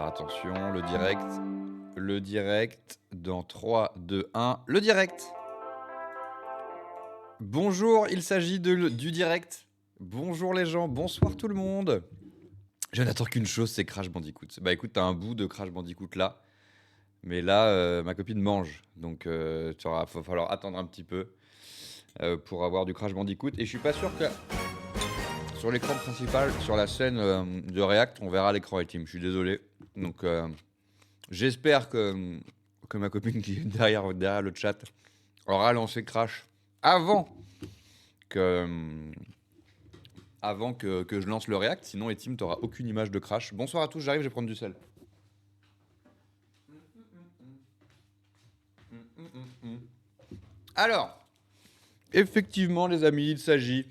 Alors attention, le direct, dans 3, 2, 1, le direct. Bonjour, il s'agit du direct. Bonjour les gens, bonsoir tout le monde. Je n'attends qu'une chose, c'est Crash Bandicoot. Bah écoute, t'as un bout de Crash Bandicoot là, mais là, ma copine mange, donc il va falloir attendre un petit peu pour avoir du Crash Bandicoot. Et je suis pas sûr que sur l'écran principal, sur la scène de React, on verra l'écran Ultime. Je suis désolé. Donc j'espère que ma copine qui est derrière le chat aura lancé Crash avant que, que je lance le React. Sinon, Etim, t'auras aucune image de Crash. Bonsoir à tous, j'arrive, je vais prendre du sel. Alors, effectivement, les amis, il s'agit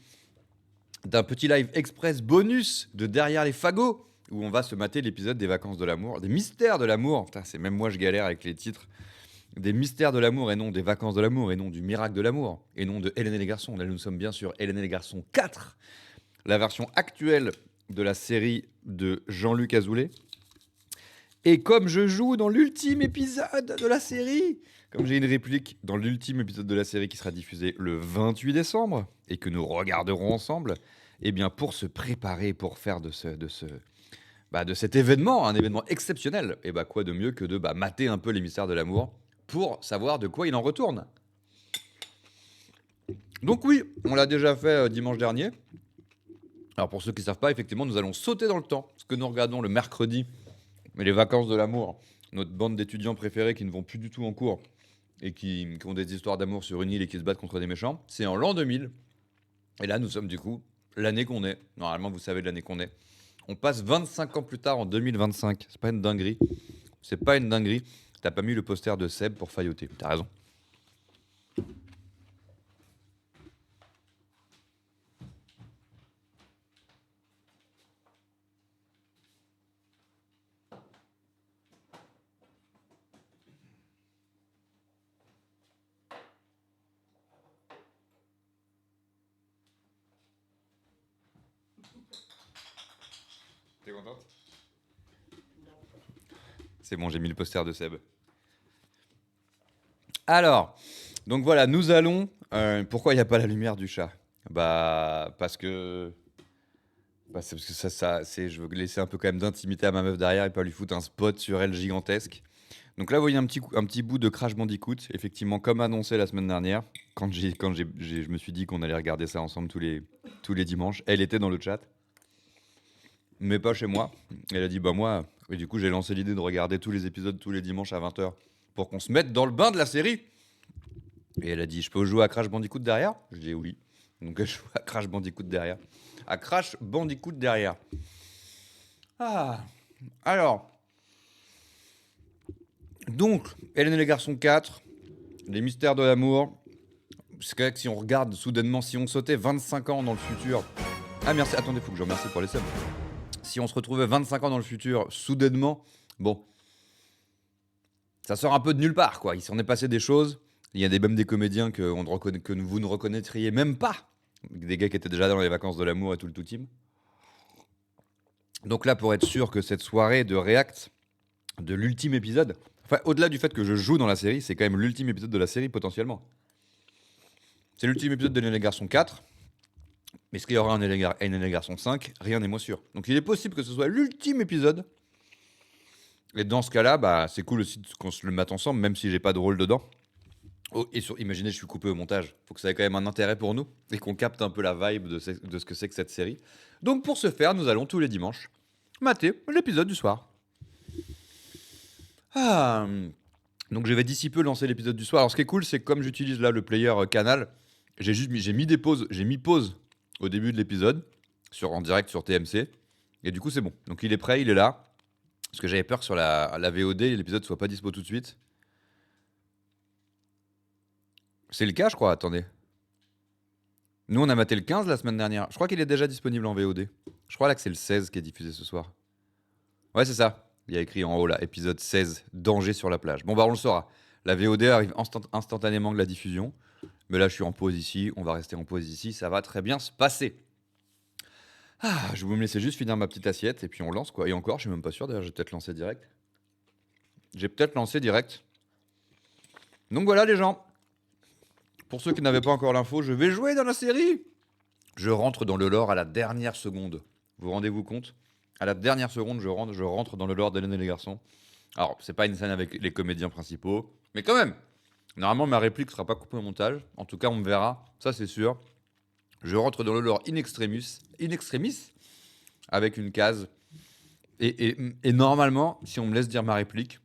d'un petit live express bonus de Derrière les fagots, où on va se mater l'épisode des vacances de l'amour, des mystères de l'amour. Putain, c'est même moi je galère avec les titres. Des mystères de l'amour et non des vacances de l'amour et non du miracle de l'amour et non de Hélène et les garçons. Là, nous sommes bien sûr Hélène et les garçons 4, la version actuelle de la série de Jean-Luc Azoulay. Et comme je joue dans l'ultime épisode de la série, comme j'ai une réplique dans l'ultime épisode de la série qui sera diffusé le 28 décembre et que nous regarderons ensemble, eh bien pour se préparer, pour faire de cet événement, un événement exceptionnel, et bah quoi de mieux que de mater un peu les mystères de l'amour pour savoir de quoi il en retourne. Donc oui, on l'a déjà fait dimanche dernier. Alors pour ceux qui ne savent pas, effectivement, nous allons sauter dans le temps. Ce que nous regardons le mercredi, mais les vacances de l'amour, notre bande d'étudiants préférés qui ne vont plus du tout en cours et qui ont des histoires d'amour sur une île et qui se battent contre des méchants, c'est en l'an 2000. Et là, nous sommes du coup l'année qu'on est. Normalement, vous savez de l'année qu'on est. On passe 25 ans plus tard en 2025. C'est pas une dinguerie. C'est pas une dinguerie. T'as pas mis le poster de Seb pour failloter. T'as raison. T'es contente? C'est bon, j'ai mis le poster de Seb. Alors, donc voilà, nous allons... pourquoi il n'y a pas la lumière du chat? Parce que... c'est parce que je veux laisser un peu quand même d'intimité à ma meuf derrière et pas lui foutre un spot sur elle gigantesque. Donc là, vous voyez un petit bout de Crash Bandicoot, effectivement, comme annoncé la semaine dernière, je me suis dit qu'on allait regarder ça ensemble tous les dimanches. Elle était dans le chat, mais pas chez moi. Elle a dit, moi... Et du coup, j'ai lancé l'idée de regarder tous les épisodes tous les dimanches à 20h pour qu'on se mette dans le bain de la série. Et elle a dit, je peux jouer à Crash Bandicoot derrière? Je dis oui. Donc elle joue à Crash Bandicoot derrière. À Crash Bandicoot derrière. Ah. Alors. Donc, Hélène et les garçons 4, les mystères de l'amour. C'est vrai que si on regarde soudainement, si on sautait 25 ans dans le futur. Ah merci, attendez, faut que je remercie pour les subs. Si on se retrouvait 25 ans dans le futur, soudainement, bon. Ça sort un peu de nulle part, quoi. Il s'en est passé des choses. Il y a même des comédiens que vous ne reconnaîtriez même pas. Des gars qui étaient déjà dans les vacances de l'amour et tout le tout team. Donc là, pour être sûr que cette soirée de React, de l'ultime épisode, enfin, au-delà du fait que je joue dans la série, c'est quand même l'ultime épisode de la série potentiellement. C'est l'ultime épisode de Hélène et les garçons 4. Mais est-ce qu'il y aura un Hélène et les garçons 5? Rien n'est moins sûr. Donc il est possible que ce soit l'ultime épisode. Et dans ce cas-là, c'est cool aussi qu'on se le mette ensemble, même si j'ai pas de rôle dedans. Oh, et imaginez, je suis coupé au montage. Faut que ça ait quand même un intérêt pour nous et qu'on capte un peu la vibe de ce que c'est que cette série. Donc pour ce faire, nous allons tous les dimanches mater l'épisode du soir. Ah. Donc je vais d'ici peu lancer l'épisode du soir. Alors ce qui est cool, c'est que comme j'utilise là le player Canal, j'ai mis pause au début de l'épisode en direct sur TMC. Et du coup c'est bon. Donc il est prêt, il est là. Parce que j'avais peur que sur la VOD, l'épisode soit pas dispo tout de suite. C'est le cas, je crois. Attendez. Nous, on a maté le 15 la semaine dernière. Je crois qu'il est déjà disponible en VOD. Je crois là que c'est le 16 qui est diffusé ce soir. Ouais, c'est ça. Il y a écrit en haut là, épisode 16, danger sur la plage. Bon, on le saura. La VOD arrive instantanément de la diffusion. Mais là, je suis en pause ici. On va rester en pause ici. Ça va très bien se passer. Je vais me laisser juste finir ma petite assiette et puis on lance quoi. Et encore, je suis même pas sûr. D'ailleurs, j'ai peut-être lancé direct. Donc voilà les gens. Pour ceux qui n'avaient pas encore l'info, je vais jouer dans la série. Je rentre dans le lore à la dernière seconde. Vous rendez-vous compte? À la dernière seconde, je rentre dans le lore d'Hélène et les garçons. Alors, c'est pas une scène avec les comédiens principaux, mais quand même. Normalement, ma réplique sera pas coupée au montage. En tout cas, on me verra. Ça, c'est sûr. Je rentre dans le lore in extremis, avec une case. Et normalement, si on me laisse dire ma réplique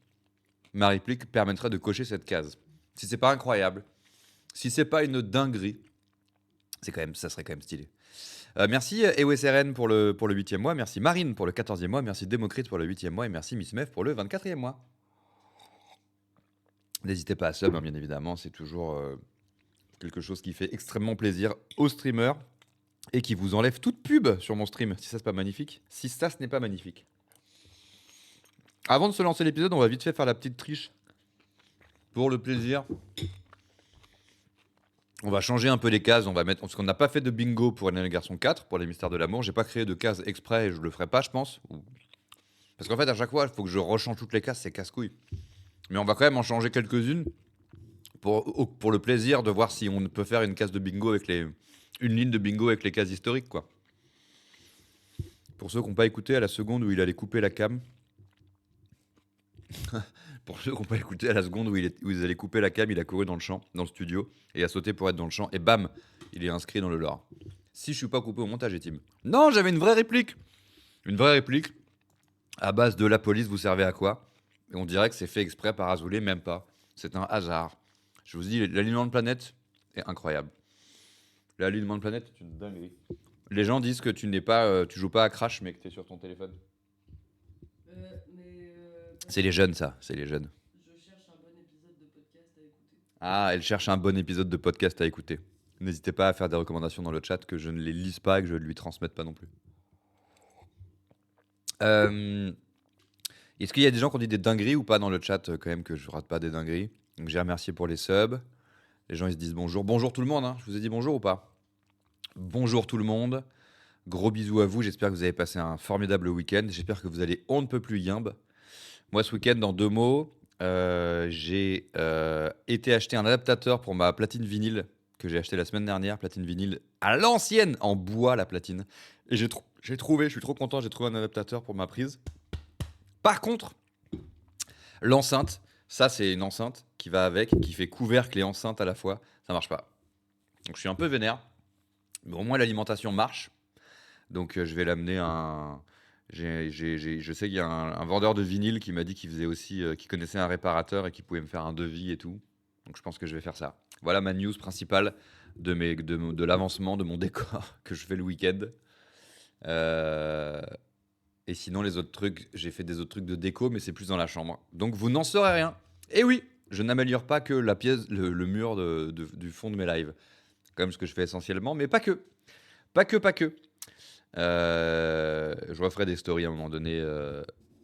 permettrait de cocher cette case. Si c'est pas incroyable, si c'est pas une dinguerie, ça serait quand même stylé. Merci EOSRN pour le 8e mois, merci Marine pour le 14e mois, merci Démocrite pour le 8e mois et merci Miss Mev pour le 24e mois. N'hésitez pas à sub, hein, bien évidemment, c'est toujours quelque chose qui fait extrêmement plaisir aux streamers et qui vous enlève toute pub sur mon stream, si ça c'est pas magnifique. Si ça ce n'est pas magnifique. Avant de se lancer l'épisode, on va vite fait faire la petite triche pour le plaisir. On va changer un peu les cases, on va mettre parce qu'on n'a pas fait de bingo pour Hélène et les garçons 4 pour les mystères de l'amour, j'ai pas créé de cases exprès et je le ferai pas je pense. Parce qu'en fait à chaque fois, il faut que je rechange toutes les cases, c'est casse-couille. Mais on va quand même en changer quelques-unes pour le plaisir de voir si on peut faire une case de bingo avec une ligne de bingo avec les cases historiques quoi. Pour ceux qui n'ont pas écouté à la seconde où il allait couper la cam. Pour ceux qui n'ont pas écouté, à la seconde où ils allaient couper la cam, il a couru dans le champ, dans le studio, et a sauté pour être dans le champ, et bam, il est inscrit dans le lore. Si je suis pas coupé au montage, Tim. Non, j'avais une vraie réplique. Une vraie réplique, à base de la police, vous servez à quoi? Et on dirait que c'est fait exprès par Azoulay, même pas. C'est un hasard. Je vous dis, l'alignement de planète est incroyable. L'alignement de planète est une dinguerie. Les gens disent que tu joues pas à Crash, mais que tu es sur ton téléphone. C'est les jeunes, ça. C'est les jeunes. Je cherche un bon épisode de podcast à écouter. Ah, elle cherche un bon épisode de podcast à écouter. N'hésitez pas à faire des recommandations dans le chat, que je ne les lise pas et que je ne lui transmette pas non plus. Est-ce qu'il y a des gens qui ont dit des dingueries ou pas dans le chat, quand même, que je rate pas des dingueries? Donc j'ai remercié pour les subs. Les gens, ils se disent bonjour. Bonjour tout le monde, hein. Je vous ai dit bonjour ou pas? Bonjour tout le monde. Gros bisous à vous. J'espère que vous avez passé un formidable week-end. J'espère que vous allez on ne peut plus yimbe. Moi, ce week-end, en 2 mots, j'ai été acheter un adaptateur pour ma platine vinyle que j'ai acheté la semaine dernière. Platine vinyle à l'ancienne, en bois, la platine. Et j'ai trouvé, je suis trop content, j'ai trouvé un adaptateur pour ma prise. Par contre, l'enceinte, ça, c'est une enceinte qui va avec, qui fait couvercle et enceinte à la fois. Ça marche pas. Donc, je suis un peu vénère. Mais au moins, l'alimentation marche. Donc, je vais l'amener je sais qu'il y a un vendeur de vinyle qui m'a dit qu'il faisait aussi, qu'il connaissait un réparateur et qui pouvait me faire un devis et tout. Donc je pense que je vais faire ça. Voilà ma news principale de l'avancement de mon décor que je fais le week-end. Et sinon les autres trucs, j'ai fait des autres trucs de déco, mais c'est plus dans la chambre. Donc vous n'en saurez rien. Et oui, je n'améliore pas que la pièce, le mur du fond de mes lives, comme ce que je fais essentiellement, mais pas que. Pas que. Je referai des stories à un moment donné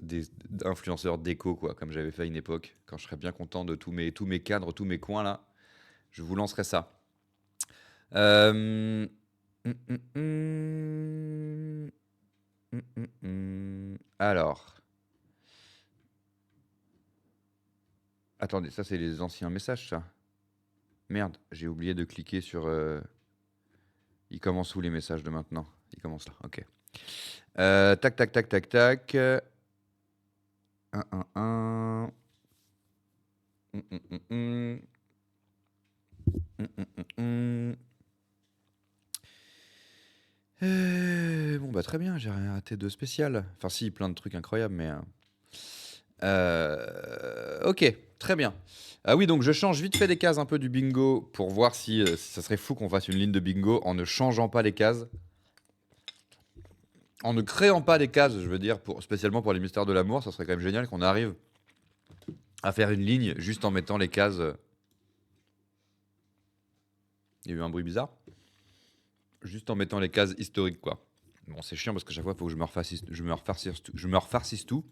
d'influenceurs déco, quoi, comme j'avais fait à une époque, quand je serais bien content de tous mes cadres, tous mes coins là. Je vous lancerai ça. Alors. Attendez, ça c'est les anciens messages, ça. Merde, j'ai oublié de cliquer sur... Il commence où les messages de maintenant? Il commence là, ok. Tac. 1. Bon bah très bien, j'ai rien raté de spécial. Enfin si, plein de trucs incroyables, mais... ok, très bien. Ah oui, donc je change vite fait des cases un peu du bingo pour voir si ça serait fou qu'on fasse une ligne de bingo en ne changeant pas les cases. En ne créant pas des cases, je veux dire, spécialement pour les mystères de l'amour, ça serait quand même génial qu'on arrive à faire une ligne juste en mettant les cases. Il y a eu un bruit bizarre. Juste en mettant les cases historiques, quoi. Bon, c'est chiant parce que chaque fois, il faut que je me refarcisse tout.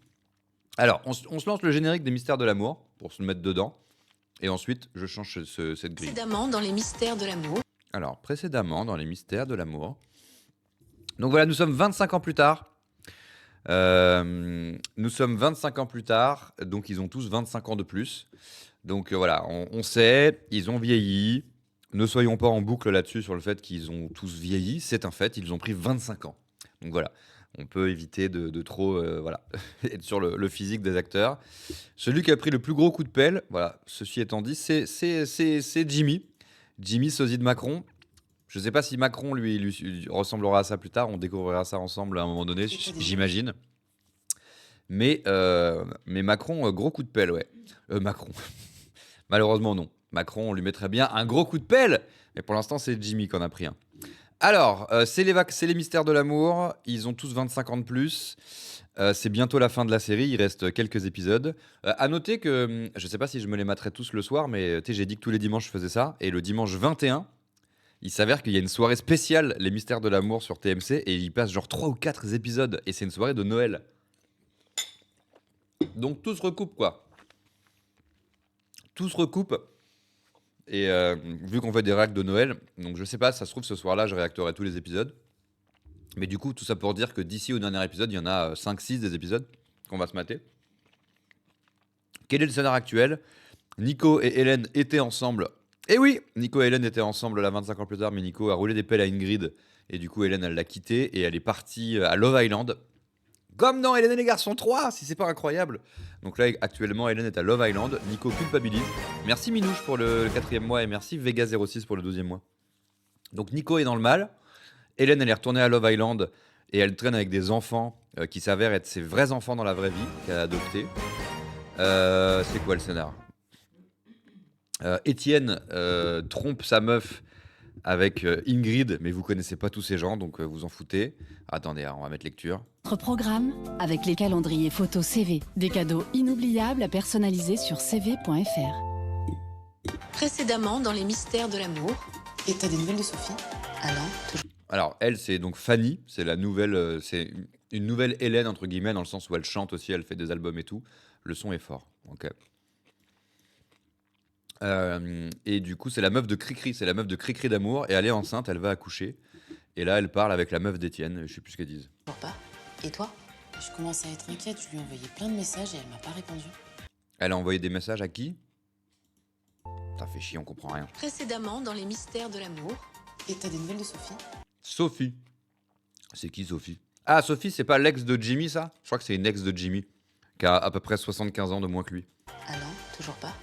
Alors, on se lance le générique des mystères de l'amour pour se mettre dedans. Et ensuite, je change cette grille. Précédemment dans les mystères de l'amour. Alors, précédemment dans les mystères de l'amour. Donc voilà, nous sommes 25 ans plus tard. Nous sommes 25 ans plus tard, donc ils ont tous 25 ans de plus. Donc voilà, on sait, ils ont vieilli. Ne soyons pas en boucle là-dessus sur le fait qu'ils ont tous vieilli, c'est un fait, ils ont pris 25 ans. Donc voilà, on peut éviter de trop voilà, être sur le physique des acteurs. Celui qui a pris le plus gros coup de pelle, voilà, ceci étant dit, c'est Jimmy. Jimmy, sosie de Macron. Je ne sais pas si Macron lui ressemblera à ça plus tard, on découvrira ça ensemble à un moment donné, j'imagine. Mais Macron, gros coup de pelle, ouais. Macron. Malheureusement, non. Macron, on lui mettrait bien un gros coup de pelle. Mais pour l'instant, c'est Jimmy qu'on a pris un. Alors, c'est les mystères de l'amour. Ils ont tous 25 ans de plus. C'est bientôt la fin de la série. Il reste quelques épisodes. À noter que, je sais pas si je me les materai tous le soir, mais j'ai dit que tous les dimanches, je faisais ça. Et le dimanche 21, il s'avère qu'il y a une soirée spéciale, les mystères de l'amour sur TMC. Et il passe genre 3 ou 4 épisodes. Et c'est une soirée de Noël. Donc tout se recoupe, quoi. Tout se recoupe. Et vu qu'on fait des réacts de Noël, donc je sais pas, ça se trouve ce soir-là, je réacterai tous les épisodes. Mais du coup, tout ça pour dire que d'ici au dernier épisode, il y en a 5-6 des épisodes qu'on va se mater. Quel est le scénario actuel? Nico et Hélène étaient ensemble. Et oui, Nico et Hélène étaient ensemble là 25 ans plus tard, mais Nico a roulé des pelles à Ingrid. Et du coup, Hélène, elle l'a quitté et elle est partie à Love Island. Comme dans Hélène et les garçons 3, si c'est pas incroyable. Donc là, actuellement, Hélène est à Love Island. Nico culpabilise. Merci Minouche pour le 4e mois et merci Vega06 pour le 12e mois. Donc Nico est dans le mal. Hélène, elle est retournée à Love Island et elle traîne avec des enfants qui s'avèrent être ses vrais enfants dans la vraie vie, qu'elle a adoptés. C'est quoi le scénar? Étienne trompe sa meuf avec Ingrid, mais vous connaissez pas tous ces gens, donc vous en foutez. Attendez, on va mettre lecture. Notre programme avec les calendriers photos CV. Des cadeaux inoubliables à personnaliser sur cv.fr. Précédemment dans les mystères de l'amour. Et t'as des nouvelles de Sophie? Alors elle, c'est donc Fanny, c'est la nouvelle, c'est une nouvelle Hélène entre guillemets dans le sens où elle chante aussi, elle fait des albums et tout. Le son est fort. Ok. Et du coup, c'est la meuf de Cricri, c'est la meuf de Cricri d'amour et elle est enceinte, elle va accoucher. Et là, elle parle avec la meuf d'Étienne, je sais plus ce qu'elles disent. Pas. Et toi? Je commence à être inquiète, je lui ai envoyé plein de messages et elle m'a pas répondu. Elle a envoyé des messages à qui? Ça fait chier, on comprend rien. Précédemment dans les mystères de l'amour. Et t'as des nouvelles de Sophie? Sophie. C'est qui Sophie? Ah, Sophie, c'est pas l'ex de Jimmy, ça? Je crois que c'est une ex de Jimmy, qui a à peu près 75 ans de moins que lui. Ah non, toujours pas.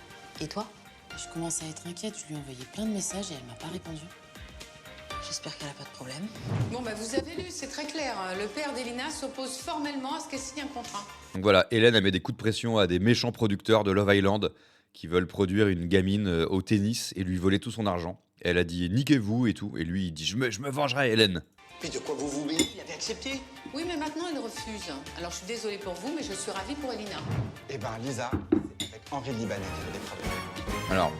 Et toi? Je commence à être inquiète, je lui ai envoyé plein de messages et elle m'a pas répondu. J'espère qu'elle a pas de problème. Bon, bah vous avez lu, c'est très clair. Le père d'Elina s'oppose formellement à ce qu'elle signe un contrat. Donc voilà, Hélène a mis des coups de pression à des méchants producteurs de Love Island qui veulent produire une gamine au tennis et lui voler tout son argent. Et elle a dit niquez-vous et tout. Et lui, il dit je me vengerai, Hélène. Puis de quoi vous vous mêlez? Il avait accepté. Oui, mais maintenant il refuse. Alors je suis désolée pour vous, mais je suis ravie pour Elina. Eh ben Lisa, c'est avec Henri le Libanais qu'elle a des problèmes. Alors,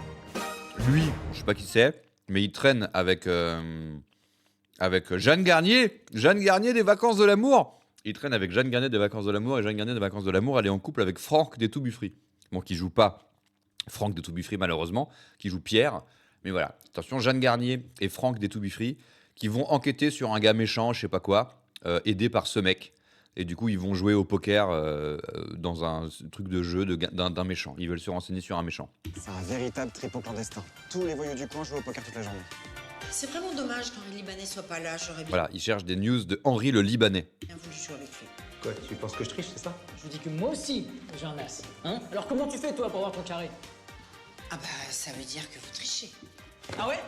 lui, je sais pas qui c'est, mais il traîne avec Jeanne Garnier. Jeanne Garnier des Vacances de l'amour. Il traîne avec Jeanne Garnier des Vacances de l'amour et Jeanne Garnier des Vacances de l'amour, elle est en couple avec Franck des Toubuffry. Bon, qui joue pas Franck des Toubuffry malheureusement, qui joue Pierre. Mais voilà, attention, Jeanne Garnier et Franck des Toubuffry qui vont enquêter sur un gars méchant, je sais pas quoi, aidé par ce mec. Et du coup, ils vont jouer au poker dans un truc de jeu d'un méchant. Ils veulent se renseigner sur un méchant. C'est un véritable tripot clandestin. Tous les voyous du coin jouent au poker toute la journée. C'est vraiment dommage qu'Henri Libanais soit pas là, j'aurais bien Voilà, ils cherchent des news de Henri le Libanais. voulu jouer avec lui. Quoi, tu penses que je triche, c'est ça? Je vous dis que moi aussi, j'ai un as. Hein? Alors comment tu fais, toi, pour avoir ton carré? Ah bah, ça veut dire que vous trichez. Ah ouais?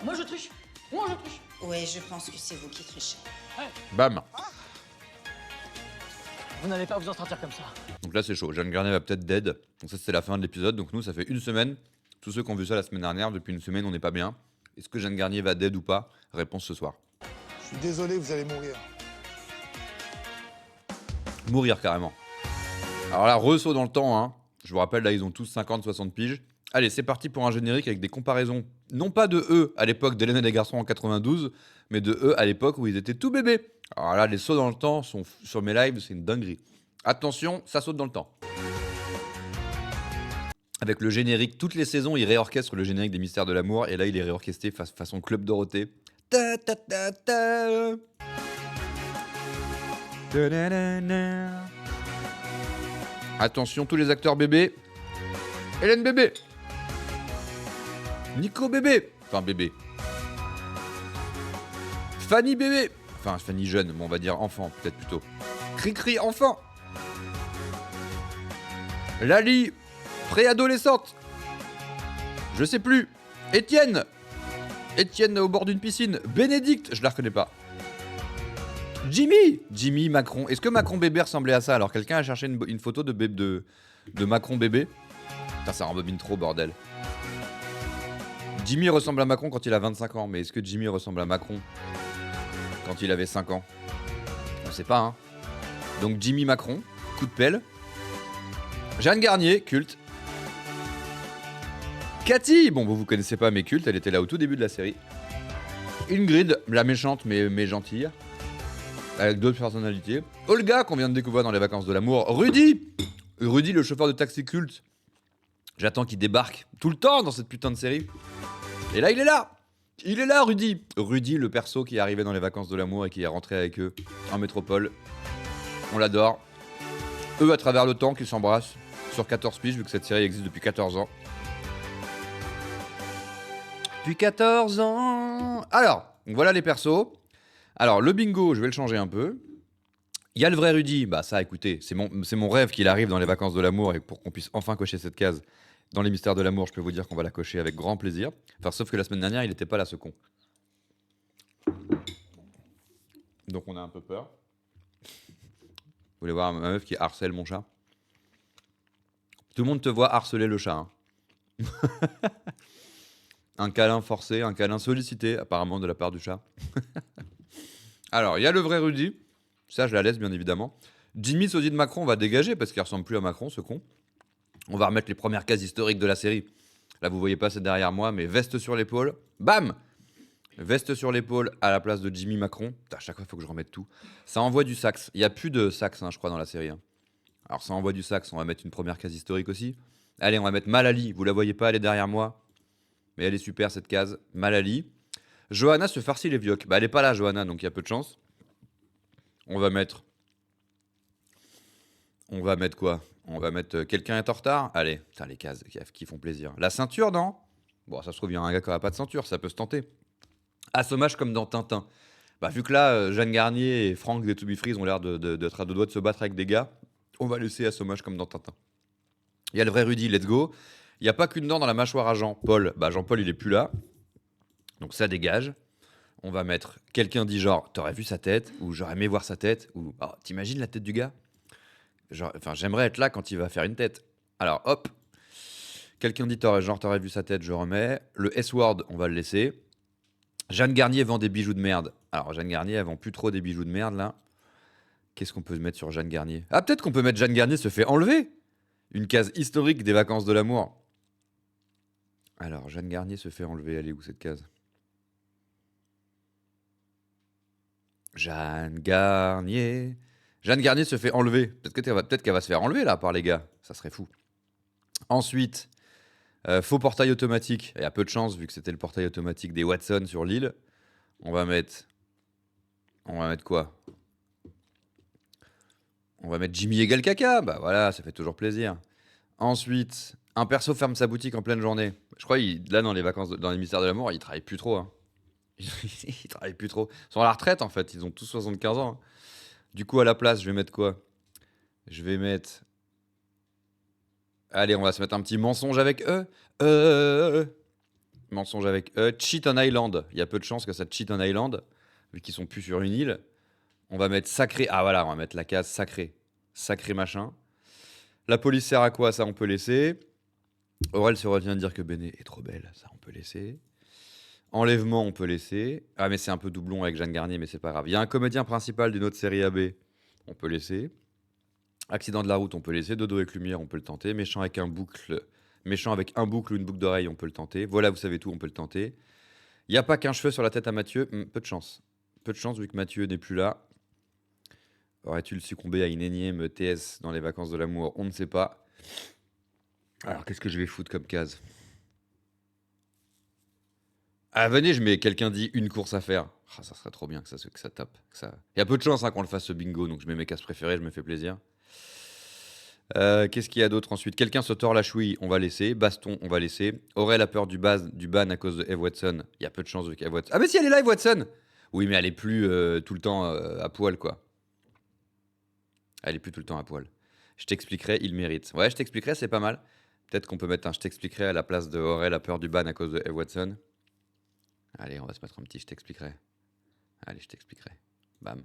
Moi je triche. Moi je triche. Ouais, je pense que c'est vous qui trichez. Bam. Vous n'allez pas vous en sortir comme ça. Donc là, c'est chaud. Jeanne Garnier va peut-être dead. Donc ça, c'est la fin de l'épisode. Donc nous, ça fait une semaine. Tous ceux qui ont vu ça la semaine dernière, depuis une semaine, on n'est pas bien. Est-ce que Jeanne Garnier va dead ou pas? Réponse ce soir. Je suis désolé, vous allez mourir. Mourir carrément. Alors là, ressaut dans le temps. Hein. Je vous rappelle, là, ils ont tous 50-60 piges. Allez, c'est parti pour un générique avec des comparaisons. Non pas de eux à l'époque d'Hélène et les garçons en 92, mais de eux à l'époque où ils étaient tout bébés. Alors là, les sauts dans le temps sont sur mes lives, c'est une dinguerie. Attention, ça saute dans le temps. Avec le générique, toutes les saisons, ils réorchestrent le générique des Mystères de l'amour. Et là, il est réorchestré façon Club Dorothée. Ta ta ta ta. Attention, tous les acteurs bébés. Hélène bébé. Nico bébé. Enfin, bébé. Fanny bébé. Enfin, Fanny jeune, mais on va dire enfant, peut-être plutôt. Cri-cri enfant. Lali, préadolescente. Je sais plus. Étienne. Étienne au bord d'une piscine. Bénédicte, je la reconnais pas. Jimmy. Jimmy Macron. Est-ce que Macron bébé ressemblait à ça? Alors quelqu'un a cherché une photo de Macron bébé. Putain, ça rembobine trop, bordel. Jimmy ressemble à Macron quand il a 25 ans. Mais est-ce que Jimmy ressemble à Macron quand il avait 5 ans? On sait pas, hein. Donc Jimmy Macron, coup de pelle. Jeanne Garnier, culte. Cathy, bon, vous connaissez pas mes cultes, elle était là au tout début de la série. Ingrid, la méchante mais gentille, avec d'autres personnalités. Olga, qu'on vient de découvrir dans les vacances de l'amour. Rudy, le chauffeur de taxi culte. J'attends qu'il débarque tout le temps dans cette putain de série. Et là, il est là. Il est là, Rudy. Rudy, le perso qui est arrivé dans les vacances de l'amour et qui est rentré avec eux en métropole. On l'adore. Eux à travers le temps qui s'embrassent sur 14 piges, vu que cette série existe depuis 14 ans. Depuis 14 ans. Alors, voilà les persos. Alors, le bingo, je vais le changer un peu. Il y a le vrai Rudy. Bah ça, écoutez, c'est mon rêve qu'il arrive dans les vacances de l'amour et pour qu'on puisse enfin cocher cette case dans les mystères de l'amour, je peux vous dire qu'on va la cocher avec grand plaisir. Enfin, sauf que la semaine dernière, il n'était pas là, ce con. Donc on a un peu peur. Vous voulez voir ma meuf qui harcèle mon chat? Tout le monde te voit harceler le chat. Hein. Un câlin forcé, un câlin sollicité, apparemment de la part du chat. Alors, il y a le vrai Rudy. Ça, je la laisse, bien évidemment. Jimmy, sosie de Macron, on va dégager parce qu'il ressemble plus à Macron, ce con. On va remettre les premières cases historiques de la série. Là, vous voyez pas, c'est derrière moi, mais veste sur l'épaule. Bam! Veste sur l'épaule à la place de Jimmy Macron. Putain, à chaque fois, il faut que je remette tout. Ça envoie du sax. Il n'y a plus de sax, hein, je crois, dans la série. Hein. Alors, ça envoie du sax. On va mettre une première case historique aussi. Allez, on va mettre Malali. Vous la voyez pas, elle est derrière moi. Mais elle est super, cette case. Malali. Johanna se farcit les vioques. Bah, elle est pas là, Johanna, donc il y a peu de chance. On va mettre quoi? On va mettre quelqu'un est en retard. Allez, putain, les cases qui font plaisir. La ceinture, non? Bon, ça se trouve, il y a un gars qui n'a pas de ceinture, ça peut se tenter. Assommage comme dans Tintin. Bah, vu que là, Jeanne Garnier et Franck des To Be Free ont l'air d'être à deux doigts de se battre avec des gars, on va laisser assommage comme dans Tintin. Il y a le vrai Rudy, let's go. Il n'y a pas qu'une dent dans la mâchoire à Jean-Paul. Bah, Jean-Paul, il est plus là. Donc ça dégage. On va mettre quelqu'un dit genre, t'aurais vu sa tête? Ou j'aurais aimé voir sa tête? Ou oh, t'imagines la tête du gars? Genre, enfin, j'aimerais être là quand il va faire une tête. Alors, hop. Quelqu'un dit t'aurais vu sa tête, je remets. Le S-word, on va le laisser. Jeanne Garnier vend des bijoux de merde. Alors, Jeanne Garnier, elle vend plus trop des bijoux de merde, là. Qu'est-ce qu'on peut mettre sur Jeanne Garnier? Ah, peut-être qu'on peut mettre Jeanne Garnier se fait enlever. Une case historique des vacances de l'amour. Alors, Jeanne Garnier se fait enlever. Elle est où, cette case? Jeanne Garnier se fait enlever. Peut-être qu'elle va se faire enlever, là, par les gars. Ça serait fou. Ensuite, faux portail automatique. Il y a peu de chance, vu que c'était le portail automatique des Watson sur l'île. On va mettre quoi? On va mettre Jimmy égale caca. Bah voilà, ça fait toujours plaisir. Ensuite, un perso ferme sa boutique en pleine journée. Je crois, là, dans les mystères de l'amour, il travaille plus trop. Hein. Ils travaillent plus trop. Ils sont à la retraite, en fait. Ils ont tous 75 ans. Hein. Du coup, à la place, je vais mettre quoi? Je vais mettre... Allez, on va se mettre un petit mensonge avec eux. Mensonge avec eux. Cheat on Island. Il y a peu de chances que ça cheat on Island, vu qu'ils sont plus sur une île. On va mettre sacré. Ah voilà, on va mettre la case sacré. Sacré machin. La police sert à quoi? Ça, on peut laisser. Aurel se retient de dire que Béné est trop belle. Ça, on peut laisser. Enlèvement, on peut laisser. Ah, mais c'est un peu doublon avec Jeanne Garnier, mais c'est pas grave. Il y a un comédien principal d'une autre série AB. On peut laisser. Accident de la route, on peut laisser. Dodo avec lumière, on peut le tenter. Méchant avec un boucle ou une boucle d'oreille, on peut le tenter. Voilà, vous savez tout, on peut le tenter. Il n'y a pas qu'un cheveu sur la tête à Mathieu. Peu de chance. Peu de chance, vu que Mathieu n'est plus là. Aurait-il succombé à une énième TS dans les vacances de l'amour? On ne sait pas. Alors, qu'est-ce que je vais foutre comme case? Ah, venez, je mets quelqu'un dit une course à faire. Ah, ça serait trop bien que ça tape. Il y a peu de chance hein, qu'on le fasse ce bingo, donc je mets mes cases préférées, je me fais plaisir. Qu'est-ce qu'il y a d'autre ensuite? Quelqu'un se tord la chouille, on va laisser. Baston, on va laisser. Aurel a peur du ban à cause de Eve Watson. Il y a peu de chance avec Eve Watson. Ah, mais si elle est là, Eve Watson! Oui, mais elle est plus tout le temps à poil, quoi. Elle est plus tout le temps à poil. Je t'expliquerai, il mérite. Ouais, je t'expliquerai, c'est pas mal. Peut-être qu'on peut mettre un je t'expliquerai à la place de Aurel a peur du ban à cause de Eve Watson. Allez, on va se mettre un petit je t'expliquerai. Allez, je t'expliquerai. Bam.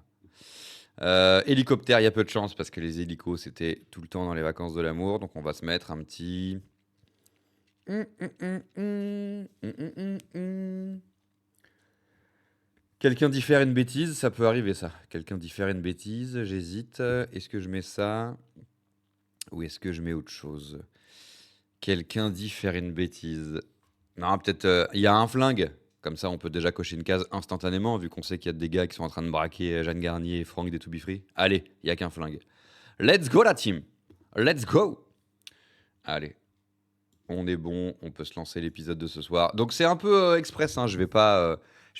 Hélicoptère, il y a peu de chance parce que les hélicos, c'était tout le temps dans les vacances de l'amour. Donc, on va se mettre un petit... Quelqu'un dit faire une bêtise, ça peut arriver ça. Quelqu'un dit faire une bêtise, j'hésite. Est-ce que je mets ça ou est-ce que je mets autre chose? Quelqu'un dit faire une bêtise. Non, peut-être il y a un flingue. Comme ça, on peut déjà cocher une case instantanément, vu qu'on sait qu'il y a des gars qui sont en train de braquer Jeanne Garnier et Franck des To Be Free. Allez, il n'y a qu'un flingue. Let's go la team. Let's go. Allez. On est bon, on peut se lancer l'épisode de ce soir. Donc c'est un peu express, hein. Je vais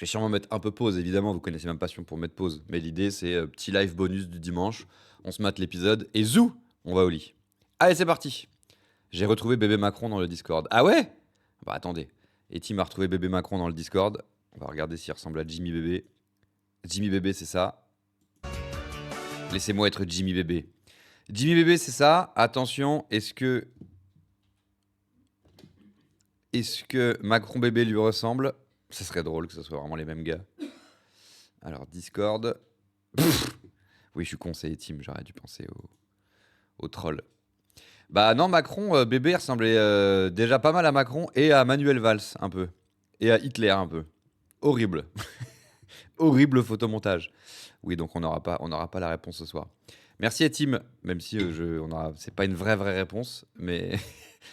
sûrement mettre un peu pause, évidemment, vous connaissez ma passion pour mettre pause. Mais l'idée, c'est petit live bonus du dimanche. On se mate l'épisode et zou, on va au lit. Allez, c'est parti. J'ai retrouvé bébé Macron dans le Discord. Ah ouais? Bah attendez. Et Tim a retrouvé bébé Macron dans le Discord. On va regarder s'il ressemble à Jimmy Bébé. Jimmy Bébé, c'est ça. Laissez-moi être Jimmy Bébé. Jimmy Bébé, c'est ça. Attention, est-ce que Macron Bébé lui ressemble? Ça serait drôle que ce soit vraiment les mêmes gars. Alors, Discord. Oui, je suis con, c'est Tim. J'aurais dû penser au troll. Bah non, Macron, bébé ressemblait déjà pas mal à Macron et à Manuel Valls, un peu. Et à Hitler, un peu. Horrible. Horrible photomontage. Oui, donc on n'aura pas la réponse ce soir. Merci à Tim, même si c'est pas une vraie réponse. Mais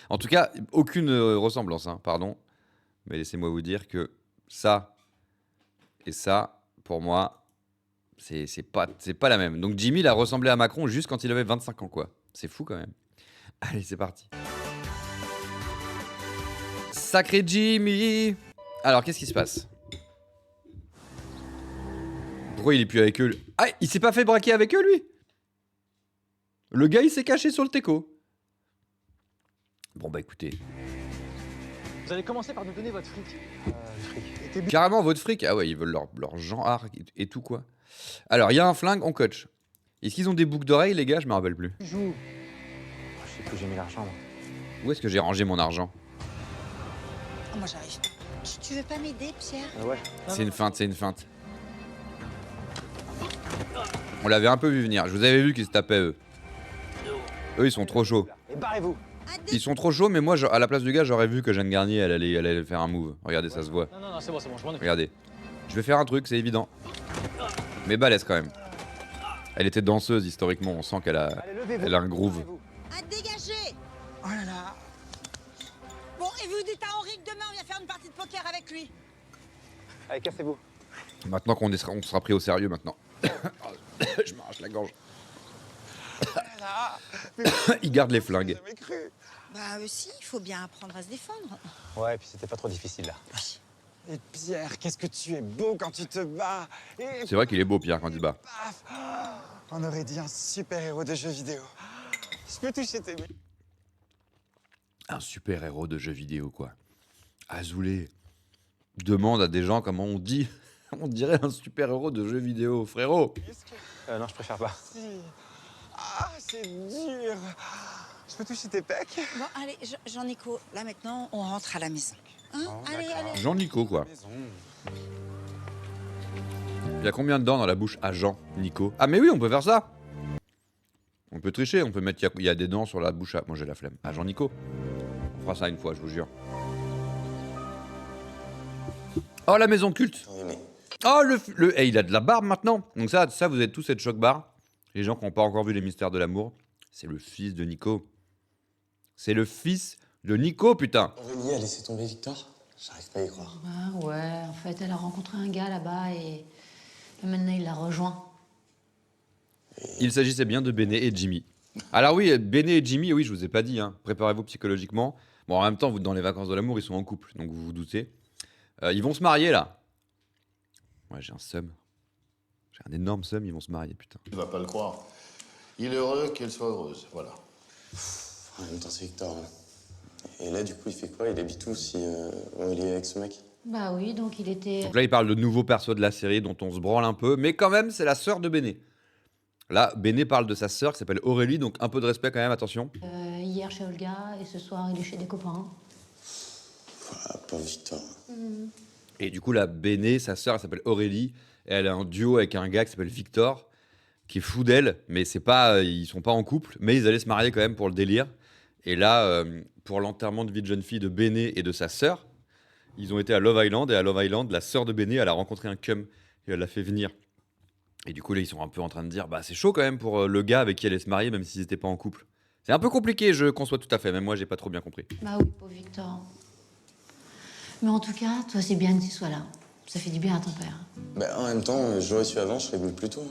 en tout cas, aucune ressemblance, hein, pardon. Mais laissez-moi vous dire que ça et ça, pour moi, c'est pas la même. Donc Jimmy, il a ressemblé à Macron juste quand il avait 25 ans, quoi. C'est fou quand même. Allez, c'est parti. Sacré Jimmy. Alors, qu'est-ce qui se passe? Pourquoi il est plus avec eux? Ah, il s'est pas fait braquer avec eux, lui? Le gars, il s'est caché sur le teco. Bon, bah écoutez. Vous allez commencer par nous donner votre fric. Le fric. Carrément, votre fric. Ah ouais, ils veulent leur genre et tout, quoi. Alors, il y a un flingue, on coach. Est-ce qu'ils ont des boucles d'oreilles, les gars? Je me rappelle plus. Joue. Je sais plus où j'ai mis l'argent. Où est-ce que j'ai rangé mon argent? Oh, moi, j'arrive pas. Tu veux pas m'aider, Pierre? Ah ouais. C'est une feinte. On l'avait un peu vu venir. Je vous avais vu qu'ils se tapaient, eux. Eux, ils sont trop chauds. Et barrez-vous. Ils sont trop chauds, mais moi, à la place du gars, j'aurais vu que Jeanne Garnier, elle allait faire un move. Regardez, ça se voit. Non, c'est bon, je m'en occupe. Regardez. Je vais faire un truc, c'est évident. Mais balèze quand même. Elle était danseuse, historiquement. On sent qu'elle a un groove. À dégager! Oh là là! Bon, et vous dites à Henri que demain on vient faire une partie de poker avec lui. Allez, cassez-vous. Maintenant qu'on sera pris au sérieux, maintenant. Je m'arrache la gorge. Il garde les flingues. Bah aussi, il faut bien apprendre à se défendre. Ouais, et puis c'était pas trop difficile là. Et Pierre, qu'est-ce que tu es beau quand tu te bats. Et C'est vrai qu'il est beau, Pierre, quand il se bat. paf, on aurait dit un super-héros de jeux vidéo. Je peux toucher tes mains. Un super-héros de jeux vidéo, quoi. Azoulay demande à des gens comment on dit. On dirait un super-héros de jeux vidéo, frérot. Non, je préfère pas. Si. Ah, c'est dur. Je peux toucher tes pecs? Bon, allez, Jean-Nico, là maintenant, on rentre à la maison. Hein? Allez. Jean-Nico, quoi. Il y a combien de dents dans la bouche à Jean-Nico? Ah, mais oui, on peut faire ça. On peut tricher, on peut mettre. Il y a des dents sur la bouche à. Moi, j'ai la flemme. À Jean-Nico. On fera ça une fois, je vous jure. Oh, la maison culte. Oh, hey, il a de la barbe maintenant. Donc, ça vous êtes tous cette choc-barre. Les gens qui n'ont pas encore vu les mystères de l'amour. C'est le fils de Nico. C'est le fils de Nico, putain. Aurélie a laissé tomber Victor? J'arrive pas à y croire. Ah ouais, en fait, elle a rencontré un gars là-bas et maintenant il l'a rejoint. Il s'agissait bien de Béné et Jimmy. Alors oui, Béné et Jimmy, oui, je vous ai pas dit, hein. Préparez-vous psychologiquement. Bon, en même temps, dans les vacances de l'amour, ils sont en couple, donc vous vous doutez. Ils vont se marier là. Ouais, j'ai un seum. J'ai un énorme seum, ils vont se marier, putain. Tu vas pas le croire. Il est heureux qu'elle soit heureuse, voilà. En même temps, c'est Victor. Et là, du coup, il fait quoi? Il habite où si il est avec ce mec? Bah oui, donc il était... Donc là, il parle de nouveaux persos de la série dont on se branle un peu, mais quand même, c'est la sœur de Béné. Là, Béné parle de sa sœur qui s'appelle Aurélie, donc un peu de respect quand même, attention. Hier chez Olga, et ce soir, il est chez des copains. Ah, pauvre Victor. Et du coup, là, Béné, sa sœur, elle s'appelle Aurélie, et elle a un duo avec un gars qui s'appelle Victor, qui est fou d'elle, mais c'est pas, ils sont pas en couple, mais ils allaient se marier quand même pour le délire. Et là, pour l'enterrement de vie de jeune fille de Béné et de sa sœur, ils ont été à Love Island, et à Love Island, la sœur de Béné, elle a rencontré un cum, et elle l'a fait venir. Et du coup, là, ils sont un peu en train de dire, bah c'est chaud quand même pour le gars avec qui elle allait se marier, même s'ils n'étaient pas en couple. C'est un peu compliqué, je conçois tout à fait, même moi, j'ai pas trop bien compris. Bah oui, pauvre Victor. Mais en tout cas, toi, c'est bien que tu sois là. Ça fait du bien à ton père. Bah, en même temps, je l'aurais su avant, je serais venu plus tôt.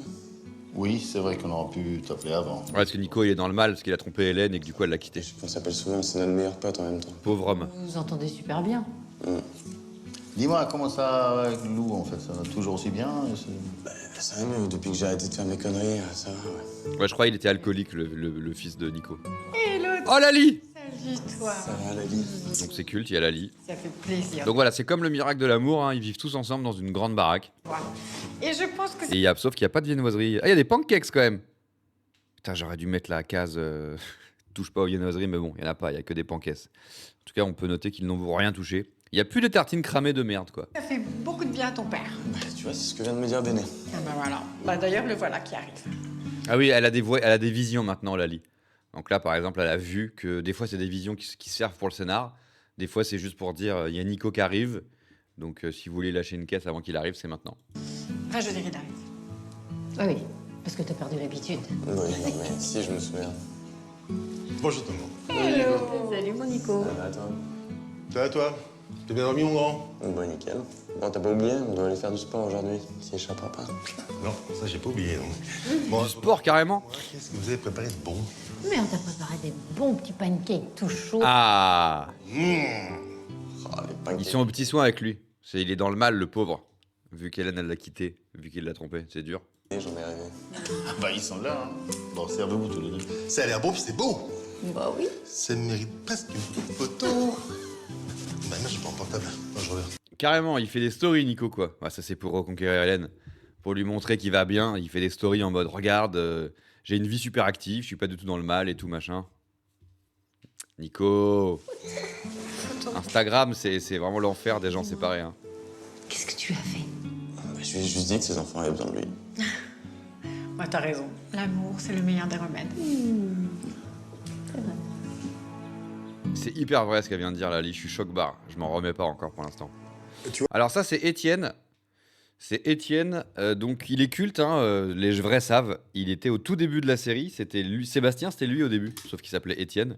Oui, c'est vrai qu'on aurait pu t'appeler avant. Ouais, parce que Nico, il est dans le mal, parce qu'il a trompé Hélène et que du coup, elle l'a quitté. On s'appelle souvent, c'est notre meilleur pote en même temps. Pauvre homme. Vous vous entendez super bien. Dis-moi, comment ça va avec Lou, en fait? Ça va toujours aussi bien? Bah, ça va mieux, depuis que j'ai arrêté de faire mes conneries, ça va, ouais. Ouais, je crois qu'il était alcoolique, le fils de Nico. Et l'autre. Oh, Lali! Salut, toi. Ça va, Lali. Donc c'est culte, il y a Lali. Ça fait plaisir. Donc voilà, c'est comme le miracle de l'amour, hein, ils vivent tous ensemble dans une grande baraque. Et je pense que Et sauf qu'il n'y a pas de viennoiserie. Ah, il y a des pancakes quand même. Putain, j'aurais dû mettre la case touche pas aux viennoiseries, mais bon, il n'y en a pas, il n'y a que des pancakes. En tout cas, on peut noter qu'ils n'ont rien touché. Il n'y a plus de tartines cramées de merde, quoi. ça fait beaucoup de bien à ton père. Bah, tu vois, c'est ce que vient de me dire Béné. Ah bah voilà. Bah d'ailleurs, le voilà qui arrive. Ah oui, elle a des visions maintenant, Lali. Donc là, par exemple, elle a vu que des fois, c'est des visions qui servent pour le scénar. Des fois, c'est juste pour dire, il y a Nico qui arrive. Donc si vous voulez lâcher une caisse avant qu'il arrive, c'est maintenant. Enfin, je dirais d'arrêter. Ah oui, parce que t'as perdu l'habitude. Oui, non, mais si, je me souviens. Bonjour tout le monde. Hello. Salut, mon Nico. Ça va, toi? Ça va, toi? T'es bien dormi, mon grand? Bon, nickel. Bon, t'as pas oublié, on doit aller faire du sport aujourd'hui, si échappera pas. Non, ça, j'ai pas oublié, non. Bon, Du sport, carrément. qu'est-ce que vous avez préparé de bon? Mais on t'a préparé des bons petits pancakes tout chauds. Ah, Oh, les ils pancakes. sont aux petits soins avec lui. Il est dans le mal, le pauvre. Vu qu'Hélène, elle l'a quitté, vu qu'il l'a trompé, c'est dur. J'en ai rêvé. Ah bah, ils sont là, hein. Bon, servez-vous tous les deux. Ça a l'air beau, puis c'est beau. Bah oui. Ça mérite presque une photo. Bah, moi, j'ai pas en portable. Non, je reviens. Carrément, il fait des stories, Nico, quoi. Ah, ça, c'est pour reconquérir Hélène. Pour lui montrer qu'il va bien, il fait des stories en mode regarde, j'ai une vie super active, je suis pas du tout dans le mal et tout machin. Nico. Instagram, c'est vraiment l'enfer des gens séparés. Hein. Qu'est-ce que tu as fait? Bah, je lui ai juste dit que ses enfants avaient besoin de lui. Ouais, t'as raison. L'amour, c'est le meilleur des remèdes. C'est hyper vrai ce qu'elle vient de dire, Lali. Je suis choc-barre. Je m'en remets pas encore pour l'instant. Alors, ça, c'est Étienne. C'est Étienne. Donc, il est culte. Hein, les vrais savent. Il était au tout début de la série. C'était lui. Sébastien, c'était lui au début. Sauf qu'il s'appelait Étienne.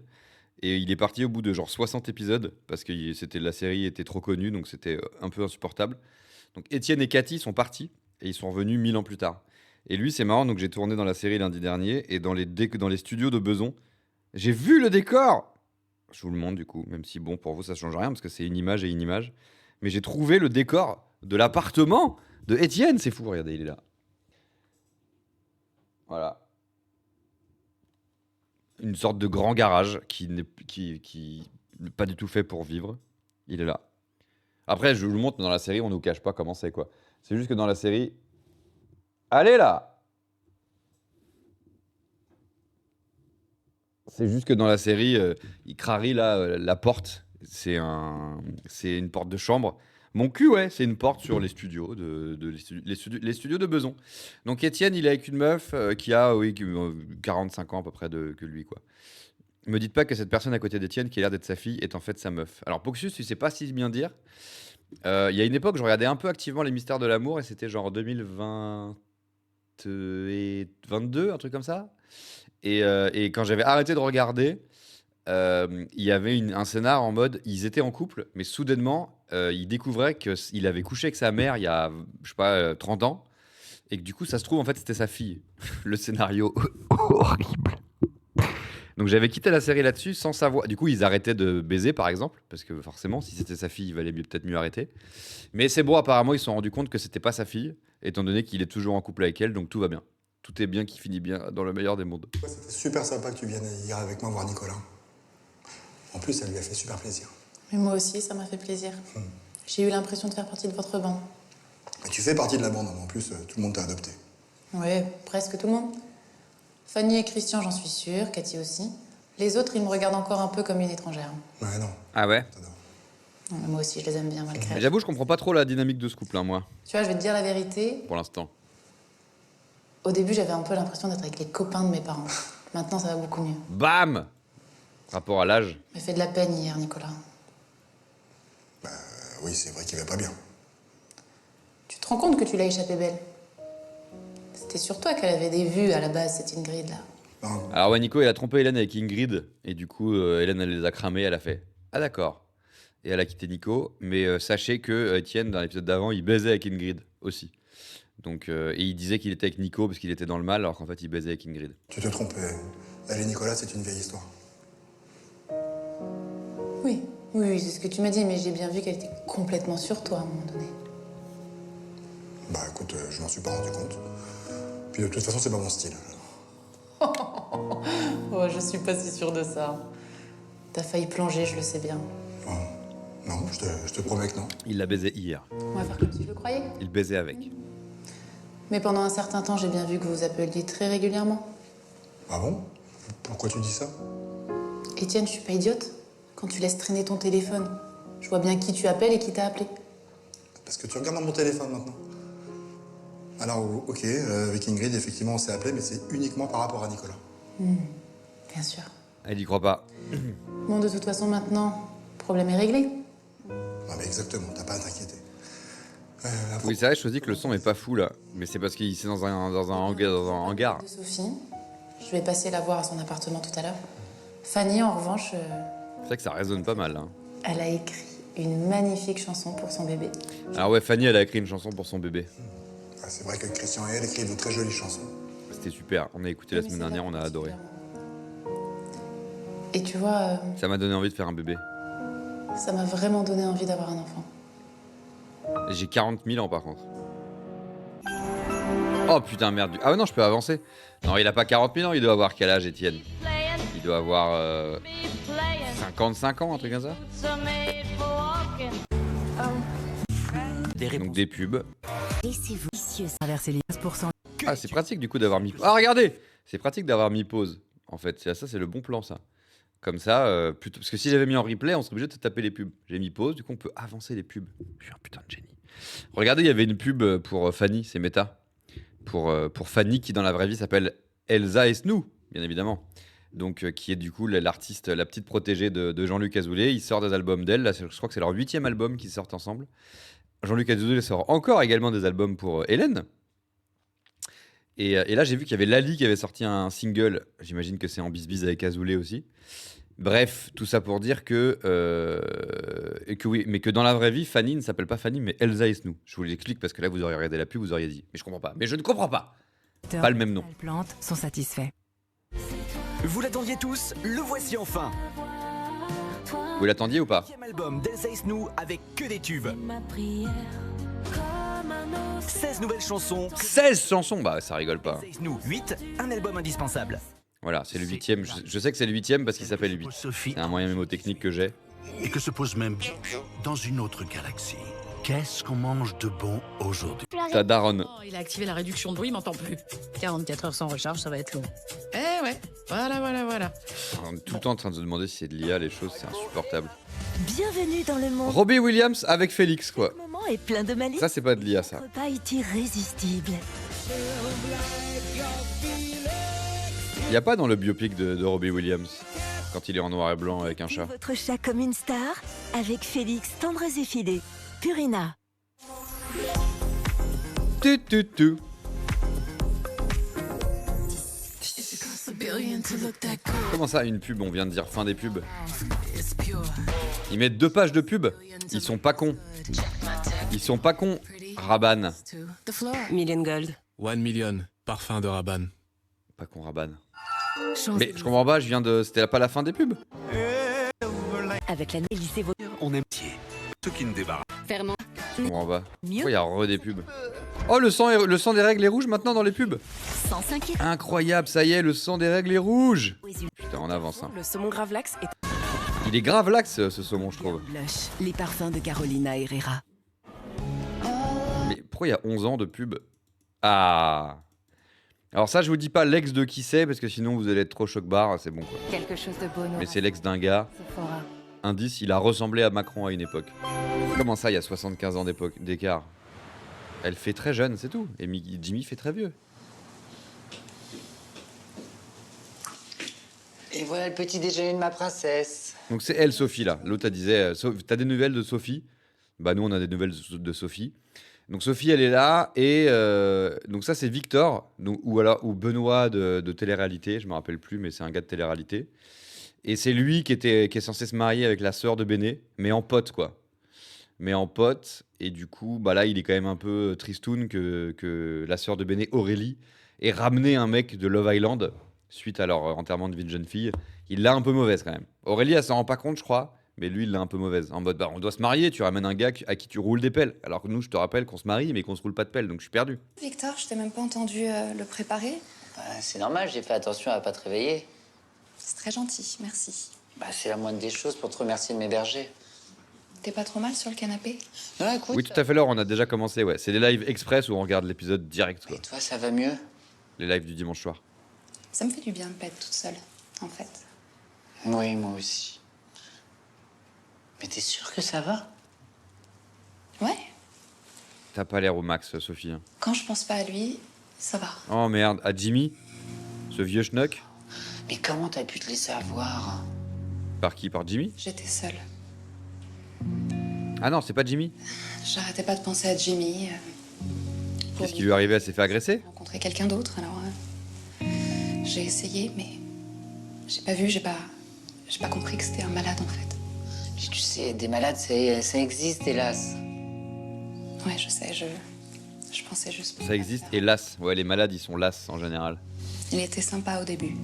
Et il est parti au bout de genre 60 épisodes. Parce que la série était trop connue. Donc, c'était un peu insupportable. Donc, Étienne et Cathy sont partis. Et ils sont revenus 1000 ans plus tard. Et lui, c'est marrant. Donc, j'ai tourné dans la série lundi dernier. Et dans les studios de Beson, j'ai vu le décor. Je vous le montre du coup, même si bon pour vous ça change rien parce que c'est une image et une image. Mais j'ai trouvé le décor de l'appartement de Étienne, c'est fou, regardez, il est là. Voilà. Une sorte de grand garage qui n'est pas du tout fait pour vivre. Il est là. Après, je vous le montre dans la série, on nous cache pas comment c'est quoi. C'est juste que dans la série... Allez là! C'est juste que dans la série, il crarie là, la porte. C'est une porte de chambre. Mon cul, ouais, c'est une porte sur les studios les studios de Beson. Donc Étienne, il est avec une meuf qui a 45 ans à peu près que lui, quoi. Me dites pas que cette personne à côté d'Étienne, qui a l'air d'être sa fille, est en fait sa meuf. Alors Poxus, tu sais pas si bien dire. Il y a une époque, je regardais un peu activement les mystères de l'amour et c'était genre 2022, un truc comme ça. Et quand j'avais arrêté de regarder, il y avait un scénar en mode ils étaient en couple, mais soudainement, il découvrait qu'il avait couché avec sa mère il y a, je sais pas, 30 ans, et que du coup, ça se trouve, en fait, c'était sa fille. Le scénario horrible. Donc j'avais quitté la série là-dessus sans savoir. Du coup, ils arrêtaient de baiser, par exemple, parce que forcément, si c'était sa fille, il valait peut-être mieux arrêter. Mais c'est bon, apparemment, ils se sont rendus compte que c'était pas sa fille, étant donné qu'il est toujours en couple avec elle, donc tout va bien. Tout est bien qui finit bien dans le meilleur des mondes. Ouais, c'était super sympa que tu viennes hier avec moi voir Nicolas. En plus, ça lui a fait super plaisir. Mais moi aussi, ça m'a fait plaisir. J'ai eu l'impression de faire partie de votre bande. Et tu fais partie de la bande, en plus, tout le monde t'a adopté. Ouais, presque tout le monde. Fanny et Christian, j'en suis sûre, Cathy aussi. Les autres, ils me regardent encore un peu comme une étrangère. Ouais, non. Ah ouais? Non, mais moi aussi, je les aime bien, malgré. Mais j'avoue, je comprends pas trop la dynamique de ce couple, hein, moi, Tu vois, je vais te dire la vérité. pour l'instant. Au début, j'avais un peu l'impression d'être avec les copains de mes parents. Maintenant, ça va beaucoup mieux. Bam! Rapport à l'âge. Il m'a fait de la peine hier, Nicolas. Oui, c'est vrai qu'il va pas bien. Tu te rends compte que tu l'as échappé belle? C'était sur toi qu'elle avait des vues à la base, cette Ingrid là. Alors ouais, Nico, il a trompé Hélène avec Ingrid, et du coup, Hélène, elle les a cramés, elle a fait « Ah d'accord ». Et elle a quitté Nico, mais sachez que Étienne, dans l'épisode d'avant, il baisait avec Ingrid aussi. Donc, et il disait qu'il était avec Nico parce qu'il était dans le mal, alors qu'en fait, il baisait avec Ingrid. Tu te trompes. Elle et Nicolas, c'est une vieille histoire. Oui, c'est ce que tu m'as dit, mais j'ai bien vu qu'elle était complètement sur toi à un moment donné. Bah écoute, je m'en suis pas rendu compte. Puis de toute façon, c'est pas mon style. Oh, je suis pas si sûre de ça. T'as failli plonger, je le sais bien. Non, je te promets que non. Il l'a baisé hier. On va faire comme si je le croyais. Il baisait avec. Mais pendant un certain temps, j'ai bien vu que vous vous appeliez très régulièrement. Ah bon? Pourquoi tu dis ça? Étienne, je suis pas idiote. Quand tu laisses traîner ton téléphone, je vois bien qui tu appelles et qui t'a appelé. Parce que tu regardes dans mon téléphone maintenant. Alors, ok, avec Ingrid, effectivement, on s'est appelé, mais c'est uniquement par rapport à Nicolas. Bien sûr. Elle y croit pas. Bon, de toute façon, maintenant, le problème est réglé. Ah, mais exactement, t'as pas à t'inquiéter. Oui, c'est vrai, je te dis que le son est pas fou là, mais c'est parce qu'il est dans un hangar. De Sophie, je vais passer la voir à son appartement tout à l'heure. Fanny, en revanche, C'est vrai que ça résonne pas mal. Hein. elle a écrit une magnifique chanson pour son bébé. Alors ouais, Fanny, elle a écrit une chanson pour son bébé. Ah, c'est vrai que Christian et elle écrivent de très jolies chansons. C'était super. On a écouté la semaine dernière, on a adoré. Et tu vois, Ça m'a donné envie de faire un bébé. ça m'a vraiment donné envie d'avoir un enfant. Et j'ai 40 000 ans par contre. Oh putain, merde. Ah ouais, non, je peux avancer. Non, il a pas 40 000 ans, il doit avoir quel âge, Étienne? Il doit avoir 55 ans, un truc comme ça. Donc des pubs. Ah, c'est pratique du coup d'avoir mis... Ah, regardez! C'est pratique d'avoir mis pause. En fait, ça, c'est le bon plan, ça. Comme ça, plutôt... parce que si j'avais mis en replay, on serait obligé de se taper les pubs. J'ai mis pause, du coup, on peut avancer les pubs. Je suis un putain de génie. Regardez, il y avait une pub pour Fanny, c'est méta. Pour Fanny, qui dans la vraie vie s'appelle Elsa Esnou, bien évidemment. Donc, qui est du coup l'artiste, la petite protégée de Jean-Luc Azoulay. Il sort des albums d'elle. Là, je crois que c'est leur 8e album qu'ils sortent ensemble. Jean-Luc Azoulay sort encore également des albums pour Hélène. Et là, j'ai vu qu'il y avait Lali qui avait sorti un single. J'imagine que c'est en bis-bis avec Azoulay aussi. Bref, tout ça pour dire que oui, mais que dans la vraie vie, Fanny ne s'appelle pas Fanny, mais Elsa Esnou. Je vous l'explique parce que là, vous auriez regardé la pub, vous auriez dit. Mais je comprends pas. Mais je ne comprends pas. Pas le même nom. Les plantes sont satisfaits. Vous l'attendiez tous, le voici enfin. Vous l'attendiez ou pas? 10e album d'Elsa Esnou avec que des tubes. 16 nouvelles chansons. 16 chansons? Bah, ça rigole pas. Elsa Esnou, 8, un album indispensable. Voilà, c'est le 8e. Je sais que c'est le 8e parce qu'il s'appelle 8. C'est un moyen mémotechnique que j'ai. Et que se pose même dans une autre galaxie. Qu'est-ce qu'on mange de bon aujourd'hui? Ta daronne. Oh, il a activé la réduction de bruit, il m'entend plus. 44 heures sans recharge, ça va être long. Eh ouais, voilà. On est tout le temps en train de se demander si c'est de l'IA, les choses, c'est insupportable. Bienvenue dans le monde. Robbie Williams avec Félix, quoi. Le moment est plein de malice. Ça, c'est pas de l'IA, ça. Le repas est irrésistible. Il y a pas dans le biopic de Robbie Williams, quand il est en noir et blanc avec un chat. Votre chat comme une star, avec Félix tendre et filé. Purina. Tu. Comment ça, une pub? On vient de dire fin des pubs. Ils mettent 2 pages de pub. Ils sont pas cons. Rabanne. Million Gold. 1 million, parfum de Rabanne. Pas con, Rabanne. Mais je comprends pas, c'était pas la fin des pubs. Avec la lycée vos... On aime ce qui ne débarrasse. Fermant. Je comprends pas. Pourquoi il y a des pubs? Oh, le sang des règles est rouge maintenant dans les pubs. Sans s'inquiéter. Incroyable, ça y est, le sang des règles est rouge. Putain, on avance. Hein. Le saumon gravlax est Il est grave lax ce saumon, je trouve. blush. Les parfums de Carolina Herrera. Mais pourquoi il y a 11 ans de pub? Ah. Alors ça, je vous dis pas l'ex de qui c'est, parce que sinon vous allez être trop choc-barre, c'est bon quoi. Quelque chose de beau, Mais c'est l'ex d'un gars. Sephora. Indice, il a ressemblé à Macron à une époque. Comment ça, il y a 75 ans d'écart? Elle fait très jeune, c'est tout. Et Jimmy fait très vieux. Et voilà le petit déjeuner de ma princesse. Donc c'est elle, Sophie, là. L'autre, elle disait, t'as des nouvelles de Sophie? Bah nous, on a des nouvelles de Sophie. Donc Sophie, elle est là. Et donc ça, c'est Victor, donc, ou Benoît de télé-réalité. Je me rappelle plus, mais c'est un gars de télé-réalité. Et c'est lui qui est censé se marier avec la sœur de Béné, mais en pote, quoi. Mais en pote. Et du coup, bah là, il est quand même un peu tristoun que la sœur de Béné, Aurélie, ait ramené un mec de Love Island suite à leur enterrement de vie de jeune fille. Il l'a un peu mauvaise, quand même. Aurélie, elle s'en rend pas compte, je crois. Mais lui, il l'a un peu mauvaise. En mode, bah, on doit se marier, tu ramènes un gars à qui tu roules des pelles. Alors que nous, je te rappelle qu'on se marie, mais qu'on se roule pas de pelles, donc je suis perdu. Victor, je t'ai même pas entendu le préparer. Bah, c'est normal, j'ai fait attention à pas te réveiller. C'est très gentil, merci. Bah, c'est la moindre des choses pour te remercier de m'héberger. T'es pas trop mal sur le canapé? Non, écoute. Oui, tout à fait, Laure, on a déjà commencé, ouais. C'est des lives express où on regarde l'épisode direct, quoi. Et toi, ça va mieux? Les lives du dimanche soir. Ça me fait du bien de pas être toute seule, en fait. Oui, moi aussi. Mais t'es sûre que ça va? Ouais. T'as pas l'air au max, Sophie. Hein. Quand je pense pas à lui, ça va. Oh merde, à Jimmy? Ce vieux schnock? Mais comment t'as pu te laisser avoir? Par qui? Par Jimmy? J'étais seule. Ah non, c'est pas Jimmy? J'arrêtais pas de penser à Jimmy. Qu'est-ce qui lui est arrivé? Elle s'est fait agresser? Rencontrer quelqu'un d'autre, alors... j'ai essayé, mais... j'ai pas vu, j'ai pas compris que c'était un malade, en fait. Mais tu sais, des malades, ça existe, hélas. Ouais, je sais, je pensais juste... pas Ça existe, faire. hélas. Ouais, les malades, ils sont las en général. Il était sympa au début.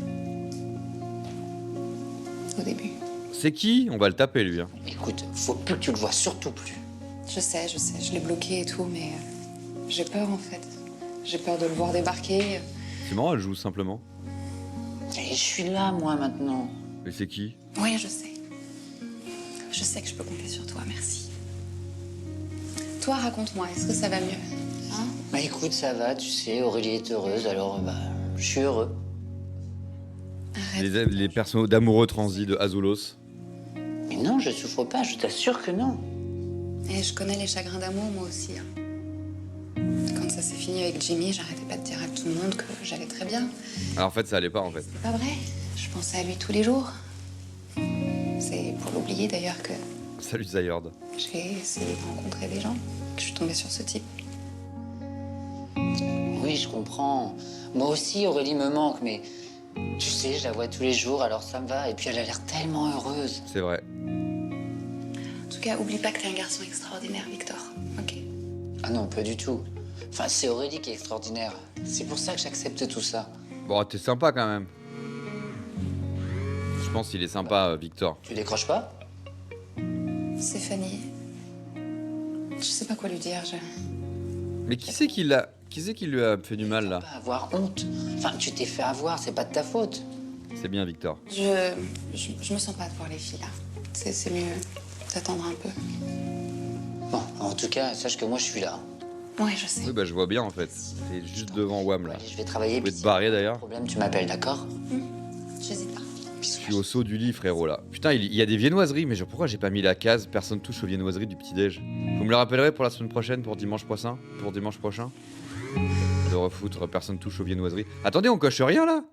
Au début. C'est qui? On va le taper, lui. Hein. Écoute, faut plus que tu le vois, surtout plus. Je sais, je l'ai bloqué et tout, mais... j'ai peur, en fait. J'ai peur de le voir débarquer. C'est marrant, elle joue simplement. Et je suis là, moi, maintenant. Mais c'est qui? Oui, je sais. Je sais que je peux compter sur toi, merci. Toi, raconte-moi, est-ce que ça va mieux? Hein? Bah écoute, ça va, tu sais, Aurélie est heureuse, alors bah, je suis heureux. Les persos d'amoureux transis de Azulos. Mais non, je souffre pas, je t'assure que non. Et je connais les chagrins d'amour, moi aussi. Hein. Quand ça s'est fini avec Jimmy, j'arrêtais pas de dire à tout le monde que j'allais très bien. Alors en fait, ça allait pas, en fait. C'est pas vrai. Je pensais à lui tous les jours. C'est pour l'oublier, d'ailleurs, que Salut Zayord. j'ai essayé de rencontrer des gens, que je suis tombée sur ce type. Oui, je comprends. Moi aussi, Aurélie me manque, mais tu sais, je la vois tous les jours, alors ça me va. Et puis elle a l'air tellement heureuse. C'est vrai. En tout cas, oublie pas que t'es un garçon extraordinaire, Victor. Ok? Ah non, pas du tout. Enfin, c'est Aurélie qui est extraordinaire. C'est pour ça que j'accepte tout ça. Bon, t'es sympa quand même. Je pense qu'il est sympa, Victor. Tu décroches pas? C'est Fanny. Je sais pas quoi lui dire. Mais qui c'est qui lui a fait du mal, là? Pas avoir honte. Enfin, tu t'es fait avoir, c'est pas de ta faute. C'est bien, Victor. Je me sens pas de voir les filles, là. C'est mieux d'attendre un peu. Bon, en tout cas, sache que moi, je suis là. Ouais, je sais. Oui, bah je vois bien, en fait. T'es juste devant Wam, là. Allez, je vais travailler. Tu peux te barrer, d'ailleurs. Problème, tu m'appelles, d'accord? J'hésite pas. Je suis au saut du lit, frérot, là. Putain, il y a des viennoiseries, mais genre, pourquoi j'ai pas mis la case personne touche aux viennoiseries du petit-déj? Vous me le rappellerez pour la semaine prochaine, pour dimanche prochain? De refoutre, personne touche aux viennoiseries. Attendez, on coche rien, là?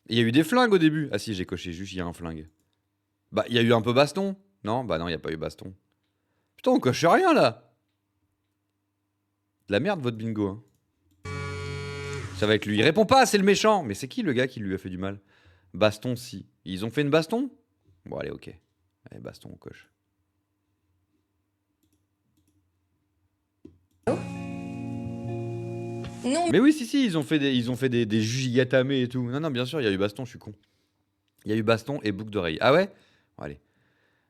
Il y a eu des flingues au début. Ah si, j'ai coché, juste il y a un flingue. Bah, il y a eu un peu baston. Non, bah non, il y a pas eu baston. Putain, on coche rien, là. De la merde, votre bingo, hein. Ça va être lui. Il répond pas, c'est le méchant. Mais c'est qui le gars qui lui a fait du mal? Baston, si. Ils ont fait une baston? Bon, allez, ok. Allez, baston, on coche. Non. Mais oui, si, ils ont fait des Jujigatame et tout. Non, bien sûr, il y a eu baston, je suis con. Il y a eu baston et boucle d'oreille. Ah ouais? Bon, allez.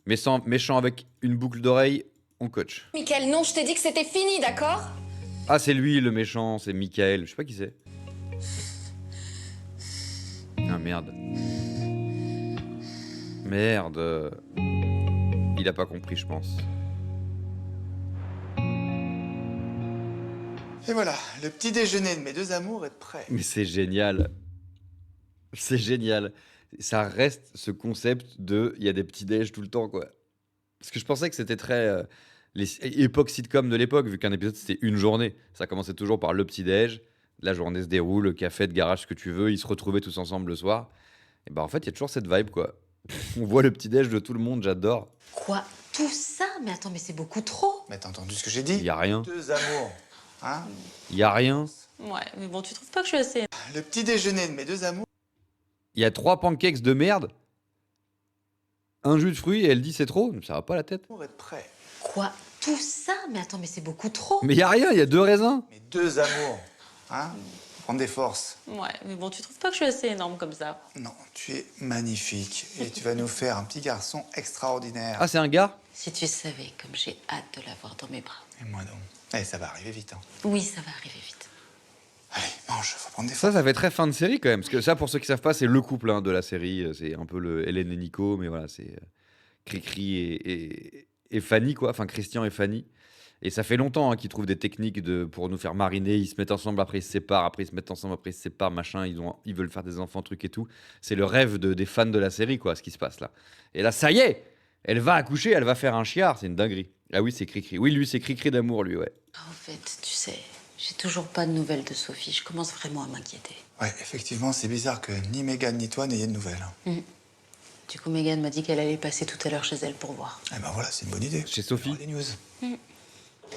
Méchant avec une boucle d'oreille, on coach. Michael, non, je t'ai dit que c'était fini, d'accord? Ah, c'est lui le méchant, c'est Michael. Je sais pas qui c'est. Ah merde. Merde. Il a pas compris, je pense. Et voilà, le petit déjeuner de mes deux amours est prêt. Mais c'est génial. C'est génial. Ça reste ce concept de il y a des petits déj tout le temps, quoi. Parce que je pensais que c'était très époque sitcom de l'époque, vu qu'un épisode c'était une journée. Ça commençait toujours par le petit déj, la journée se déroule, café de garage, ce que tu veux, ils se retrouvaient tous ensemble le soir. Et bah en fait, il y a toujours cette vibe, quoi. On voit le petit déj de tout le monde, j'adore. Quoi? Tout ça? Mais attends, mais c'est beaucoup trop. Mais t'as entendu ce que j'ai dit? Il y a rien. Deux amours. Hein? Il y a rien. Ouais, mais bon, tu trouves pas que je suis assez... Le petit déjeuner de mes deux amours. Il y a 3 pancakes de merde, un jus de fruits et elle dit c'est trop. Ça va pas la tête. Est prêt. Quoi? Tout ça? Mais attends, mais c'est beaucoup trop. Mais il y a rien, il y a 2 raisins. Mes deux amours. Hein? Prendre des forces. Ouais, mais bon, tu trouves pas que je suis assez énorme comme ça? Non, tu es magnifique. Et tu vas nous faire un petit garçon extraordinaire. Ah, c'est un gars? Si tu savais comme j'ai hâte de l'avoir dans mes bras. Et moi donc. Eh, ça va arriver vite. Hein. Oui, ça va arriver vite. Allez, mange, faut prendre des forces. Ça fait très fin de série quand même. Parce que ça, pour ceux qui savent pas, c'est le couple de la série. C'est un peu le Hélène et Nico, mais voilà, c'est Cricri et Fanny, quoi. Enfin, Christian et Fanny. Et ça fait longtemps qu'ils trouvent des techniques pour nous faire mariner. Ils se mettent ensemble, après ils se séparent, après ils se mettent ensemble, après ils se séparent, machin. Ils veulent faire des enfants, trucs et tout. C'est le rêve des fans de la série, quoi, ce qui se passe là. Et là, ça y est, elle va accoucher, elle va faire un chiard. C'est une dinguerie. Ah oui, c'est Cricri. Oui, lui, c'est Cricri d'amour, lui, ouais. En fait, tu sais, j'ai toujours pas de nouvelles de Sophie. Je commence vraiment à m'inquiéter. Ouais, effectivement, c'est bizarre que ni Mégane ni toi n'ayez de nouvelles. Du coup, Mégane m'a dit qu'elle allait passer tout à l'heure chez elle pour voir. Eh ben voilà, c'est une bonne idée. Chez Sophie. Des news.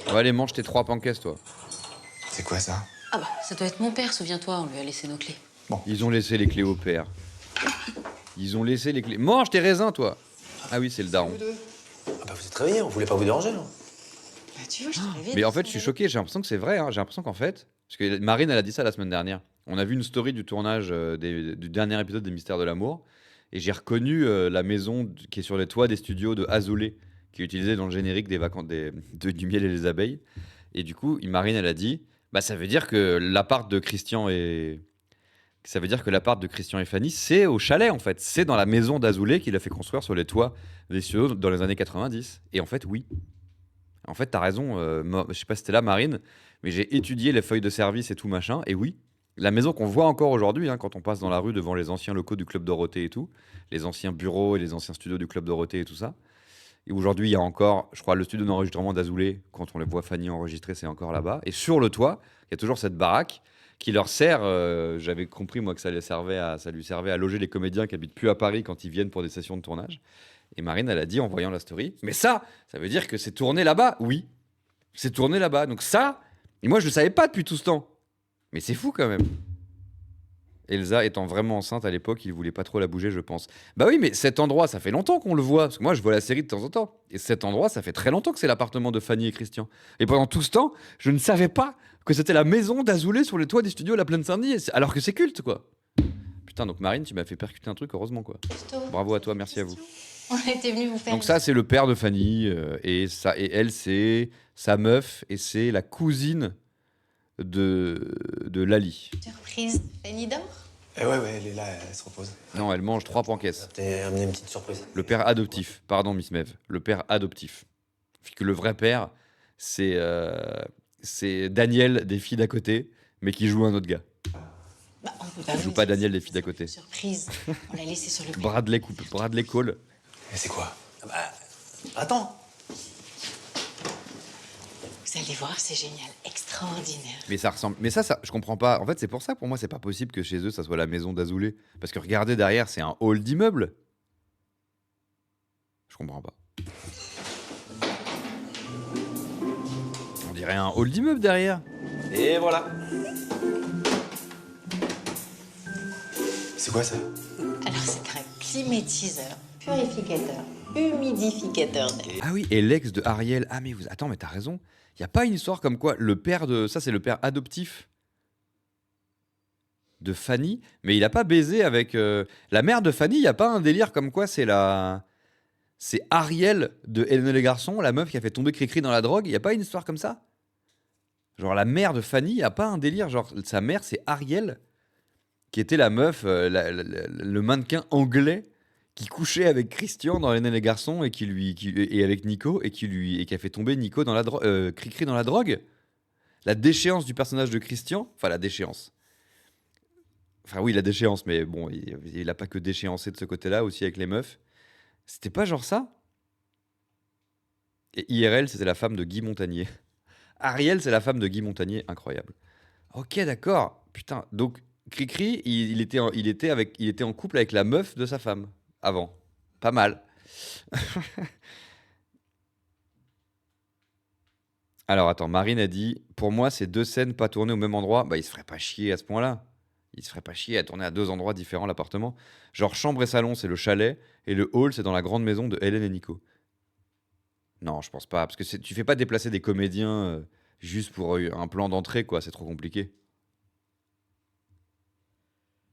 Ouais, allez, mange tes 3 pancakes, toi. C'est quoi ça? Ah bah, ça doit être mon père, souviens-toi, on lui a laissé nos clés. Ils ont laissé les clés au père. Ils ont laissé les clés. Mange tes raisins, toi. Ah oui, c'est le daron. Ah bah vous êtes réveillés, on voulait pas vous déranger. Hein. Bah tu vois, je t'ai réveillée. Mais en fait, je suis choqué. J'ai l'impression que c'est vrai. Hein. J'ai l'impression qu'en fait, parce que Marine, elle a dit ça la semaine dernière. On a vu une story du tournage du dernier épisode des Mystères de l'amour. Et j'ai reconnu la maison qui est sur les toits des studios de Azoulay, qui est utilisée dans le générique des vacances du miel et les abeilles. Et du coup, Marine, elle a dit, bah ça veut dire que l'appart de Christian et Fanny, c'est au chalet en fait. C'est dans la maison d'Azoulay qu'il a fait construire sur les toits des studios dans les années 90. Et en fait, oui. En fait, t'as raison. Je sais pas si c'était là, Marine, mais j'ai étudié les feuilles de service et tout machin. Et oui, la maison qu'on voit encore aujourd'hui, hein, quand on passe dans la rue devant les anciens locaux du Club Dorothée et tout, les anciens bureaux et les anciens studios du Club Dorothée et tout ça. Et aujourd'hui, il y a encore, je crois, le studio d'enregistrement d'Azoulay. Quand on les voit Fanny enregistrer, c'est encore là-bas. Et sur le toit, il y a toujours cette baraque qui leur sert. J'avais compris, moi, que ça lui servait à loger les comédiens qui habitent plus à Paris quand ils viennent pour des sessions de tournage. Et Marine, elle a dit en voyant la story, mais ça veut dire que c'est tourné là-bas. Oui, c'est tourné là-bas. Donc ça, et moi, je ne le savais pas depuis tout ce temps. Mais c'est fou quand même. Elsa étant vraiment enceinte à l'époque, il voulait pas trop la bouger, je pense. Bah oui, mais cet endroit, ça fait longtemps qu'on le voit. Parce que moi, je vois la série de temps en temps. Et cet endroit, ça fait très longtemps que c'est l'appartement de Fanny et Christian. Et pendant tout ce temps, je ne savais pas que c'était la maison d'Azoulay sur les toits des studios à la Plaine Saint-Denis. Alors que c'est culte, quoi. Putain, donc Marine, tu m'as fait percuter un truc, heureusement, quoi. Bravo à toi, merci à vous. On était venus vous faire. Donc ça, c'est le père de Fanny. Et elle, c'est sa meuf. Et c'est la cousine de Lali. Surprise, Fanny dort? Eh ouais, elle est là, elle se repose. Non, elle mange 3 pancakes. T'as amené une petite surprise. Le père adoptif, pardon Miss Mev, le père adoptif. Puisque le vrai père, c'est Daniel des filles d'à côté, mais qui joue un autre gars. Bah, on peut pas Il joue pas Daniel des filles d'à côté. Surprise, on l'a laissé sur le pont. Bradley Cole. Mais c'est quoi? Attends. Vous allez voir, c'est génial, extraordinaire. Mais ça ressemble. Mais ça, je comprends pas. En fait, c'est pour ça, pour moi, c'est pas possible que chez eux, ça soit la maison d'Azoulay. Parce que regardez derrière, c'est un hall d'immeuble. Je comprends pas. On dirait un hall d'immeuble derrière. Et voilà. C'est quoi ça? Alors, c'est un climatiseur, purificateur, humidificateur d'air. Ah oui, et l'ex de Ariel. Ah mais attends, mais t'as raison. Il y a pas une histoire comme quoi le père de ça, c'est le père adoptif de Fanny, mais il a pas baisé avec la mère de Fanny. Il y a pas un délire comme quoi c'est Ariel de Hélène et les garçons, la meuf qui a fait tomber Cricri dans la drogue. Il y a pas une histoire comme ça? Genre la mère de Fanny, il y a pas un délire genre sa mère c'est Ariel qui était la meuf, le mannequin anglais qui couchait avec Christian dans Hélène et les garçons et avec Nico et qui a fait tomber Nico dans Cricri dans la drogue. La déchéance du personnage de Christian, enfin la déchéance. Enfin oui, la déchéance, mais bon, il a pas que déchéancé de ce côté-là, aussi avec les meufs. C'était pas genre ça? Et IRL, c'était la femme de Guy Montagnier. Ariel, c'est la femme de Guy Montagnier, incroyable. Ok, d'accord. Putain, donc Cricri, il était en couple avec la meuf de sa femme, avant. Pas mal. Alors attends, Marine a dit, pour moi, c'est 2 scènes pas tournées au même endroit. Bah, il se ferait pas chier à ce point-là. Il se ferait pas chier à tourner à 2 endroits différents l'appartement. Genre chambre et salon, c'est le chalet, et le hall, c'est dans la grande maison de Hélène et Nico. Non, je pense pas, parce que tu fais pas déplacer des comédiens juste pour un plan d'entrée, quoi. C'est trop compliqué.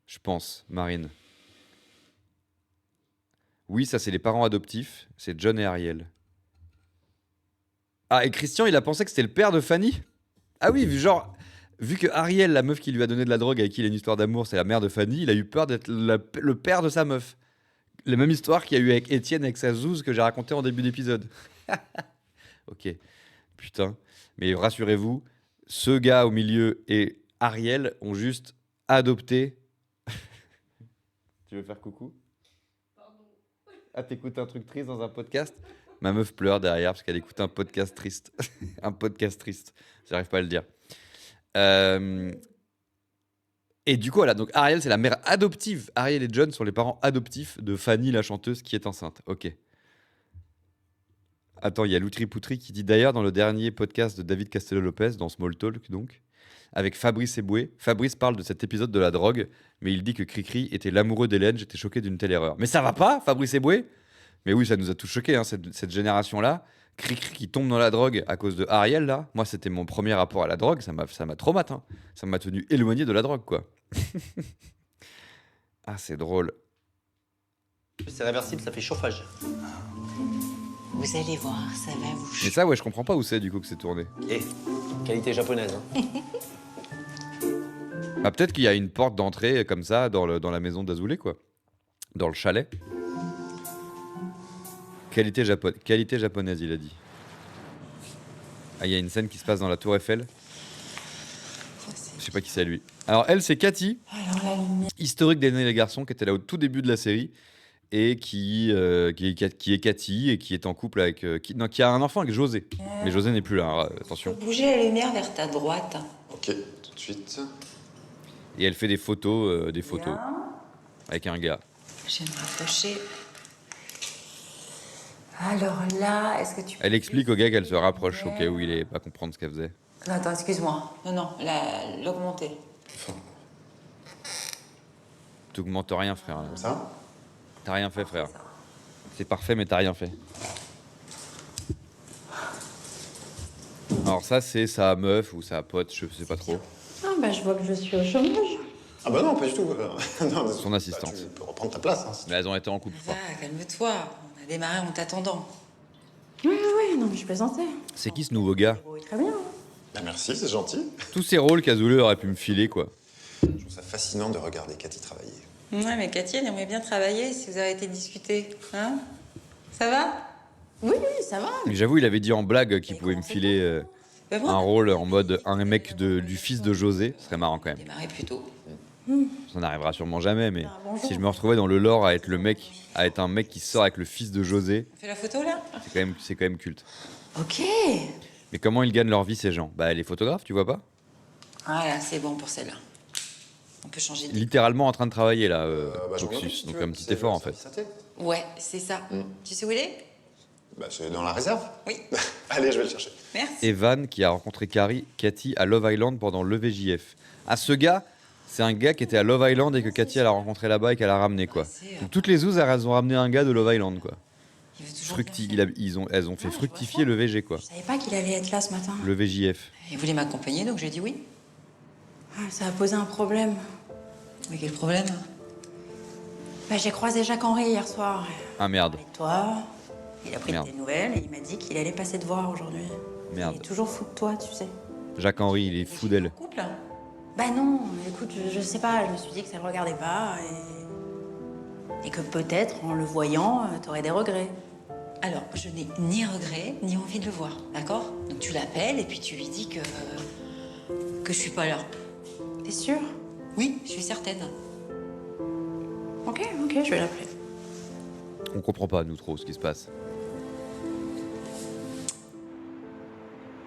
Je pense, Marine. Oui, ça c'est les parents adoptifs, c'est John et Ariel. Ah, et Christian, il a pensé que c'était le père de Fanny? Ah oui, vu que Ariel, la meuf qui lui a donné de la drogue, avec qui il a une histoire d'amour, c'est la mère de Fanny, il a eu peur d'être le père de sa meuf. La même histoire qu'il y a eu avec Étienne, avec sa zouze, que j'ai raconté en début d'épisode. Ok, putain. Mais rassurez-vous, ce gars au milieu et Ariel ont juste adopté... Tu veux faire coucou? Pardon. Ah, t'écoutes un truc triste dans un podcast? Ma meuf pleure derrière parce qu'elle écoute un podcast triste. Un podcast triste. J'arrive pas à le dire. Et du coup, voilà. Donc, Ariel, c'est la mère adoptive. Ariel et John sont les parents adoptifs de Fanny, la chanteuse, qui est enceinte. Ok. Attends, il y a Loutri Poutri qui dit d'ailleurs dans le dernier podcast de David Castello-Lopez, dans Small Talk, donc, avec Fabrice Eboué, Fabrice parle de cet épisode de la drogue, mais il dit que Cricri était l'amoureux d'Hélène. J'étais choqué d'une telle erreur. Mais ça va pas, Fabrice Eboué? Mais oui, ça nous a tous choqués, hein, cette génération-là. Cricri qui tombe dans la drogue à cause de Ariel, là. Moi, c'était mon premier rapport à la drogue. Ça m'a traumatisé. Hein. Ça m'a tenu éloigné de la drogue, quoi. Ah, c'est drôle. C'est réversible, ça fait chauffage. Vous allez voir, ça va vous... Mais ça, ouais, je comprends pas où c'est, du coup, que c'est tourné. Et qualité japonaise. Hein. Bah, peut-être qu'il y a une porte d'entrée, comme ça, dans la maison d'Azoulay, quoi. Dans le chalet. Qualité japonaise, il a dit. Ah, il y a une scène qui se passe dans la Tour Eiffel. Je sais pas qui c'est, lui. Alors, elle, c'est Cathy, historique d'Hélène et les garçons, qui était là au tout début de la série, et qui est Cathy, et qui est en couple avec... qui a un enfant avec José. Mais José n'est plus là, hein, attention. Bouger la lumière vers ta droite. Ok, tout de suite. Et elle fait des photos, avec un gars. Je viens de me rapprocher. Alors là, est-ce que tu... Elle explique au gars qu'elle se rapproche au cas où il est pas comprendre ce qu'elle faisait. Non, attends, excuse-moi. Non, l'augmenter. T'augmentes rien, frère. Comme ça? T'as rien fait, frère. C'est parfait, mais t'as rien fait. Alors ça, c'est sa meuf ou sa pote, je sais pas trop. Ah bah je vois que je suis au chômage. Ah bah non, pas du tout. Non, son assistante. Tu peux reprendre ta place. Hein, mais elles ont été en couple. Va, calme-toi. On a démarré en t'attendant. Oui, non mais je plaisantais. C'est qui ce nouveau gars? Très bien. Bah merci, c'est gentil. Tous ces rôles qu'Azoulay aurait pu me filer, quoi. Je trouve ça fascinant de regarder Cathy travailler. Ouais, mais Cathy, elle aimerait bien travailler si vous avez été discuter. Hein? Ça va? Oui, ça va. Mais j'avoue, il avait dit en blague qu'il pouvait me filer un rôle en mode un mec du fils de José. Ce serait marrant quand même. Démarrer plus tôt. Ça n'arrivera sûrement jamais, mais si je me retrouvais dans le lore à être un mec qui sort avec le fils de José, On fait la photo là? c'est quand même culte. Ok. Mais comment ils gagnent leur vie, ces gens? Bah, les photographes, tu vois pas? Voilà, c'est bon pour celle-là. On peut changer de... Littéralement en train de travailler, là, Oxus, donc un petit effort, en fait. Ouais, c'est ça. Tu sais où il est? Bah, c'est dans la réserve. Oui. Allez, je vais le chercher. Merci. Evan, qui a rencontré Cathy à Love Island pendant le VJF. Ah, ce gars, c'est un gars qui était à Love Island et que Cathy, elle a rencontré là-bas et qu'elle a ramené, quoi. Donc, toutes les zouzes, elles ont ramené un gars de Love Island, quoi. Elles ont fait fructifier le VG, quoi. Je savais pas qu'il allait être là ce matin. Le VJF. Il voulait m'accompagner, donc j'ai dit oui. Ah, ça a posé un problème. Mais quel problème? Bah, j'ai croisé Jacques-Henri hier soir. Ah merde. Et toi? Il a pris Merde. tes nouvelles et il m'a dit qu'il allait passer te voir aujourd'hui. Merde. Il est toujours fou de toi, tu sais. Jacques-Henri, il est fou d'elle. Couple? Bah non, écoute, je sais pas, je me suis dit que ça le regardait pas et que peut-être en le voyant, t'aurais des regrets. Alors, je n'ai ni regrets, ni envie de le voir, d'accord? Donc tu l'appelles et puis tu lui dis que je suis pas là. T'es sûre? Oui, je suis certaine. Ok, je vais l'appeler. On comprend pas, nous, trop, ce qui se passe.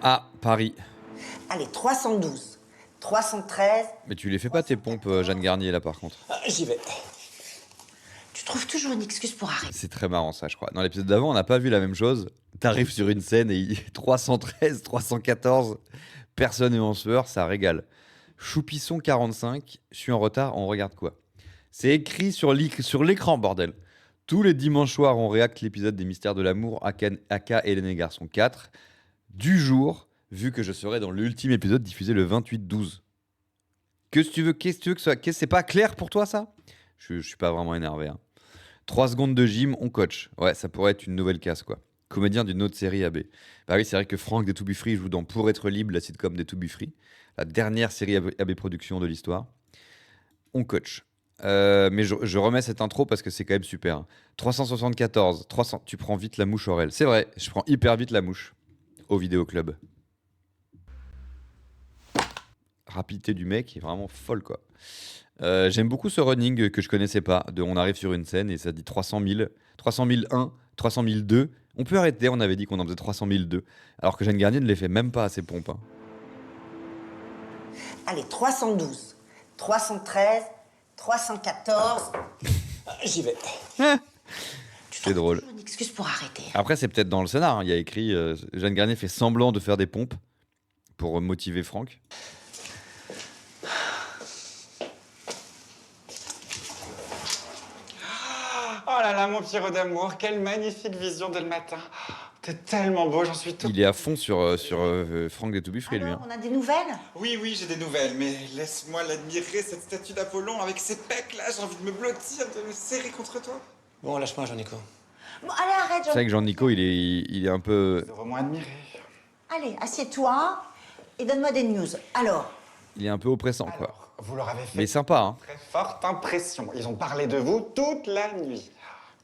Ah, Paris. Allez, 312, 313. Mais tu les fais pas tes pompes, Jeanne Garnier, là, par contre. J'y vais. Tu trouves toujours une excuse pour arrêter. C'est très marrant, ça, je crois. Dans l'épisode d'avant, on n'a pas vu la même chose. T'arrives sur une scène et 313, 314, personne n'est en sueur, ça régale. Choupisson 45, je suis en retard, on regarde quoi? C'est écrit sur l'écran, bordel. Tous les dimanches soirs, on réacte l'épisode des Mystères de l'amour, aka Hélène et Garçon 4, du jour, vu que je serai dans l'ultime épisode diffusé le 28-12. Qu'est-ce que tu veux que ça... C'est pas clair pour toi, ça? Je suis pas vraiment énervé. 3 secondes de gym, on coach. Ouais, ça pourrait être une nouvelle case, quoi. Comédien d'une autre série AB. Bah oui, c'est vrai que Franck des To Be Free joue dans Pour être libre, la sitcom des To Be Free, la dernière série AB Productions de l'histoire. On coach. Mais je remets cette intro parce que c'est quand même super. 374, 300, tu prends vite la mouche, Aurel. C'est vrai, je prends hyper vite la mouche au vidéoclub. Rapidité du mec est vraiment folle, quoi. J'aime beaucoup ce running que je connaissais pas. On arrive sur une scène et ça dit 300 000, 300 001, 300 002. On peut arrêter, on avait dit qu'on en faisait 300 002. Alors que Jeanne Garnier ne les fait même pas à ses pompes. Allez, 312, 313, 314. J'y vais. C'est drôle. Une excuse pour arrêter. Après, c'est peut-être dans le scénar. Il y a écrit Jeanne Garnier fait semblant de faire des pompes pour motiver Franck. Oh là là, mon Pierrot d'amour, quelle magnifique vision dès le matin. T'es tellement beau, j'en suis tout... Il est à fond sur Franck des To Be Free, lui. On a des nouvelles? Oui, j'ai des nouvelles, mais laisse-moi l'admirer, cette statue d'Apollon avec ses pecs là, j'ai envie de me blottir, de me serrer contre toi. Bon, lâche-moi, Jean-Nico. Bon, allez, arrête, C'est vrai que Jean-Nico, il est un peu... Vraiment admiré. Allez, assieds-toi et donne-moi des news. Alors? Il est un peu oppressant, quoi. Vous leur avez fait Mais sympa, hein. très forte impression. Ils ont parlé de vous toute la nuit.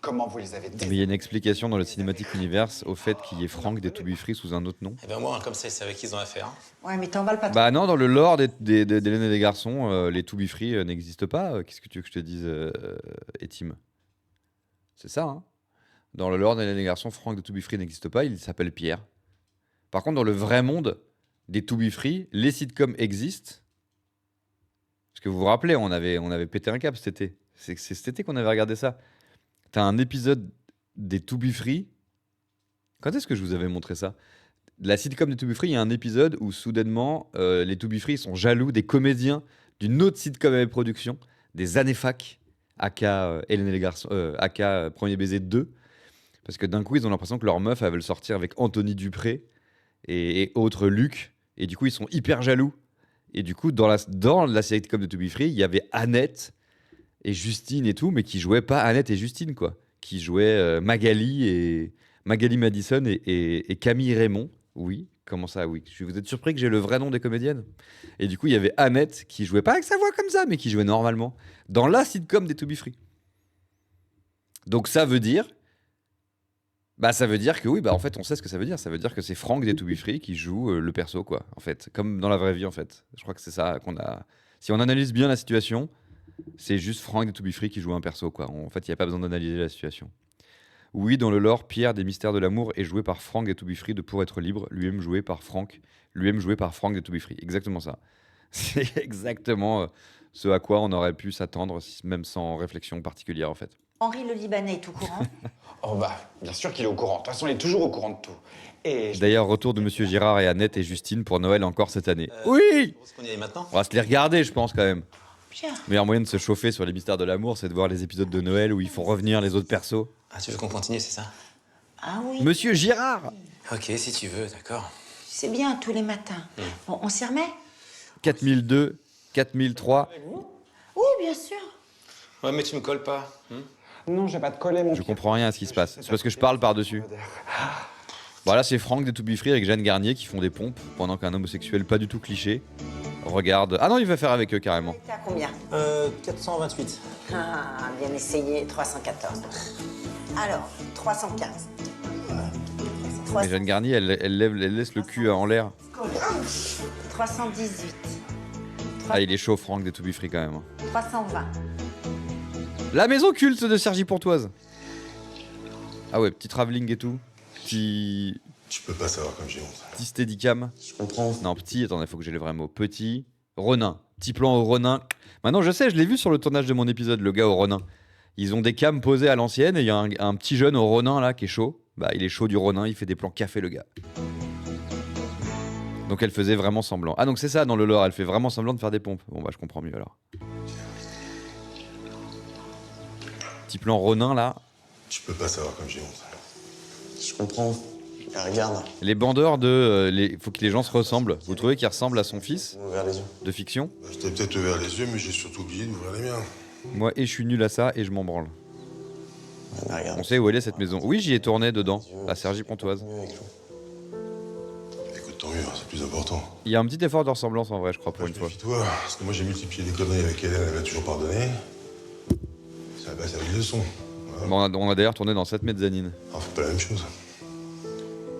Comment vous les avez Mais il y a une explication dans le Cinematic Universe au fait qu'il y ait Franck des To Be Free sous un autre nom. Eh ben moi, comme ça, ils savaient qu'ils ont affaire. Ouais, mais t'emballes pas. Bah non, dans le lore d'Hélène et des garçons, les To Be Free n'existent pas. Qu'est-ce que tu veux que je te dise, Etim? C'est ça, hein. Dans le lore d'Hélène et des garçons, Franck des To Be Free n'existe pas, il s'appelle Pierre. Par contre, dans le vrai monde des To Be Free, les sitcoms existent. Parce que vous vous rappelez, on avait pété un câble cet été. C'est cet été qu'on avait regardé ça. T'as un épisode des To Be Free. Quand est-ce que je vous avais montré ça? La sitcom des To Be Free, il y a un épisode où soudainement, les To Be Free sont jaloux des comédiens d'une autre sitcom avec production, des années fac, aka Hélène et les garçons, aka Premier baiser 2. Parce que d'un coup, ils ont l'impression que leur meuf, elle veut le sortir avec Anthony Dupré et autres Luc. Et du coup, ils sont hyper jaloux. Et du coup, dans la sitcom de To Be Free, il y avait Annette et Justine et tout, mais qui jouaient pas Annette et Justine, quoi. Qui jouaient Magali Madison et Camille Raymond. Oui, comment ça, oui. Vous êtes surpris que j'ai le vrai nom des comédiennes? Et du coup, il y avait Annette qui jouait pas avec sa voix comme ça, mais qui jouait normalement dans la sitcom des To Be Free. Donc ça veut dire que oui, en fait, on sait ce que ça veut dire. Ça veut dire que c'est Franck des To Be Free qui joue le perso, quoi, en fait. Comme dans la vraie vie, en fait. Je crois que c'est ça qu'on a... Si on analyse bien la situation, c'est juste Franck des To Be Free qui joue un perso, quoi. En fait, il n'y a pas besoin d'analyser la situation. Oui, dans le lore, Pierre des Mystères de l'amour est joué par Franck des To Be Free de Pour être libre, lui-même joué par Franck des To Be Free. Exactement ça. C'est exactement ce à quoi on aurait pu s'attendre, même sans réflexion particulière, en fait. Henri le Libanais est au courant? Oh bah, bien sûr qu'il est au courant. De toute façon, il est toujours au courant de tout. Et D'ailleurs, retour de Monsieur Girard et Annette et Justine pour Noël encore cette année. Oui! Où est-ce qu'on y est maintenant? On va se les regarder, je pense, quand même. Pierre. Le meilleur moyen de se chauffer sur les Mystères de l'amour, c'est de voir les épisodes de Noël où ils font revenir les autres persos. Ah, tu veux qu'on continue, c'est ça? Ah oui. Monsieur Girard! Ok, si tu veux, d'accord. C'est bien, tous les matins. Bon, on s'y remet? 4002, 4003. Oui, bien sûr. Ouais, mais tu me colles pas. Non, j'ai pas de collet, mon Je comprends rien à ce qui se passe. C'est parce que je parle par-dessus. Bon, là, c'est Franck des To Be Free avec Jeanne Garnier qui font des pompes pendant qu'un homosexuel pas du tout cliché regarde. Ah non, il va faire avec eux carrément. T'es à combien 428. Ah, bien essayé, 314. Alors, 315. Mais Jeanne Garnier, elle laisse le cul en l'air. 318. Ah, il est chaud, Franck des To Be Free quand même. 320. La maison culte de Sergi Pontoise. Ah ouais, petit travelling et tout. Petit. Tu peux pas savoir comme j'ai honte. Petit steadicam. Je comprends. Non, petit, attendez, faut que j'ai le vrai mot. Petit. Ronin. Petit plan au Ronin. Maintenant, je sais, je l'ai vu sur le tournage de mon épisode, le gars au Ronin. Ils ont des cams posées à l'ancienne et il y a un petit jeune au Ronin là qui est chaud. Bah, il est chaud du Ronin, il fait des plans café, le gars. Donc elle faisait vraiment semblant. Ah, donc c'est ça dans le lore, elle fait vraiment semblant de faire des pompes. Bon, bah, je comprends mieux alors. Petit plan Ronin là. Tu peux pas savoir comme j'ai honte. Je comprends. Regarde. Les bandeurs de. Faut que les gens se ressemblent. Vous trouvez qu'il ressemble à son fils Ouvert les yeux. de fiction? Je t'ai peut-être ouvert les yeux, mais j'ai surtout oublié d'ouvrir les miens. Moi, et je suis nul à ça et je m'en branle. Ouais, regarde. On sait où elle est cette maison. Oui, j'y ai tourné dedans, à Sergi Pontoise. Écoute, tant mieux, hein, c'est plus important. Il y a un petit effort de ressemblance en vrai, je crois, pour une fois. Toi, parce que moi j'ai multiplié les conneries avec Hélène, elle m'a toujours pardonné. Ça va servir de leçon. Voilà. Bon, on a d'ailleurs tourné dans 7 mezzanines. Ah, fait pas la même chose.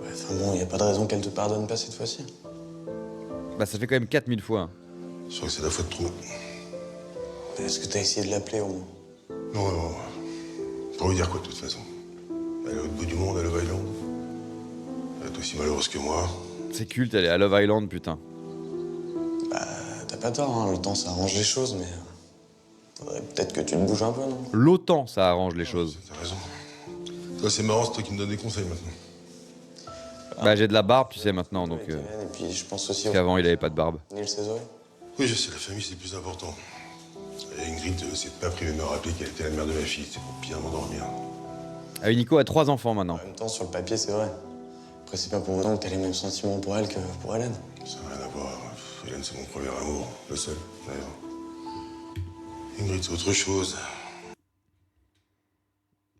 Ouais, enfin bon, y a pas de raison qu'elle te pardonne pas cette fois-ci. Bah, ça fait quand même 4000 fois. Hein. Je crois que c'est la fois de trop. Est-ce que t'as essayé de l'appeler au moins? Non, non. Pour lui dire quoi de toute façon? Elle est à l'autre bout du monde, à Love Island. Elle est aussi malheureuse que moi. C'est culte, elle est à Love Island, putain. Bah, t'as pas tort, hein. Le temps ça arrange les choses, mais. Faudrait peut-être que tu te bouges un peu, non? L'OTAN, ça arrange les choses. T'as raison. Toi, c'est marrant, c'est toi qui me donnes des conseils maintenant. Bah, j'ai de la barbe, tu sais, maintenant, donc. Et puis je pense aussi. Parce qu'avant, il avait pas de barbe. Nils Césaire. Oui, je sais, la famille c'est le plus important. Et Ingrid, c'est pas privé de me rappeler qu'elle était la mère de ma fille, c'est pour bien m'endormir. Ah, Nico a 3 enfants maintenant. En même temps, sur le papier, c'est vrai. Après, c'est pas pour autant que t'as les mêmes sentiments pour elle que pour Hélène. Ça n'a rien à voir. Hélène, c'est mon premier amour. Le seul, d'ailleurs. Ingrid, c'est autre chose.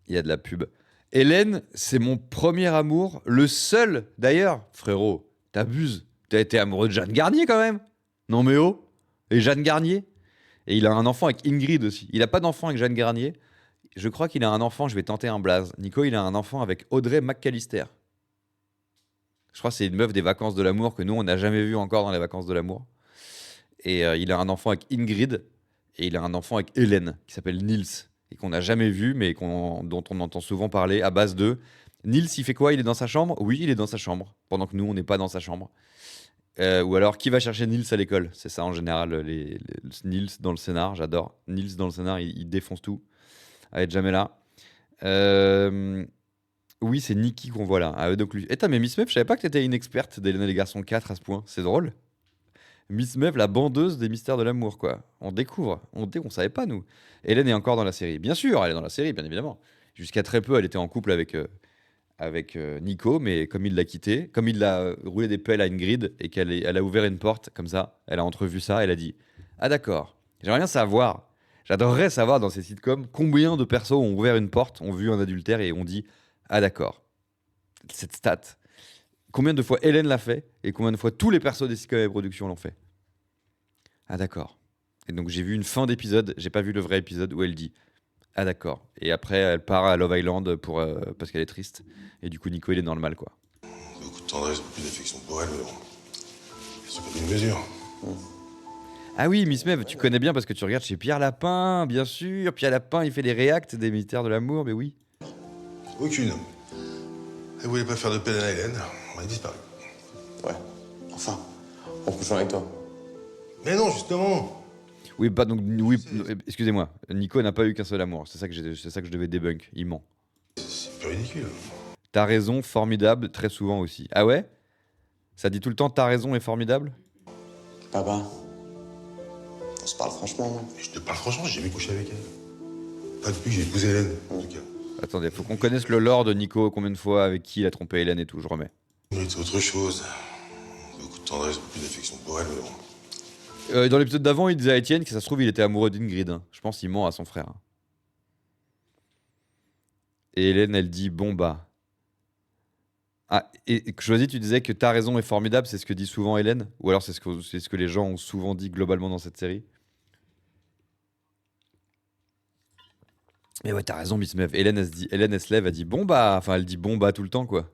Il y a de la pub. Hélène, c'est mon premier amour. Le seul, d'ailleurs. Frérot, t'abuses. T'as été amoureux de Jeanne Garnier, quand même. Non, mais oh. Et Jeanne Garnier. Et il a un enfant avec Ingrid aussi. Il a pas d'enfant avec Jeanne Garnier. Je crois qu'il a un enfant, je vais tenter un blaze. Nico, il a un enfant avec Audrey McAllister. Je crois que c'est une meuf des vacances de l'amour que nous, on n'a jamais vu encore dans les vacances de l'amour. Et il a un enfant avec Ingrid. Et il a un enfant avec Hélène, qui s'appelle Nils. Et qu'on n'a jamais vu, mais dont on entend souvent parler à base de... Nils, il fait quoi? Il est dans sa chambre? Oui, il est dans sa chambre. Pendant que nous, on n'est pas dans sa chambre. Ou alors, qui va chercher Nils à l'école? C'est ça en général, les Nils dans le scénar, j'adore. Nils dans le scénar, il défonce tout. À être jamais là. Oui, c'est Nikki qu'on voit là. Ah, donc lui. Mais Miss Meuf, je savais pas que t'étais une experte d'Hélène et les garçons 4 à ce point. C'est drôle. Miss Meuf, la bandeuse des mystères de l'amour, quoi. On découvre. On savait pas, nous. Hélène est encore dans la série. Bien sûr, elle est dans la série, bien évidemment. Jusqu'à très peu, elle était en couple avec Nico, mais comme il l'a quitté, comme il a roulé des pelles à Ingrid et elle a ouvert une porte, comme ça, elle a entrevu ça, elle a dit « Ah d'accord, j'aimerais bien savoir, j'adorerais savoir dans ces sitcoms combien de persos ont ouvert une porte, ont vu un adultère et ont dit « Ah d'accord, cette stat, combien de fois Hélène l'a fait et combien de fois tous les persos des sitcoms et productions l'ont fait. Ah d'accord. » Et donc j'ai vu une fin d'épisode, j'ai pas vu le vrai épisode où elle dit « Ah d'accord. » Et après elle part à Love Island parce qu'elle est triste. Et du coup Nico il est dans le mal quoi. Beaucoup de tendresse, beaucoup d'affection pour elle, mais bon. C'est comme une mesure. Ah oui, Miss Mev, tu connais bien parce que tu regardes chez Pierre Lapin, bien sûr. Pierre Lapin, il fait les réacts des mystères de l'amour, mais oui. Aucune. Elle voulait pas faire de peine à Hélène, elle a disparu. Ouais. Enfin, en couchant avec toi. Mais non, justement. Oui, excusez-moi. Nico n'a pas eu qu'un seul amour. C'est ça que je devais débunk. Il ment. C'est plus ridicule. T'as raison, formidable, très souvent aussi. Ah ouais? Ça dit tout le temps t'as raison et formidable? Papa, on se parle franchement, non? Je te parle franchement, j'ai jamais couché avec elle. Pas depuis que j'ai épousé Hélène, en tout cas. Attendez, faut qu'on connaisse le lore de Nico, combien de fois, avec qui il a trompé Hélène et tout, je remets. Oui, c'est autre chose. Beaucoup de tendresse, beaucoup d'affection pour elle, mais bon. Dans l'épisode d'avant, il disait à Étienne que ça se trouve, il était amoureux d'Ingrid. Hein. Je pense qu'il ment à son frère. Et Hélène, elle dit bon bah. Ah, et Josie, tu disais que ta raison est formidable, c'est ce que dit souvent Hélène? Ou alors c'est ce que les gens ont souvent dit globalement dans cette série? Mais ouais, t'as raison, Miss Mev. Hélène, elle se lève, elle dit bon bah. Enfin, elle dit bon bah tout le temps, quoi.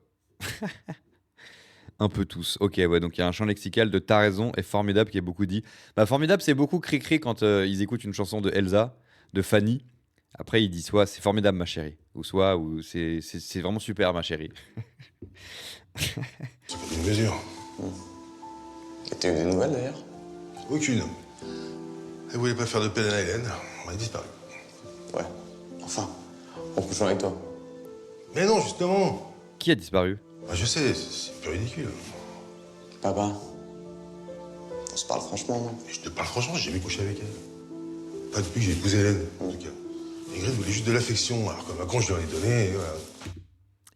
Un peu tous. Ok, ouais, donc il y a un champ lexical de ta raison est formidable qui est beaucoup dit. Bah, formidable, c'est beaucoup cri-cri quand ils écoutent une chanson de Elsa, de Fanny. Après, il dit soit c'est formidable, ma chérie, ou soit ou c'est vraiment super, ma chérie. C'est pas une mesure. Et t'as eu des nouvelles d'ailleurs? Aucune. Elle voulait pas faire de peine à Hélène, elle a disparu. Ouais. Enfin, en couchant avec toi. Mais non, justement. Qui a disparu? Bah, je sais, c'est un peu ridicule. Papa, on se parle franchement, non? Je te parle franchement, j'ai jamais couché avec elle. Pas depuis que j'ai épousé Hélène, en tout cas. Ingrid voulait juste de l'affection, alors que Macron, je lui en ai donné, et voilà.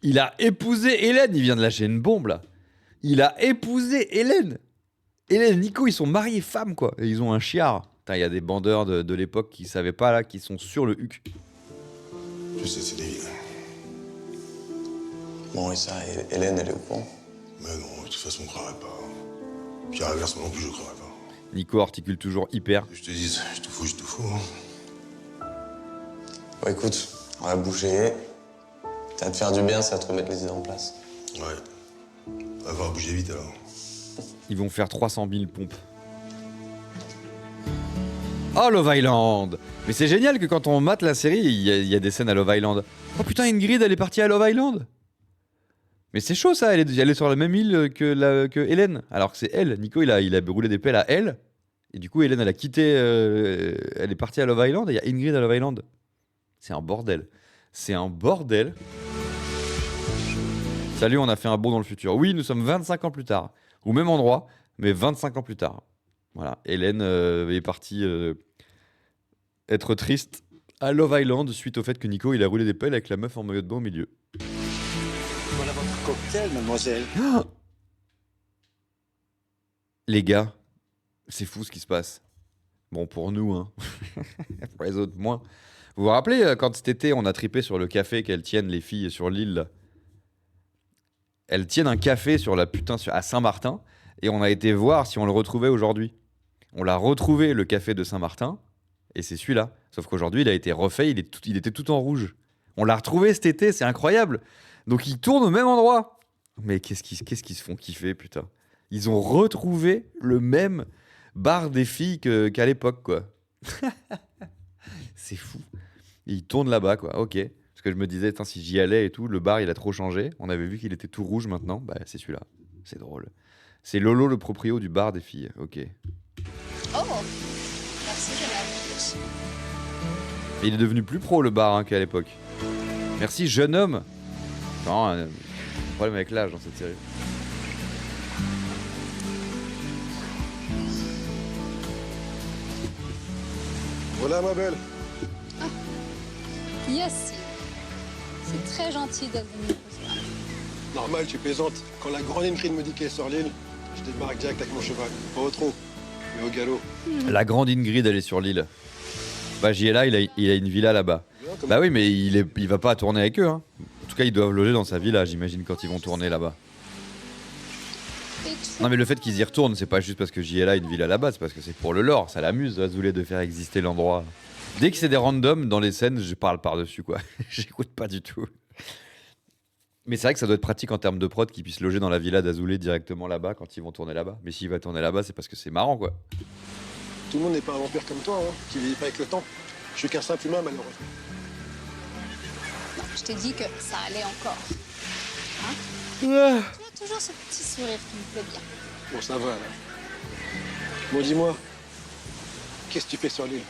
Il a épousé Hélène, il vient de lâcher une bombe là. Il a épousé Hélène. Hélène et Nico, ils sont mariés femmes quoi. Et ils ont un chiard. Putain, il y a des bandeurs de l'époque qui savaient pas là, qui sont sur le huc. Je sais, c'est débile. Bon, et ça, Hélène, elle est au courant? Mais non, de toute façon, on croirait pas. Puis à l'inverse, moi non plus, je croirais pas. Nico articule toujours hyper. Je te dis, je te fous. Hein. Bon, écoute, on va bouger. Ça va te faire du bien, ça va te remettre les idées en place. Ouais. On va voir bouger vite alors. Ils vont faire 300 000 pompes. Oh, Love Island! Mais c'est génial que quand on mate la série, il y a des scènes à Love Island. Oh putain, Ingrid, elle est partie à Love Island! Mais c'est chaud ça, elle est sur la même île que Hélène. Alors que c'est elle. Nico, il a roulé des pelles à elle. Et du coup, Hélène, elle a quitté. Elle est partie à Love Island et il y a Ingrid à Love Island. C'est un bordel. C'est un bordel. Salut, on a fait un bond dans le futur. Oui, nous sommes 25 ans plus tard. Au même endroit, mais 25 ans plus tard. Voilà. Hélène est partie être triste à Love Island suite au fait que Nico, il a roulé des pelles avec la meuf en maillot de bain au milieu. Voilà votre cocktail, mademoiselle. Les gars, c'est fou ce qui se passe. Bon, pour nous, hein. Pour les autres, moins. Vous vous rappelez, quand cet été, on a tripé sur le café qu'elles tiennent, les filles, sur l'île là. Elles tiennent un café sur la à Saint-Martin, et on a été voir si on le retrouvait aujourd'hui. On l'a retrouvé, le café de Saint-Martin, et c'est celui-là. Sauf qu'aujourd'hui, il a été refait, il était tout en rouge. On l'a retrouvé cet été, c'est incroyable. Donc ils tournent au même endroit. Mais qu'est-ce qu'ils se font kiffer, putain. Ils ont retrouvé le même bar des filles qu'à l'époque, quoi. C'est fou. Et ils tournent là-bas, quoi. Ok. Parce que je me disais, si j'y allais et tout, le bar, il a trop changé. On avait vu qu'il était tout rouge maintenant. Bah, c'est celui-là. C'est drôle. C'est Lolo, le proprio du bar des filles. Ok. Oh, merci, jeune homme. Et il est devenu plus pro, le bar, qu'à l'époque. Merci, jeune homme. Non, un problème avec l'âge dans cette série. Voilà, ma belle. Yes, c'est très gentil de venir. Normal, tu plaisantes. Quand la grande Ingrid me dit qu'elle est sur l'île, je débarque direct avec mon cheval. Pas au trot, mais au galop. La grande Ingrid, elle est sur l'île. Bah, JLA, il a une villa là-bas. Bah oui, mais il va pas tourner avec eux. Hein. En tout cas, ils doivent loger dans sa villa, j'imagine, quand ils vont tourner là-bas. Non, mais le fait qu'ils y retournent, c'est pas juste parce que JLA a une villa là-bas, c'est parce que c'est pour le lore. Ça l'amuse, Azoulay, de faire exister l'endroit. Dès que c'est des randoms dans les scènes, je parle par-dessus, quoi. J'écoute pas du tout. Mais c'est vrai que ça doit être pratique en termes de prod qu'ils puissent loger dans la villa d'Azoulay directement là-bas quand ils vont tourner là-bas. Mais s'il va tourner là-bas, c'est parce que c'est marrant, quoi. Tout le monde n'est pas un vampire comme toi, hein, qui vieillit pas avec le temps. Je suis qu'un simple humain, malheureusement. Non, je t'ai dit que ça allait encore. Hein? Tu as toujours ce petit sourire qui me plaît bien. Bon, ça va, là. Bon, dis-moi, qu'est-ce que tu fais sur l'île?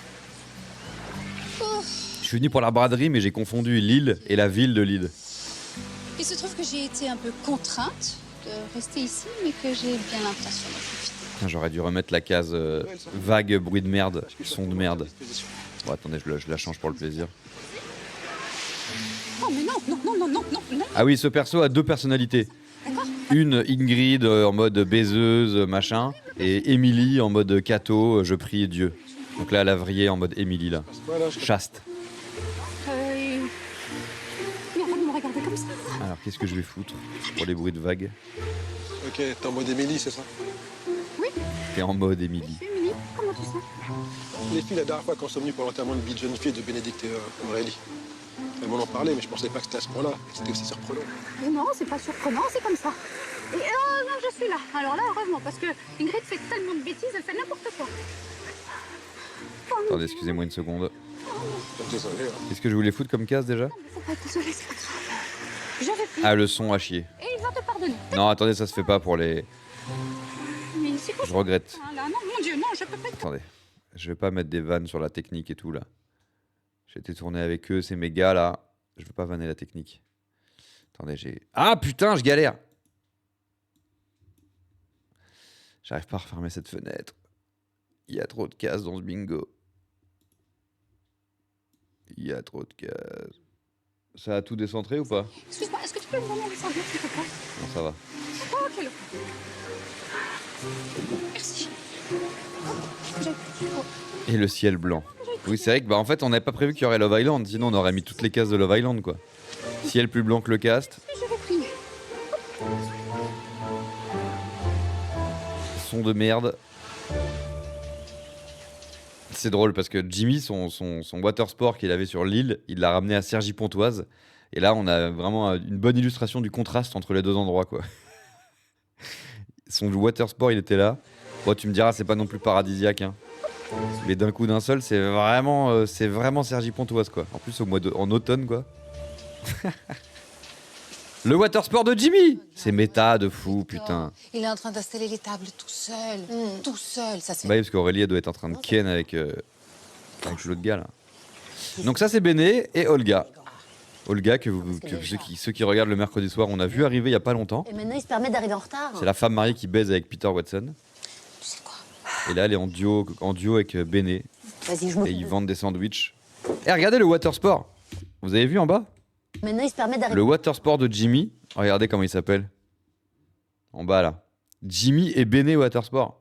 Je suis venu pour la braderie, mais j'ai confondu l'île et la ville de Lille. Il se trouve que j'ai été un peu contrainte de rester ici, mais que j'ai bien l'intention de profiter. J'aurais dû remettre la case vague bruit de merde, son de merde. Bon, attendez, je la change pour le plaisir. Oh, mais non. Ah oui, ce perso a deux personnalités. D'accord. Une Ingrid en mode baiseuse, machin. Et Émilie en mode Cato, je prie Dieu. Donc là, la vrillée en mode Émilie, là. Chaste. Mais arrête de me regarder comme ça. Alors, qu'est-ce que je vais foutre pour les bruits de vagues? Ok, t'es en mode Émilie, c'est ça? T'es en mode Émilie. Émilie, comment tu sais? Les filles, la dernière fois qu'on sont venues pour l'enterrement de vie de jeune fille de Bénédicte et Aurélie. Elles m'en ont parlé, mais je pensais pas que c'était à ce point-là. C'était aussi surprenant. Mais non, c'est pas surprenant, c'est comme ça. Et non, je suis là. Alors là, heureusement, parce que Ingrid fait tellement de bêtises, elle fait n'importe quoi. Attendez, excusez-moi une seconde. Désolé. Qu'est-ce que je voulais foutre comme casse déjà? Faut pas être désolé, c'est pas grave. Je vais plus. Ah, le son à chier. Et il va te pardonner. Non, attendez, ça se fait pas pour les... Mais c'est quoi Je ça? regrette. Ah là, non, mon Dieu, non, je peux pas. Attendez, je vais pas mettre des vannes sur la technique et tout là. J'ai été tourné avec eux, c'est mes gars là. Je veux pas vanner la technique. Attendez, j'ai... Ah putain, je galère. J'arrive pas à refermer cette fenêtre. Il y a trop de cases dans ce bingo. Il y a trop de cases. Ça a tout décentré ou pas? Excuse-moi, est-ce que tu peux me donner les serviettes, s'il te plaît? Non, ça va. Oh, quel... Merci. Et le ciel blanc. Oui, c'est vrai que en fait, on n'avait pas prévu qu'il y aurait Love Island. Sinon, on aurait mis toutes les cases de Love Island, quoi. Ciel plus blanc que le cast. Je vais prier. Son de merde. C'est drôle parce que Jimmy, son watersport qu'il avait sur l'île, il l'a ramené à Cergy-Pontoise. Et là, on a vraiment une bonne illustration du contraste entre les deux endroits, quoi. Son watersport, il était là. Bon, tu me diras, c'est pas non plus paradisiaque, hein. Mais d'un coup d'un seul, c'est vraiment Cergy-Pontoise, quoi. En plus, en automne, quoi. Le watersport de Jimmy! C'est méta de fou, putain. Il est en train d'installer les tables tout seul. Tout seul, ça se fait. Bah oui, parce qu'Aurélie, elle doit être en train de ken avec l'autre gars, là. Donc ça, c'est Béné et Olga. Olga, que ceux qui regardent le mercredi soir, on a vu arriver il y a pas longtemps. Et maintenant, il se permet d'arriver en retard. C'est la femme mariée qui baise avec Peter Watson. Tu sais quoi? Et là, elle est en duo avec Béné. Vas-y, je me... Et ils vendent des sandwichs. Et regardez le watersport. Vous avez vu en bas? Maintenant, il se permet d'arriver... Le watersport de Jimmy. Regardez comment il s'appelle. En bas, là. Jimmy et Béné Watersport.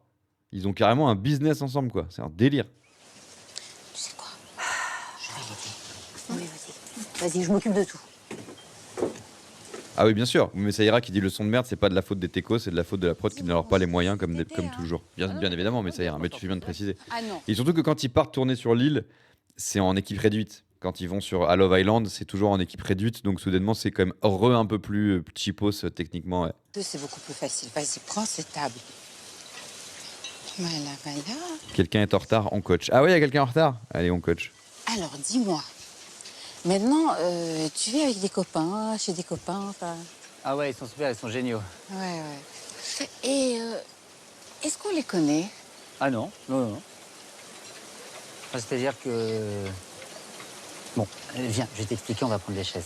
Ils ont carrément un business ensemble, quoi. C'est un délire. Tu sais quoi? Je vais l'aider. Oui, vas-y. Vas-y, je m'occupe de tout. Ah oui, bien sûr. Mais ça ira qui dit le son de merde, c'est pas de la faute des techos, c'est de la faute de la prod qui ne leur pas les moyens comme toujours. Bien évidemment, mais ça ira. Mais tu fais bien de préciser. Ah non. Et surtout que quand ils partent tourner sur l'île, c'est en équipe réduite. Quand ils vont à Love Island, c'est toujours en équipe réduite. Donc soudainement, c'est quand même un peu plus cheapos techniquement. Ouais. C'est beaucoup plus facile. Vas-y, prends cette table. Voilà. Quelqu'un est en retard, on coach. Ah oui, il y a quelqu'un en retard? Allez, on coach. Alors, dis-moi. Maintenant, tu vis avec des copains, chez des copains, enfin... Ah ouais, ils sont super, ils sont géniaux. Ouais. Et est-ce qu'on les connaît? Ah non. Enfin, c'est-à-dire que... Bon, viens, je vais t'expliquer, on va prendre les chaises.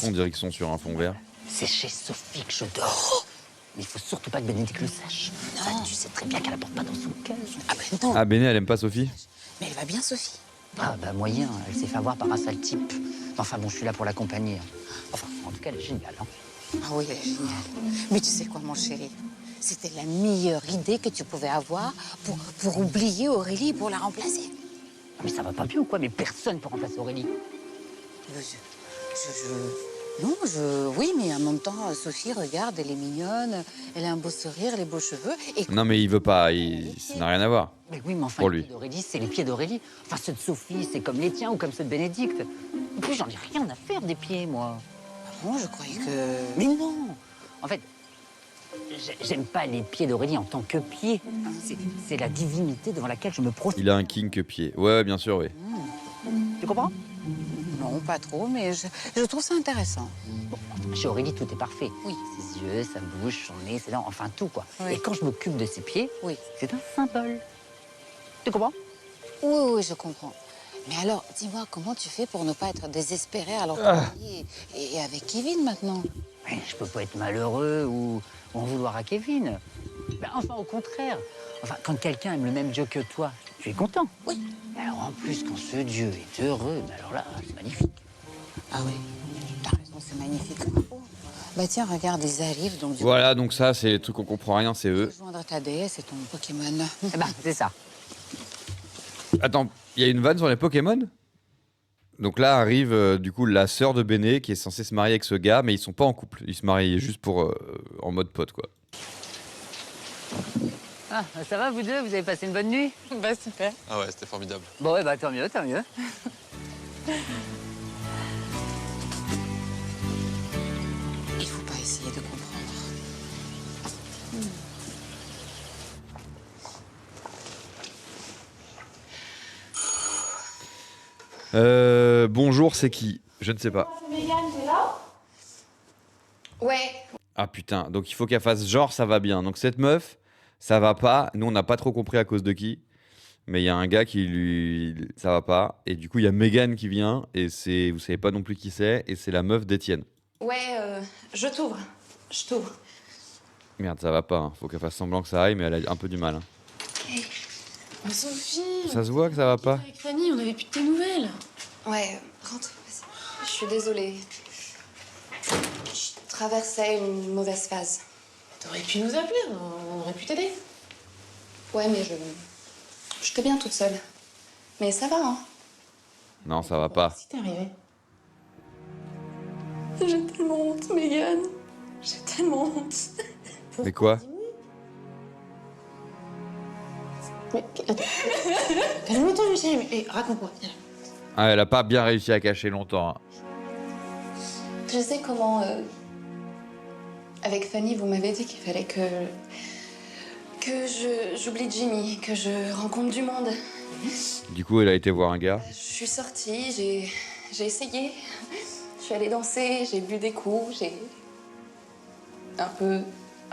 On dirait qu'ils sont sur un fond vert. C'est chez Sophie que je dors. Mais il faut surtout pas que Bénédicte le sache. Ça, tu sais très bien qu'elle apporte pas dans son cœur. Ah ben non. Ah, Béné, elle aime pas Sophie? Mais elle va bien, Sophie. Ah bah moyen, elle s'est fait avoir par un sale type. Enfin bon, je suis là pour l'accompagner. Enfin, en tout cas, elle est géniale. Hein. Ah oui, elle est géniale. Mais tu sais quoi, mon chéri? C'était la meilleure idée que tu pouvais avoir pour oublier Aurélie et pour la remplacer. Mais ça va pas bien ou quoi? Mais personne peut remplacer Aurélie. Oui, mais en même temps, Sophie, regarde, elle est mignonne, elle a un beau sourire, les beaux cheveux. Et... Non, mais il veut pas, ça n'a rien à voir. Mais oui, mais enfin, pour les lui. pieds d'Aurélie, c'est les pieds d'Aurélie. Enfin, ceux de Sophie, c'est comme les tiens ou comme ceux de Bénédicte. En plus, j'en ai rien à faire des pieds, moi. Ah bon, je croyais que... Mais non! En fait, j'aime pas les pieds d'Aurélie en tant que pieds. C'est la divinité devant laquelle je me prosterne. Il a un kink pied. Ouais, bien sûr, oui. Tu comprends? Non, pas trop, mais je trouve ça intéressant. Bon, chez Aurélie, tout est parfait. Oui. Ses yeux, sa bouche, son nez, ses dents, enfin tout, quoi. Oui. Et quand je m'occupe de ses pieds, oui. C'est un symbole. Tu comprends? Oui, je comprends. Mais alors, dis-moi, comment tu fais pour ne pas être désespéré alors que et avec Kevin maintenant? Mais je peux pas être malheureux ou en vouloir à Kevin. Ben, enfin, au contraire. Enfin, quand quelqu'un aime le même Dieu que toi, tu es content. Oui. Et alors, en plus, quand ce Dieu est heureux, ben alors là, c'est magnifique. Ah oui, t'as raison, c'est magnifique. Bah tiens, regarde, ils arrivent, donc du Voilà, donc ça, c'est les trucs qu'on comprend rien, c'est eux. coup, joindre ta déesse et ton Pokémon. Eh ben, c'est ça. Attends, il y a une vanne sur les Pokémon? Donc là arrive du coup la sœur de Béné qui est censée se marier avec ce gars, mais ils sont pas en couple. Ils se marient juste pour en mode pote, quoi. Ah, ça va, vous deux? Vous avez passé une bonne nuit? Bah super. Ah ouais, c'était formidable. Bon, ouais, bah tant mieux, tant mieux. Il faut pas essayer de comprendre. Bonjour, c'est qui? Je ne sais pas. Mégane, t'es là? Ouais. Ah putain, donc il faut qu'elle fasse genre ça va bien. Donc cette meuf, ça va pas. Nous on n'a pas trop compris à cause de qui. Mais il y a un gars qui lui... ça va pas. Et du coup il y a Mégane qui vient. Et c'est... vous savez pas non plus qui c'est. Et c'est la meuf d'Étienne. Ouais, je t'ouvre. Je t'ouvre. Merde, ça va pas. Hein. Faut qu'elle fasse semblant que ça aille, mais elle a un peu du mal. Hein. Hey. Oh, Sophie. Ça se voit que ça va pas. Avec Fanny, on avait plus de tes nouvelles. Ouais, rentre. Vas-y. Je suis désolée. Je traversais une mauvaise phase. T'aurais pu nous appeler, on aurait pu t'aider. Ouais, mais j'étais bien toute seule. Mais ça va, hein. Non, ça va pas. Si t'es arrivé. J'ai tellement honte, Mégane. J'ai tellement honte. Mais quoi? Mais attends. Calme-toi, Michel. Mais, raconte-moi. Ah, elle a pas bien réussi à cacher longtemps. Hein. Je sais comment... Avec Fanny, vous m'avez dit qu'il fallait que j'oublie Jimmy, que je rencontre du monde. Du coup, elle a été voir un gars. Je suis sortie, j'ai essayé. Je suis allée danser, j'ai bu des coups, j'ai un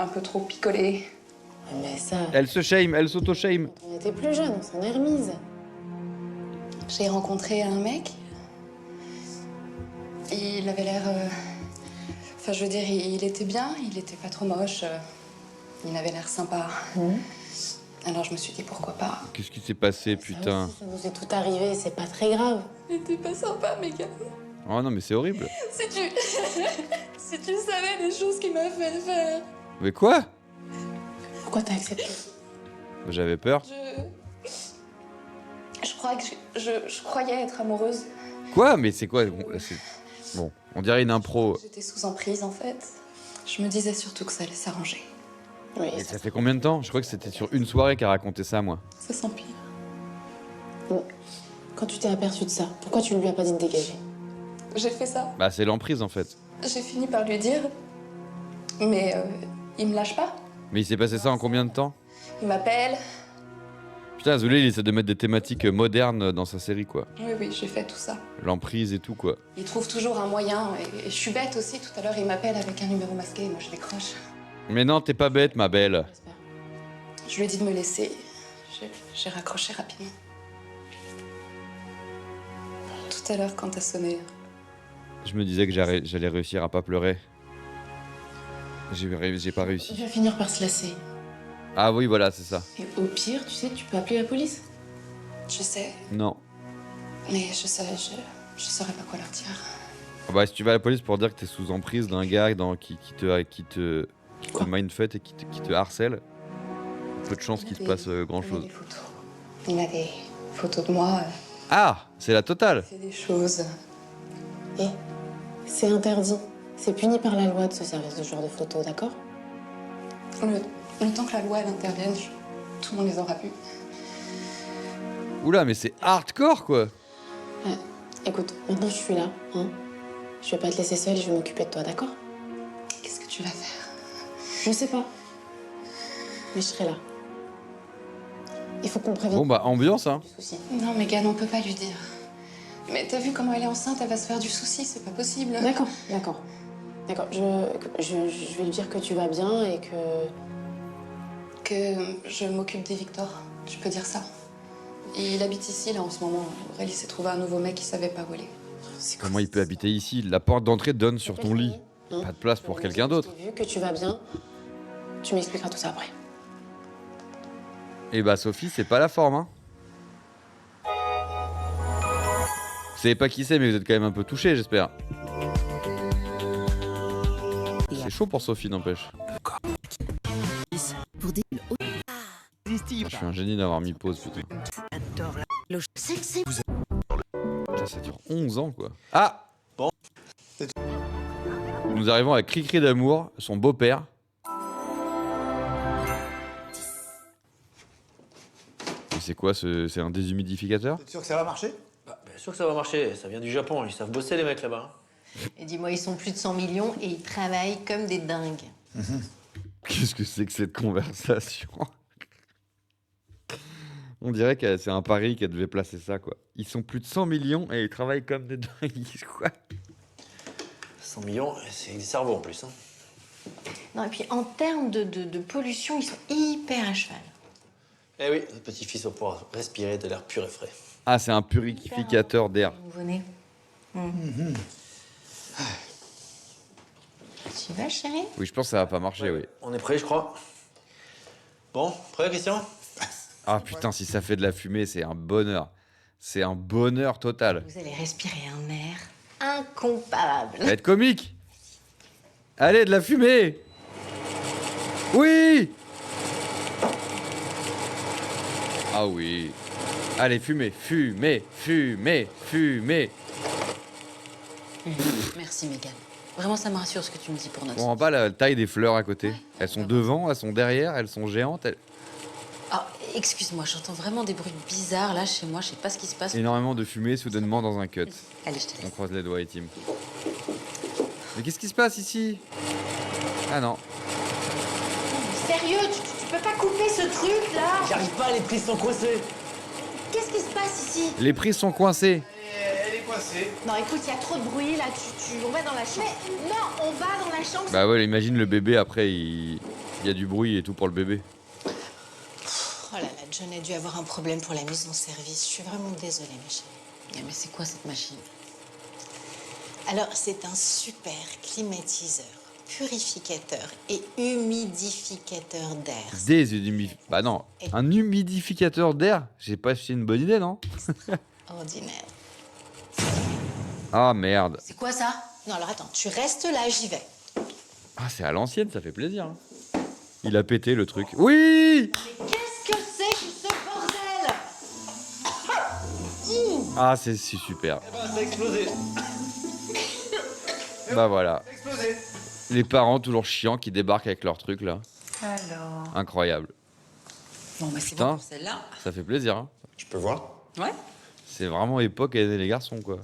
peu trop picolé. Mais ça... Elle se shame, elle s'auto-shame. On était plus jeunes, on s'en est remise. J'ai rencontré un mec. Il avait l'air... Enfin, je veux dire, il était bien, il était pas trop moche. Il avait l'air sympa. Alors je me suis dit, pourquoi pas. Qu'est-ce qui s'est passé, putain? Ça nous est tout arrivé, c'est pas très grave. Il était pas sympa, Mégane. Oh non, mais c'est horrible. Si tu... si tu savais les choses qu'il m'a fait faire. Mais quoi? Pourquoi t'as accepté? J'avais peur. Je crois que je croyais être amoureuse. Quoi? Mais c'est quoi? Bon, on dirait une impro. J'étais sous emprise, en fait. Je me disais surtout que ça allait s'arranger. Oui, Et ça fait combien de temps? Je crois que c'était sur une soirée qu'elle racontait ça, moi. Ça s'empire. Bon, quand tu t'es aperçu de ça, pourquoi tu ne lui as pas dit de dégager? J'ai fait ça. Bah, c'est l'emprise, en fait. J'ai fini par lui dire. Mais il me lâche pas. Mais il s'est passé ça en combien de temps? Il m'appelle. Putain, Azoulay, il essaie de mettre des thématiques modernes dans sa série, quoi. Oui, oui, j'ai fait tout ça. L'emprise et tout, quoi. Il trouve toujours un moyen. Et je suis bête aussi. Tout à l'heure, il m'appelle avec un numéro masqué. Et moi, je décroche. Mais non, t'es pas bête, ma belle. Je lui ai dit de me laisser. J'ai raccroché rapidement. Tout à l'heure, quand t'as sonné, Je me disais que j'allais réussir à pas pleurer. J'ai pas Il réussi. va finir par se lasser. Ah oui, voilà, c'est ça. Et au pire, tu sais, tu peux appeler la police. je sais. Non. Mais je saurais pas quoi leur dire. Ah bah, si tu vas à la police pour dire que t'es sous emprise d'un gars qui te mindfuck et qui te harcèle, peu de chance qu'il se passe grand chose. Il a des photos de moi. Ah, c'est la totale. Il fait des choses. Et c'est interdit. C'est puni par la loi de se servir de ce genre de photos, d'accord? Le temps que la loi elle intervienne, tout le monde les aura vus. Oula, mais c'est hardcore, quoi. Ouais. Écoute, maintenant je suis là, hein. Je vais pas te laisser seule, je vais m'occuper de toi, d'accord? Qu'est-ce que tu vas faire? Je sais pas. Mais je serai là. Il faut qu'on prévienne. Bon bah, ambiance, hein. Non, Mégane, on peut pas lui dire. Mais t'as vu comment elle est enceinte, elle va se faire du souci, c'est pas possible. D'accord, d'accord. D'accord, je vais lui dire que tu vas bien et que je m'occupe des Victor. Tu peux dire ça. Il habite ici, là, en ce moment. Aurélie s'est trouvé un nouveau mec, il savait pas où aller. Comment il peut habiter ici? La porte d'entrée donne sur ton lit. Pas de place pour quelqu'un d'autre. Vu que tu vas bien, tu m'expliqueras tout ça après. Et bah, Sophie, c'est pas la forme, hein. Vous savez pas qui c'est, mais vous êtes quand même un peu touché, j'espère. C'est chaud pour Sophie, n'empêche. Je suis un génie d'avoir mis pause, putain. Putain, ça dure 11 ans, quoi. Ah bon. Nous arrivons à Cricri d'amour, son beau-père. C'est quoi, c'est un déshumidificateur? T'es sûr que ça va marcher? Bien sûr que ça va marcher, ça vient du Japon, ils savent bosser les mecs là-bas. Et dis-moi, ils sont plus de 100 millions et ils travaillent comme des dingues. Qu'est-ce que c'est que cette conversation? On dirait que c'est un pari qu'elle devait placer ça, quoi. Ils sont plus de 100 millions et ils travaillent comme des dingues, quoi. 100 millions, c'est des cerveaux en plus. Hein. Non, et puis en termes de pollution, ils sont hyper à cheval. Eh oui, notre petit-fils va pouvoir respirer de l'air pur et frais. Ah, c'est un purificateur d'air. Nouveau-né. Tu vas, chérie? Oui, je pense que ça va pas marcher, oui. On est prêt, je crois. Bon, prêt, Christian? Ah putain, si ça fait de la fumée, c'est un bonheur. C'est un bonheur total. Vous allez respirer un air incomparable. Ça va être comique. Allez, de la fumée. Oui. Ah oui. Allez, fumée, fumée, fumée, fumée. Merci, Mégane. Vraiment, ça me rassure ce que tu me dis pour notre... On voit pas la taille des fleurs à côté. Elles sont devant, elles sont derrière, elles sont géantes. Ah, excuse-moi, j'entends vraiment des bruits bizarres là chez moi, je sais pas ce qui se passe. Énormément de fumée soudainement dans un cut. Allez, je te laisse. On croise les doigts, et Tim. Mais qu'est-ce qui se passe ici? Ah non. Sérieux, tu peux pas couper ce truc là? J'arrive pas, les prises sont coincées. Qu'est-ce qui se passe ici? Les prises sont coincées. Elle est coincée. Non, écoute, il y a trop de bruit là, on va dans la chambre. Mais non, on va dans la chambre. Bah ouais, imagine le bébé après, il y a du bruit et tout pour le bébé. Oh là là, John a dû avoir un problème pour la mise en service. Je suis vraiment désolée, ma chérie. Mais c'est quoi cette machine? Alors, c'est un super climatiseur, purificateur et humidificateur d'air. Bah non, un humidificateur d'air? J'ai pas c'est une bonne idée, non? Ordinaire. Ah merde. C'est quoi ça? Non, alors attends, tu restes là, j'y vais. Ah, c'est à l'ancienne, ça fait plaisir. Hein. Il a pété le truc. Oui! Mais qu'est-ce que c'est que ce bordel? Ah, c'est super. Eh ben, ça a explosé. Bah voilà. Ça a explosé. Les parents toujours chiants qui débarquent avec leur truc là. Alors... Incroyable. Bon, bah c'est Putain, bon pour celle-là. ça fait plaisir. Hein. Je peux voir? Ouais. C'est vraiment époque à aider les garçons, quoi.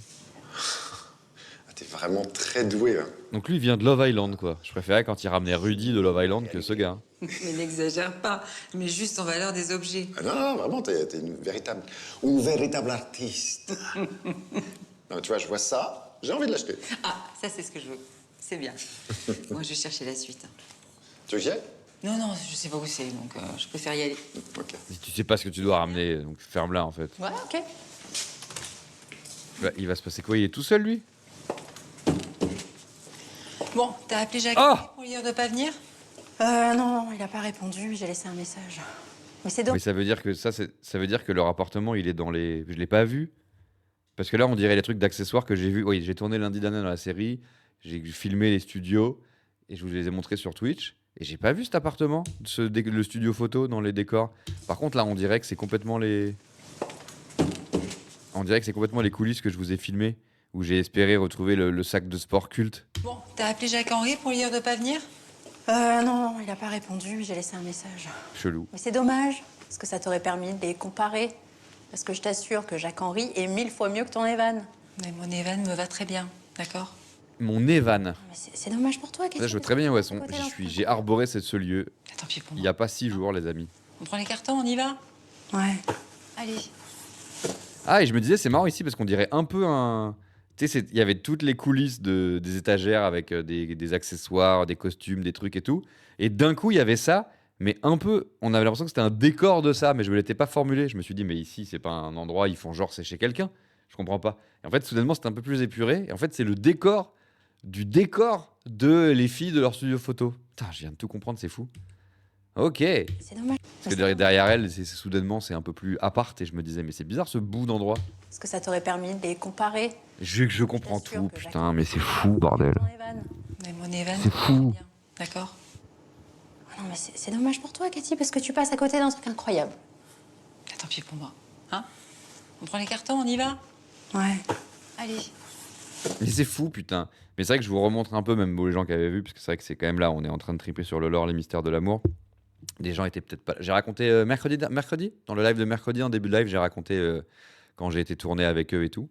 T'es vraiment très doué. Hein. Donc lui, il vient de Love Island, quoi. Je préférais quand il ramenait Rudy de Love Island que ce gars. Hein. Mais n'exagère pas, mais juste en valeur des objets. Ah non, vraiment, t'es une véritable artiste. Non, tu vois, je vois ça, j'ai envie de l'acheter. Ah, ça c'est ce que je veux. C'est bien. Moi, je vais chercher la suite. Tu veux que j'y aille? Non, non, je sais pas où c'est, donc je préfère y aller. Ok. Si tu sais pas ce que tu dois ramener, donc ferme-la en fait. Ouais, ok. Bah, il va se passer quoi? Il est tout seul, lui? Bon, t'as appelé Jacques pour lui dire de pas venir? Non, il a pas répondu, mais j'ai laissé un message. Mais c'est Mais dommage. ça veut dire que ça veut dire que leur appartement, il est dans les... Je l'ai pas vu. Parce que là, on dirait les trucs d'accessoires que j'ai vus. Oui, j'ai tourné lundi dernier dans la série. J'ai filmé les studios. Et je vous les ai montrés sur Twitch. Et j'ai pas vu cet appartement, le studio photo dans les décors. Par contre, là, on dirait que c'est complètement les... On dirait que c'est complètement les coulisses que je vous ai filmées. Où j'ai espéré retrouver le sac de sport culte. Bon, t'as appelé Jacques-Henri pour lui dire de pas venir? Non, il a pas répondu, mais j'ai laissé un message. Chelou. Mais c'est dommage, parce que ça t'aurait permis de les comparer. Parce que je t'assure que Jacques-Henri est 1000 fois mieux que ton Evan. Mais mon Evan me va très bien, d'accord? Mon Evan. Mais c'est dommage pour toi, Là, je veux très bien où elles sont. J'ai arboré ce lieu. Tant pis pour Il n'y a pas 6 jours, les amis. On prend les cartons, on y va? Ouais. Allez. Ah, et je me disais, c'est marrant ici parce qu'on dirait un peu un... Tu sais, il y avait toutes les coulisses des étagères avec des accessoires, des costumes, des trucs et tout. Et d'un coup, il y avait ça, mais un peu... On avait l'impression que c'était un décor de ça, mais je ne l'étais pas formulé. Je me suis dit, mais ici, c'est pas un endroit, ils font genre c'est chez quelqu'un. Je comprends pas. Et en fait, soudainement, c'était un peu plus épuré. Et en fait, c'est le décor du décor de les filles de leur studio photo. Putain, je viens de tout comprendre, c'est fou. Ok. C'est dommage. Parce que derrière elle, soudainement, c'est un peu plus apart. Et je me disais, mais c'est bizarre ce bout d'endroit. Est-ce que ça t'aurait permis de les comparer? Je comprends tout, putain, mais c'est fou, bordel. Mais mon Evan, C'est fou. bien. D'accord. Ah non, mais c'est dommage pour toi, Cathy, parce que tu passes à côté d'un truc incroyable. Tant pis pour moi. Hein? On prend les cartons, on y va? Ouais. Allez. Mais c'est fou, putain. Mais c'est vrai que je vous remontre un peu, même pour les gens qui avaient vu, parce que c'est vrai que c'est quand même là, on est en train de triper sur le lore, les mystères de l'amour. Les gens étaient peut-être pas. J'ai raconté mercredi, dans le live de mercredi, en début de live, j'ai raconté quand j'ai été tourné avec eux et tout.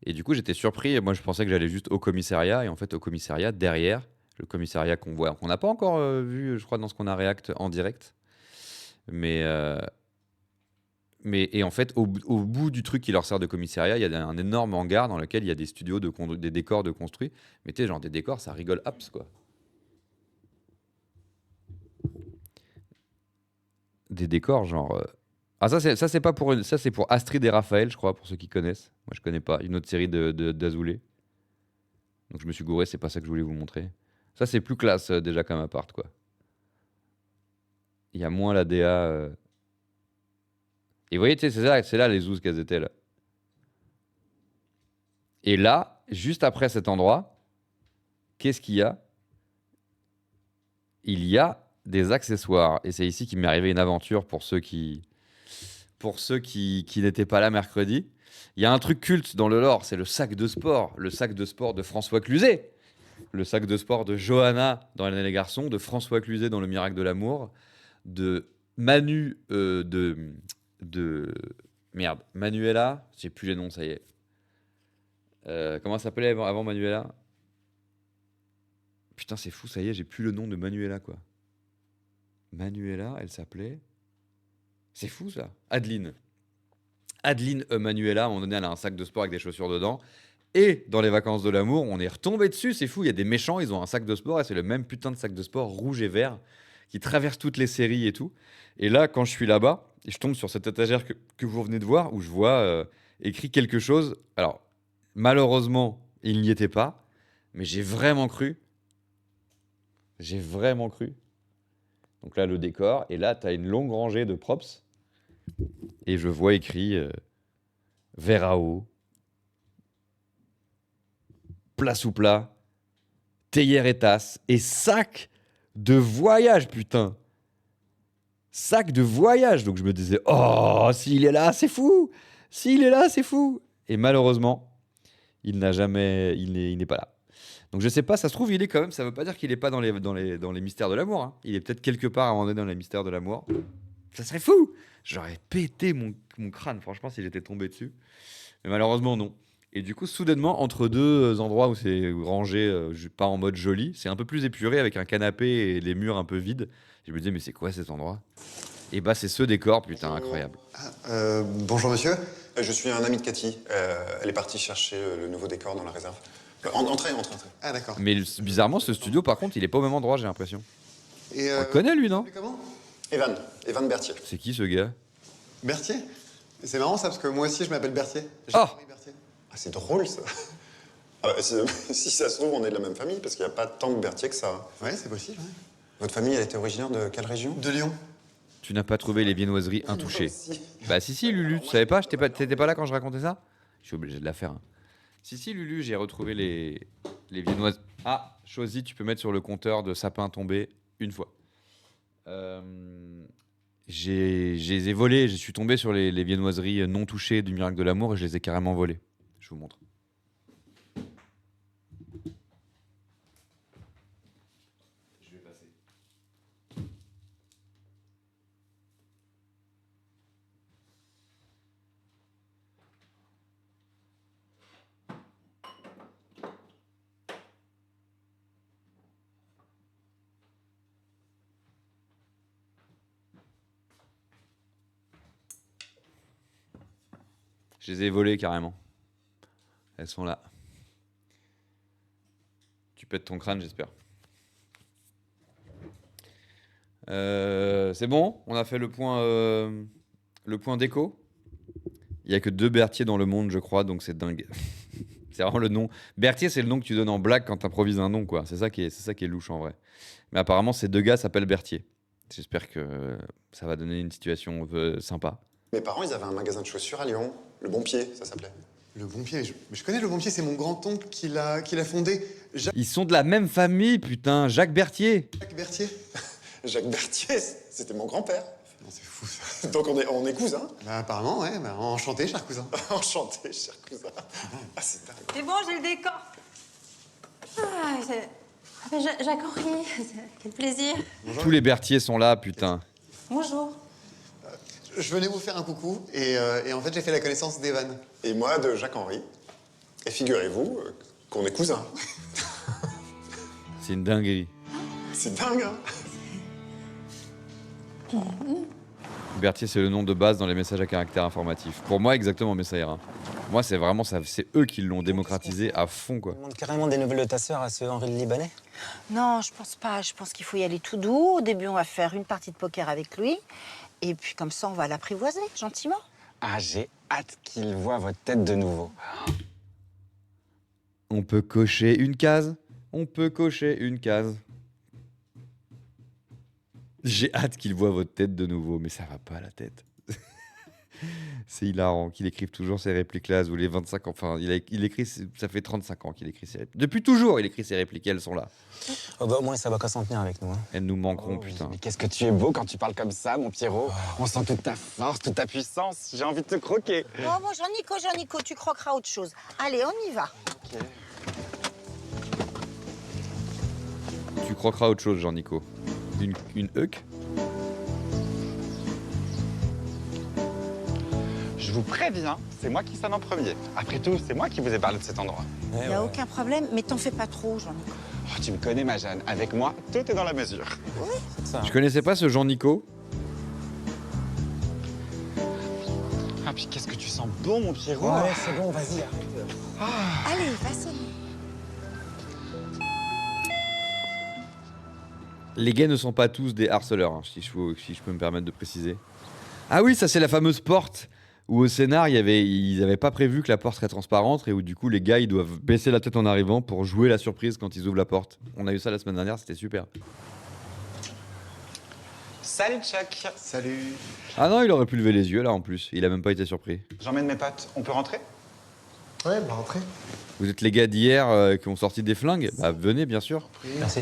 Et du coup, j'étais surpris. Moi, je pensais que j'allais juste au commissariat. Et en fait, au commissariat, derrière, le commissariat qu'on voit, qu'on n'a pas encore vu, je crois, dans ce qu'on a react en direct. Mais et en fait, au bout du truc qui leur sert de commissariat, il y a un énorme hangar dans lequel il y a des studios, des décors de construits. Mais tu sais, genre des décors, ça rigole apps, quoi. Des décors, genre. Ah, ça, c'est pas pour ça, c'est pour Astrid et Raphaël, je crois, pour ceux qui connaissent. Moi, je connais pas. Une autre série d'Azoulay. Donc, je me suis gouré, c'est pas ça que je voulais vous montrer. Ça, c'est plus classe, déjà, comme appart, quoi. Il y a moins la DA. Et vous voyez, tu sais, c'est là les zouzes qu'elles étaient là. Et là, juste après cet endroit, qu'est-ce qu'il y a? Il y a des accessoires. Et c'est ici qu'il m'est arrivé une aventure pour ceux qui n'étaient pas là mercredi. Il y a un truc culte dans le lore, c'est le sac de sport. Le sac de sport de François Cluzet. Le sac de sport de Johanna dans Hélène et les garçons, de François Cluzet dans Le miracle de l'amour, de Manu, merde, Manuela, j'ai plus les noms, ça y est. Comment ça s'appelait avant Manuela? Putain, c'est fou, ça y est, j'ai plus le nom de Manuela, quoi. Manuela, elle s'appelait... C'est fou, ça. Adeline. Adeline Manuela, à un moment donné, elle a un sac de sport avec des chaussures dedans. Et dans Les Vacances de l'amour, on est retombé dessus, c'est fou, il y a des méchants, ils ont un sac de sport, et c'est le même putain de sac de sport rouge et vert qui traverse toutes les séries et tout. Et là, quand je suis là-bas, et je tombe sur cette étagère que vous venez de voir, où je vois écrit quelque chose. Alors, malheureusement, il n'y était pas, mais j'ai vraiment cru. J'ai vraiment cru. Donc là, le décor, et là, tu as une longue rangée de props. Et je vois écrit verre à eau, plat sous plat, théière et tasse, et sac de voyage, putain. Sac de voyage. Donc je me disais, oh, s'il est là, c'est fou. S'il est là, c'est fou. Et malheureusement, il n'est pas là. Donc je sais pas, ça se trouve, il est quand même, ça veut pas dire qu'il est pas dans les mystères de l'amour. Hein. Il est peut-être quelque part à un moment donné dans les mystères de l'amour. Ça serait fou. J'aurais pété mon crâne, franchement, si j'étais tombé dessus. Mais malheureusement, non. Et du coup, soudainement, entre deux endroits où c'est rangé, pas en mode joli, c'est un peu plus épuré avec un canapé et les murs un peu vides. Je me disais, mais c'est quoi cet endroit? Et bah, c'est ce décor, putain, incroyable. Bonjour monsieur. Je suis un ami de Cathy. Elle est partie chercher le nouveau décor dans la réserve. Entrez. Ah d'accord. Mais bizarrement, ce studio, par contre, il est pas au même endroit, j'ai l'impression. Et on le connaît, lui, non? Comment? Evan Berthier. C'est qui, ce gars? Berthier? C'est marrant ça, parce que moi aussi je m'appelle Berthier. Oh! Ah, c'est drôle ça. Ah bah, si ça se trouve, on est de la même famille, parce qu'il n'y a pas tant de Berthier que ça. Ouais, c'est possible. Ouais. Votre famille, elle était originaire de quelle région? De Lyon. Tu n'as pas trouvé les viennoiseries intouchées. Bah si, Lulu, tu savais pas? T'étais pas là quand je racontais ça? Je suis obligé de la faire. Hein. Si, Lulu, j'ai retrouvé les viennoiseries. Ah, Chosy, tu peux mettre sur le compteur de sapin tombé une fois. Je les ai volées, je suis tombé sur les viennoiseries non touchées du miracle de l'amour et je les ai carrément volées. Je vous montre. Je vais passer. Je les ai volées carrément. Elles sont là. Tu pètes ton crâne, j'espère. C'est bon? On a fait le point déco. Il n'y a que 2 Berthier dans le monde, je crois, donc c'est dingue. C'est vraiment le nom. Berthier, c'est le nom que tu donnes en blague quand tu improvises un nom, quoi. C'est ça qui est louche en vrai. Mais apparemment, ces 2 gars s'appellent Berthier. J'espère que ça va donner une situation sympa. Mes parents, ils avaient un magasin de chaussures à Lyon. Le Bon Pied, ça s'appelait. Le Bon Pied, je connais Le Bon Pied, c'est mon grand-oncle qui l'a fondé. Ils sont de la même famille, putain. Jacques Berthier. Jacques Berthier. Jacques Berthier, c'était mon grand-père. Non, c'est fou ça. Donc on est cousins. Bah apparemment, ouais. Bah, enchanté, cher cousin. Enchanté, cher cousin. Ah, c'est dingue. C'est bon, j'ai le décor. Jacques-Henri, quel plaisir. Tous les Berthier sont là, putain. Bonjour. Je venais vous faire un coucou et en fait j'ai fait la connaissance d'Evan. Et moi de Jacques-Henri. Et figurez-vous qu'on est cousins. C'est une dinguerie. C'est dingue, hein. Berthier, c'est le nom de base dans les messages à caractère informatif. Pour moi, exactement, mais ça ira. Moi, c'est vraiment ça. C'est eux qui l'ont démocratisé à fond, quoi. Tu demandes carrément des nouvelles de ta sœur à ce Henri le Libanais? Non, je pense pas. Je pense qu'il faut y aller tout doux. Au début, on va faire une partie de poker avec lui. Et puis, comme ça, on va l'apprivoiser, gentiment. Ah, j'ai hâte qu'il voie votre tête de nouveau. On peut cocher une case. On peut cocher une case. J'ai hâte qu'il voie votre tête de nouveau, mais ça va pas la tête. C'est hilarant qu'il écrive toujours ces répliques-là, ou les 25 ans. Enfin, il écrit, ça fait 35 ans qu'il écrit ces répliques. Depuis toujours, il écrit ces répliques, elles sont là. Oh bah au moins, ça va qu'à s'en tenir avec nous. Hein. Elles nous manqueront, putain. Mais qu'est-ce que tu es beau quand tu parles comme ça, mon Pierrot. On sent toute ta force, toute ta puissance. J'ai envie de te croquer. Oh, bon, Jean-Nico, tu croqueras autre chose. Allez, on y va. Ok. Tu croqueras autre chose, Jean-Nico. Une huc. Je vous préviens, c'est moi qui sonne en premier. Après tout, c'est moi qui vous ai parlé de cet endroit. Il n'y a aucun problème, mais t'en fais pas trop, Jean-Nico. Oh, tu me connais, ma Jeanne. Avec moi, tout est dans la mesure. Oui. C'est ça. Je connaissais pas ce Jean-Nico. Ah, puis qu'est-ce que tu sens bon, mon Pierrot. Ouais, c'est bon, vas-y. Allez, va sonner. Les gays ne sont pas tous des harceleurs, hein, si je peux me permettre de préciser. Ah oui, ça c'est la fameuse porte où au scénar, ils n'avaient pas prévu que la porte serait transparente et où du coup les gars ils doivent baisser la tête en arrivant pour jouer la surprise quand ils ouvrent la porte. On a eu ça la semaine dernière, c'était super. Salut, Chuck. Salut. Ah non, il aurait pu lever les yeux là en plus, il a même pas été surpris. J'emmène mes potes. On peut rentrer? Ouais, bah rentrez. Vous êtes les gars d'hier qui ont sorti des flingues? Bah venez bien sûr. Merci.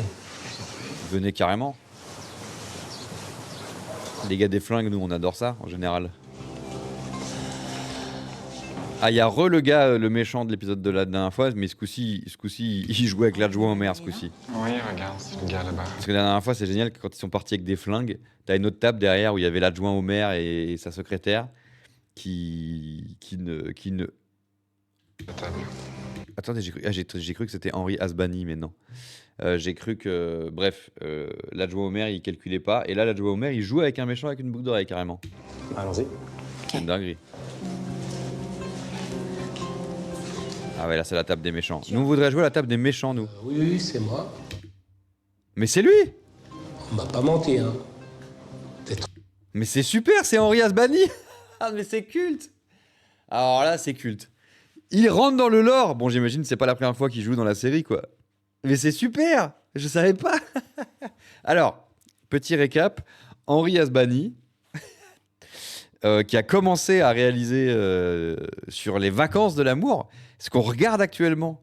Venez carrément. Les gars des flingues, nous on adore ça en général. Ah, il y a le gars, le méchant de l'épisode de la dernière fois, mais ce coup-ci, il jouait avec l'adjoint au maire ce coup-ci. Oui, regarde, c'est le gars là-bas. Parce que la dernière fois, c'est génial que quand ils sont partis avec des flingues, t'as une autre table derrière où il y avait l'adjoint au maire et sa secrétaire qui ne... Attendez, j'ai cru que c'était Henri Asbani, mais non. J'ai cru que, bref, l'adjoint au maire, il calculait pas. Et là, l'adjoint au maire, il joue avec un méchant avec une boucle d'oreille, carrément. Allons-y. C'est une dinguerie. Ah ouais, là, c'est la table des méchants. Nous, on voudrait jouer à la table des méchants, nous. Oui, c'est moi. Mais c'est lui! On m'a pas menti, hein. Mais c'est super, c'est Henri Asbani! Ah, mais c'est culte! Alors là, c'est culte. Il rentre dans le lore! Bon, j'imagine que c'est pas la première fois qu'il joue dans la série, quoi. Mais c'est super! Je savais pas! Alors, petit récap. Henri Asbani, qui a commencé à réaliser sur les vacances de l'amour, ce qu'on regarde actuellement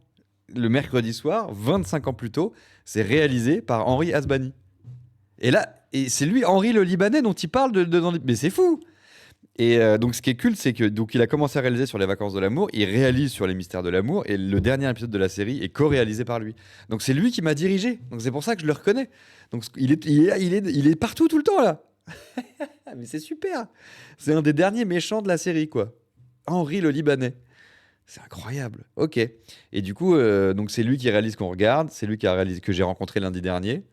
le mercredi soir, 25 ans plus tôt, c'est réalisé par Henri Asbani. Et là, c'est lui, Henri le Libanais, dont il parle dans les... Mais c'est fou! Et donc ce qui est culte, c'est que donc il a commencé à réaliser sur les vacances de l'amour, il réalise sur les mystères de l'amour, et le dernier épisode de la série est co-réalisé par lui. Donc c'est lui qui m'a dirigé. Donc c'est pour ça que je le reconnais. Donc il est partout tout le temps là. Mais c'est super. C'est un des derniers méchants de la série, quoi. Henri le Libanais. C'est incroyable. Ok. Et du coup, donc c'est lui qui réalise qu'on regarde, c'est lui qui a réalisé que j'ai rencontré lundi dernier.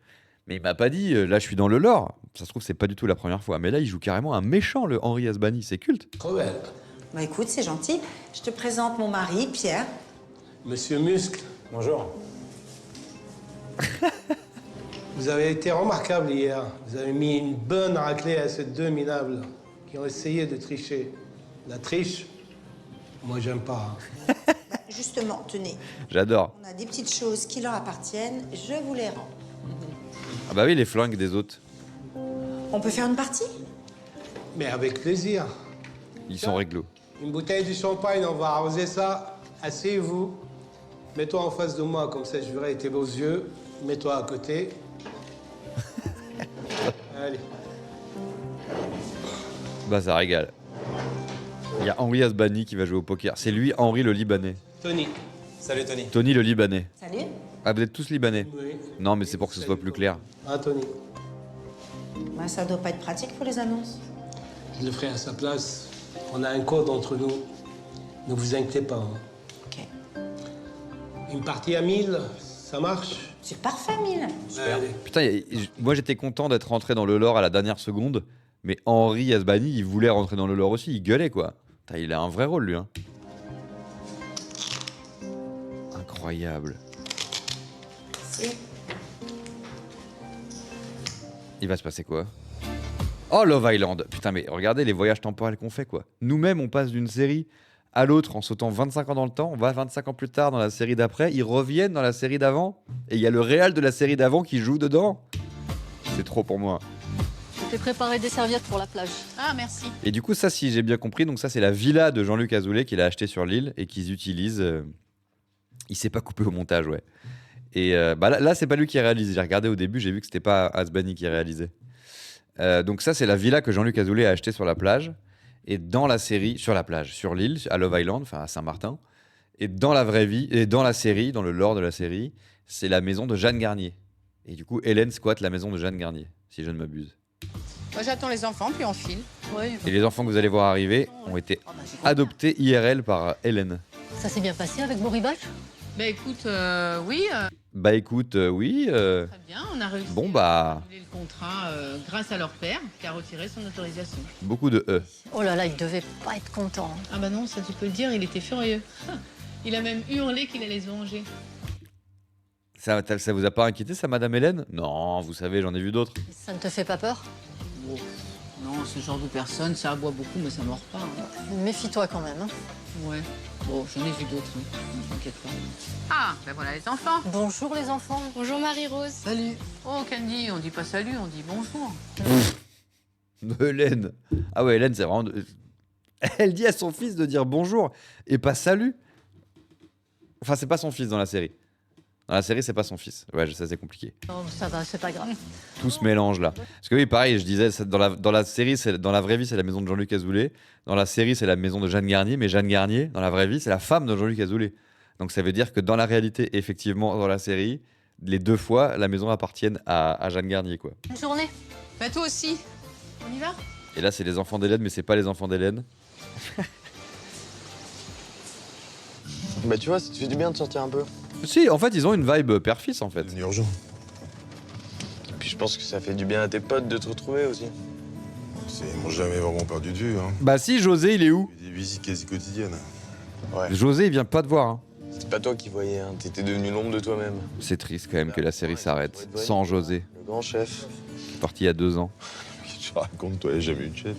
Mais il m'a pas dit, là je suis dans le lore. Ça se trouve, c'est pas du tout la première fois. Mais là, il joue carrément un méchant, le Henri Asbani. C'est culte. Trop belle. Bah écoute, c'est gentil. Je te présente mon mari, Pierre. Monsieur Muscle. Bonjour. Vous avez été remarquable hier. Vous avez mis une bonne raclée à ces deux minables qui ont essayé de tricher. La triche, moi j'aime pas. Bah, justement, tenez. J'adore. On a des petites choses qui leur appartiennent. Je vous les rends. Ah bah oui, les flingues des autres. On peut faire une partie? Mais avec plaisir. Ils sont réglo. Une bouteille de champagne, on va arroser ça. Asseyez-vous. Mets-toi en face de moi, comme ça je verrai tes beaux yeux. Mets-toi à côté. Allez. Bah ça régale. Il y a Henri Asbani qui va jouer au poker. C'est lui, Henri le Libanais. Tony. Salut Tony. Tony le Libanais. Salut. Ah, vous êtes tous Libanais? Oui. Non, mais c'est pour que ce soit plus clair. Ah, Tony. Bah, ça doit pas être pratique pour les annonces. Je le ferai à sa place. On a un code entre nous. Ne vous inquiétez pas. Hein. Ok. Une partie à 1000, ça marche? C'est parfait, Mille. Allez. Putain, moi j'étais content d'être rentré dans le lore à la dernière seconde, mais Henri Asbani, il voulait rentrer dans le lore aussi, il gueulait quoi. Putain, il a un vrai rôle lui. Hein. Incroyable. Il va se passer quoi? Oh, Love Island. Putain, mais regardez les voyages temporels qu'on fait quoi. Nous-mêmes, on passe d'une série à l'autre en sautant 25 ans dans le temps. On va 25 ans plus tard dans la série d'après. Ils reviennent dans la série d'avant. Et il y a le réal de la série d'avant qui joue dedans. C'est trop pour moi. Je t'ai préparé des serviettes pour la plage. Ah, merci. Et du coup, ça, si j'ai bien compris, donc ça, c'est la villa de Jean-Luc Azoulay qu'il a acheté sur l'île et qu'ils utilisent. Il s'est pas coupé au montage, ouais. Et bah là c'est pas lui qui réalise. J'ai regardé au début, j'ai vu que c'était pas Asbani qui réalisait. Donc ça, c'est la villa que Jean-Luc Azoulay a achetée sur la plage. Et dans la série, sur la plage, sur l'île, à Love Island, enfin à Saint-Martin. Et dans la vraie vie, et dans la série, dans le lore de la série, c'est la maison de Jeanne Garnier. Et du coup, Hélène squatte la maison de Jeanne Garnier, si je ne m'abuse. Moi, j'attends les enfants, puis on file. Oui. Et les enfants que vous allez voir arriver ont été adoptés IRL par Hélène. Ça s'est bien passé avec Boribac? Bah écoute, oui. Bah écoute, oui. Très bien, on a réussi Bon bah, à annuler le contrat grâce à leur père qui a retiré son autorisation. beaucoup de E. Oh là là, il devait pas être content. Ah bah non, ça tu peux le dire, il était furieux. Il a même hurlé qu'il allait se venger. Ça vous a pas inquiété ça, Madame Hélène? Non, vous savez, j'en ai vu d'autres. Ça ne te fait pas peur? Bon, non, ce genre de personne, ça aboie beaucoup, mais ça mord pas. Hein. Méfie-toi quand même. Hein. Ouais. Bon, j'en ai vu d'autres, hein. T'inquiète pas. Ah, ben voilà les enfants. Bonjour les enfants. Bonjour Marie-Rose. Salut. Oh, Candy, on dit pas salut, on dit bonjour. Hélène. Ah ouais, Hélène, c'est vraiment... Elle dit à son fils de dire bonjour et pas salut. Enfin, c'est pas son fils dans la série. Dans la série, c'est pas son fils. Ouais, ça c'est compliqué. Non, ça va, c'est pas grave. Tout se mélange là. Parce que oui, pareil, je disais, dans la série, dans la vraie vie, c'est la maison de Jean-Luc Azoulay. Dans la série, c'est la maison de Jeanne Garnier. Mais Jeanne Garnier, dans la vraie vie, c'est la femme de Jean-Luc Azoulay. Donc ça veut dire que dans la réalité, effectivement, dans la série, les deux fois, la maison appartient à Jeanne Garnier, quoi. Bonne journée. Bah toi aussi. On y va? Et là, c'est les enfants d'Hélène, mais c'est pas les enfants d'Hélène. Bah tu vois, ça te fait du bien de sortir un peu. Si, en fait, ils ont une vibe père-fils, en fait. C'est urgent. Et puis je pense que ça fait du bien à tes potes de te retrouver aussi. Ils m'ont jamais vraiment perdu de vue. Hein. Bah si, José, il est où? Des visites quasi quotidiennes. Ouais. José, il vient pas te voir. Hein. C'était pas toi qui voyais, hein. T'étais devenu l'ombre de toi-même. C'est triste quand même que la série s'arrête sans José. Le grand chef. Qui est parti il y a 2 ans. Qu'est-ce que tu racontes, toi, il n'y a jamais eu de chef.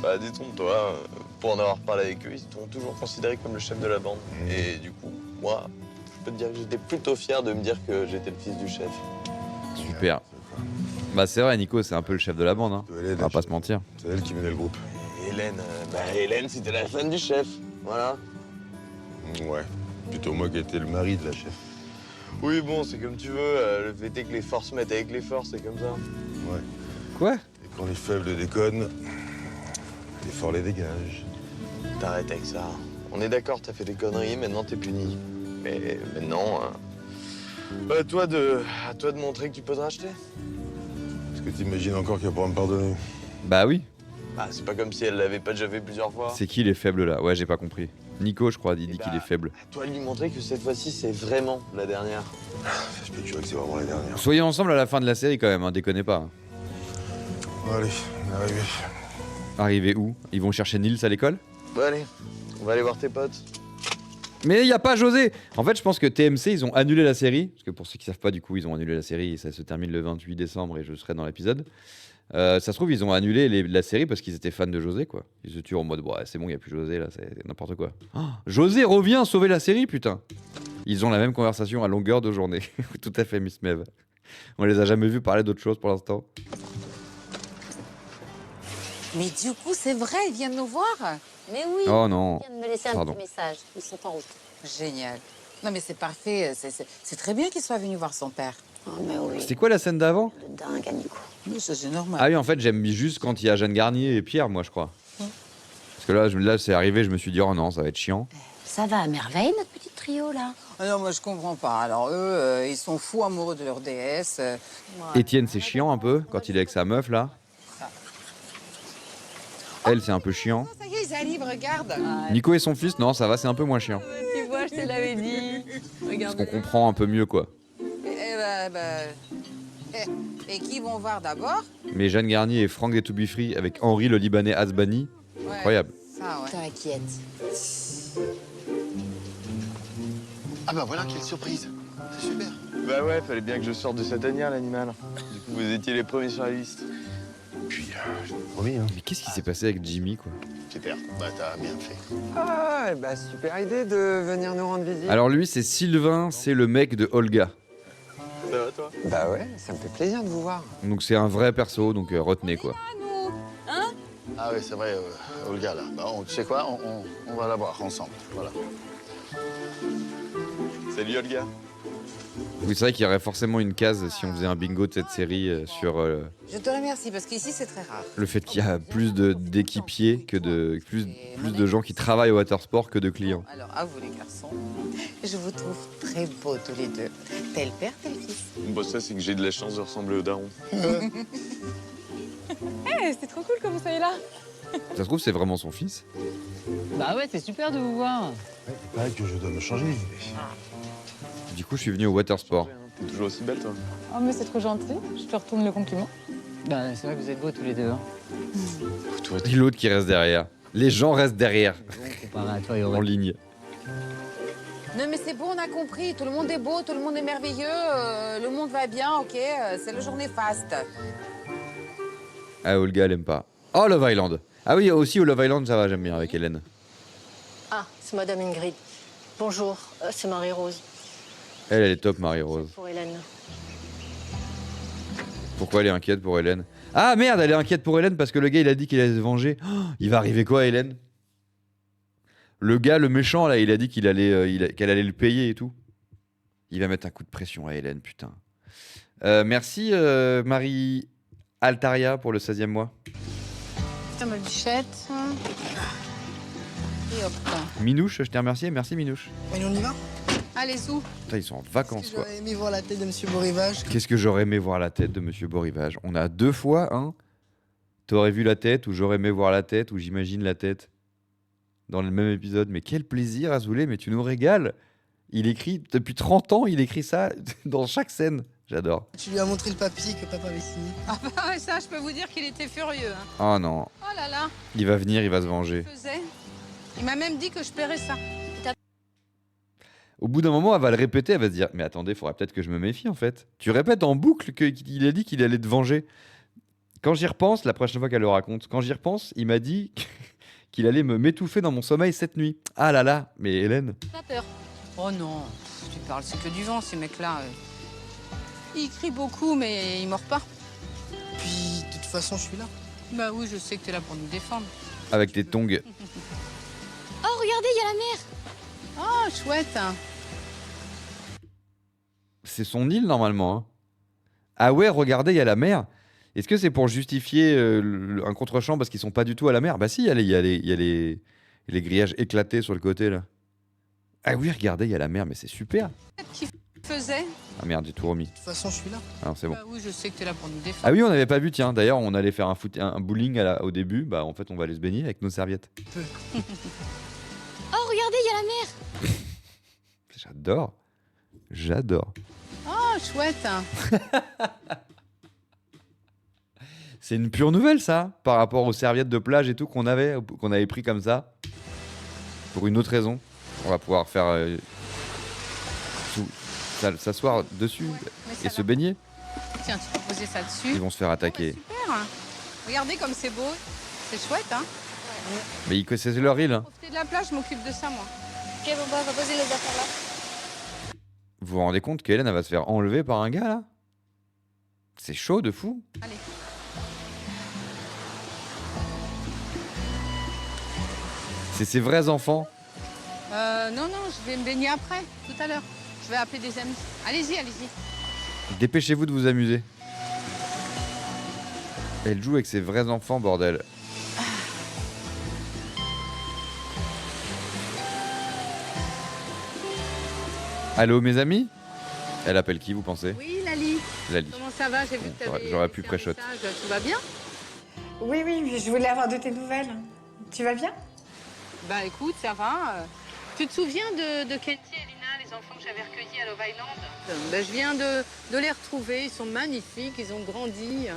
Bah détrompe-toi, pour en avoir parlé avec eux, ils t'ont toujours considéré comme le chef de la bande. Et du coup, moi, je peux te dire que j'étais plutôt fier de me dire que j'étais le fils du chef. Super. Bah c'est vrai, Nico, c'est un peu le chef de la bande. Hein. On va pas se mentir. C'est elle qui menait le groupe. Et Hélène, Hélène, c'était la femme du chef. Voilà. Ouais. Plutôt moi qui étais le mari de la chef. Oui, bon, c'est comme tu veux. Le fait est que les forces mettent avec les forces, c'est comme ça. Ouais. Quoi? Et quand les faibles déconnent, les forts les dégagent. T'arrêtes avec ça. On est d'accord, t'as fait des conneries, maintenant t'es puni. Mais maintenant, à toi de montrer que tu peux te racheter. Est-ce que t'imagines encore qu'elle pourra me pardonner? Bah oui. Bah, c'est pas comme si elle l'avait pas déjà fait plusieurs fois. C'est qui les faibles là? Ouais, j'ai pas compris. Nico, je crois, il dit qu'il est faible. À toi de lui montrer que cette fois-ci, c'est vraiment la dernière. Je peux te jurer que c'est vraiment la dernière. Soyez ensemble à la fin de la série quand même, hein, déconnez pas. Hein. Allez, on est arrivé. Arrivé où? Ils vont chercher Nils à l'école? Bon allez, on va aller voir tes potes. Mais il y a pas José. En fait, je pense que TMC, ils ont annulé la série. Parce que pour ceux qui savent pas, du coup, ils ont annulé la série et ça se termine le 28 décembre et je serai dans l'épisode. Ça se trouve, ils ont annulé la série parce qu'ils étaient fans de José, quoi. Ils se tuent en mode, ouais, c'est bon, il n'y a plus José, là, c'est n'importe quoi. Oh, José revient sauver la série, putain. Ils ont la même conversation à longueur de journée. Tout à fait, Miss Mev. On les a jamais vus parler d'autre chose pour l'instant. Mais du coup, c'est vrai, ils viennent nous voir. Mais oui. Oh non. Ils viennent de me laisser un Pardon. petit message. Ils sont en route. Génial. Non, mais c'est parfait. C'est très bien qu'il soit venu voir son père. Oh, mais oui. C'était quoi la scène d'avant? Le dingue, Nico. Oui, ça, c'est normal. Ah oui, en fait, j'aime juste quand il y a Jeanne Garnier et Pierre, moi, je crois. Parce que là, c'est arrivé, je me suis dit, oh non, ça va être chiant. Ça va à merveille, notre petit trio, là. Ah non, moi, je comprends pas. Alors, eux, ils sont fous amoureux de leur déesse. Étienne, c'est chiant un peu, quand il est avec sa meuf, là. Elle, c'est un peu chiant. Ça y est, ils arrivent, regarde. Nico et son fils, non, ça va, c'est un peu moins chiant. Tu vois, je te l'avais dit. Parce Regarde. qu'on comprend un peu mieux, quoi. Et qui vont voir d'abord? Mais Jeanne Garnier et Franck des To Be Free avec Henri le Libanais Asbani, Ouais. incroyable. Ça, ouais. T'inquiète. Ah bah voilà, quelle surprise. C'est super. Bah ouais, fallait bien que je sorte de cette tanière, l'animal. Du coup, vous étiez les premiers sur la liste. Puis, j'ai promis, hein. Mais qu'est-ce qui s'est passé avec Jimmy, quoi? Super, bah t'as bien fait. Ah, bah super idée de venir nous rendre visite. Alors lui, c'est Sylvain, c'est le mec de Olga. Ça va, toi? Bah ouais, ça me fait plaisir de vous voir. Donc c'est un vrai perso, donc retenez, quoi. Ah oui, c'est vrai, Olga, là. Bah, tu sais quoi, on va la voir ensemble, voilà. Salut, Olga. Oui, c'est vrai qu'il y aurait forcément une case si on faisait un bingo de cette série sur Je te remercie, parce qu'ici, c'est très rare. le fait qu'il y a plus d'équipiers que de plus de gens qui travaillent au watersport que de clients. Alors, à vous, les garçons, je vous trouve très beaux tous les deux. Tel père, tel fils. Bon, ça, c'est que j'ai de la chance de ressembler au daron. C'est trop cool que vous soyez là. Ça se trouve, c'est vraiment son fils. Bah ouais, c'est super de vous voir. Il paraît que je dois me changer. Du coup, je suis venu au watersport. T'es toujours aussi belle, toi. Oh, mais c'est trop gentil. Je te retourne le compliment. Bah c'est vrai que vous êtes beaux tous les deux. Hein. Et l'autre qui reste derrière. Les gens restent derrière, Comparé à toi et en Aurel. ligne. Non, mais c'est bon, on a compris. Tout le monde est beau, tout le monde est merveilleux. Le monde va bien, ok. C'est la journée faste. Ah, Olga, elle aime pas. Oh, Love Island. Ah oui, aussi au Love Island, ça va, j'aime bien avec Hélène. Ah, c'est Madame Ingrid. Bonjour, c'est Marie-Rose. Elle est top, Marie-Rose. Pour Hélène. Pourquoi elle est inquiète pour Hélène? Ah merde, elle est inquiète pour Hélène parce que le gars, il a dit qu'il allait se venger. Oh, il va arriver quoi à Hélène? Le gars, le méchant, là, il a dit qu'elle allait le payer et tout. Il va mettre un coup de pression à Hélène, putain. Merci, Marie Altaria, pour le 16e mois. Putain, ma bichette. Et hop. Minouche, je t'ai remercié. Merci, Minouche. Allez, on y va? Allez, sous. Putain, ils sont en vacances, quoi. J'aurais aimé voir la tête de Monsieur Borivage. Qu'est-ce que j'aurais aimé voir la tête de Monsieur Borivage? On a 2 fois, hein. T'aurais vu la tête, ou j'aurais aimé voir la tête, ou j'imagine la tête. Dans le même épisode. Mais quel plaisir, Azoulay, mais tu nous régales. Il écrit, depuis 30 ans, il écrit ça dans chaque scène. J'adore. Tu lui as montré le papier que papa avait signé. Ah bah ouais, ça, je peux vous dire qu'il était furieux. Hein. Oh non. Oh là là, Il va venir, il va se venger. faisait. Il m'a même dit que je paierais ça. Au bout d'un moment, elle va le répéter, elle va se dire mais attendez, il faudrait peut-être que je me méfie en fait. Tu répètes en boucle qu'il a dit qu'il allait te venger. Quand j'y repense, la prochaine fois qu'elle le raconte, quand j'y repense, il m'a dit qu'il allait m'étouffer dans mon sommeil cette nuit. Ah là là, mais Hélène. Pas peur. Oh non, tu parles, c'est que du vent, ces mecs-là. Ils crient beaucoup, mais ils mordent pas. Puis, de toute façon, je suis là. Bah oui, je sais que t'es là pour nous défendre. Avec tes tongs. Oh, regardez, il y a la mer. Oh, chouette. C'est son île normalement. Hein. Ah ouais, regardez, il y a la mer. Est-ce que c'est pour justifier un contre-champ parce qu'ils sont pas du tout à la mer? Bah si, il y a les grillages éclatés sur le côté là. Ah oui, regardez, il y a la mer, mais c'est super. Qui faisait? Ah merde, j'ai tout remis. De toute façon, je suis là. Alors c'est bon. Bah oui, je sais que t'es là pour nous défendre. Ah oui, on n'avait pas vu, tiens. D'ailleurs, on allait faire un bowling au début. Bah en fait, on va aller se baigner avec nos serviettes. Oh, regardez, il y a la mer. J'adore. J'adore. Oh, chouette. C'est une pure nouvelle, ça, par rapport aux serviettes de plage et tout qu'on avait pris comme ça. Pour une autre raison. On va pouvoir faire s'asseoir dessus et se baigner. Tiens, tu peux poser ça dessus. Ils vont se faire attaquer. Super. Regardez comme c'est beau. C'est chouette, hein? Mais c'est leur île. Hein. Profitez de la plage, je m'occupe de ça, moi. Ok, bon, bah, on va poser les affaires là. Vous vous rendez compte qu'Hélène, elle va se faire enlever par un gars, là? C'est chaud de fou. Allez. C'est ses vrais enfants. Non, je vais me baigner après, tout à l'heure. Je vais appeler des amis. Allez-y. Dépêchez-vous de vous amuser. Elle joue avec ses vrais enfants, bordel. Allô, mes amis? Elle appelle qui, vous pensez? Oui, Lali. Lali. Comment ça va? J'ai vu que t'avais J'aurais pu laissé un pré-shot. message. Tout va bien? Oui, mais je voulais avoir de tes nouvelles. Tu vas bien? Bah écoute, ça va. Tu te souviens de Kenty et Lina, les enfants que j'avais recueillis à Love Island? Je viens de les retrouver. Ils sont magnifiques, ils ont grandi.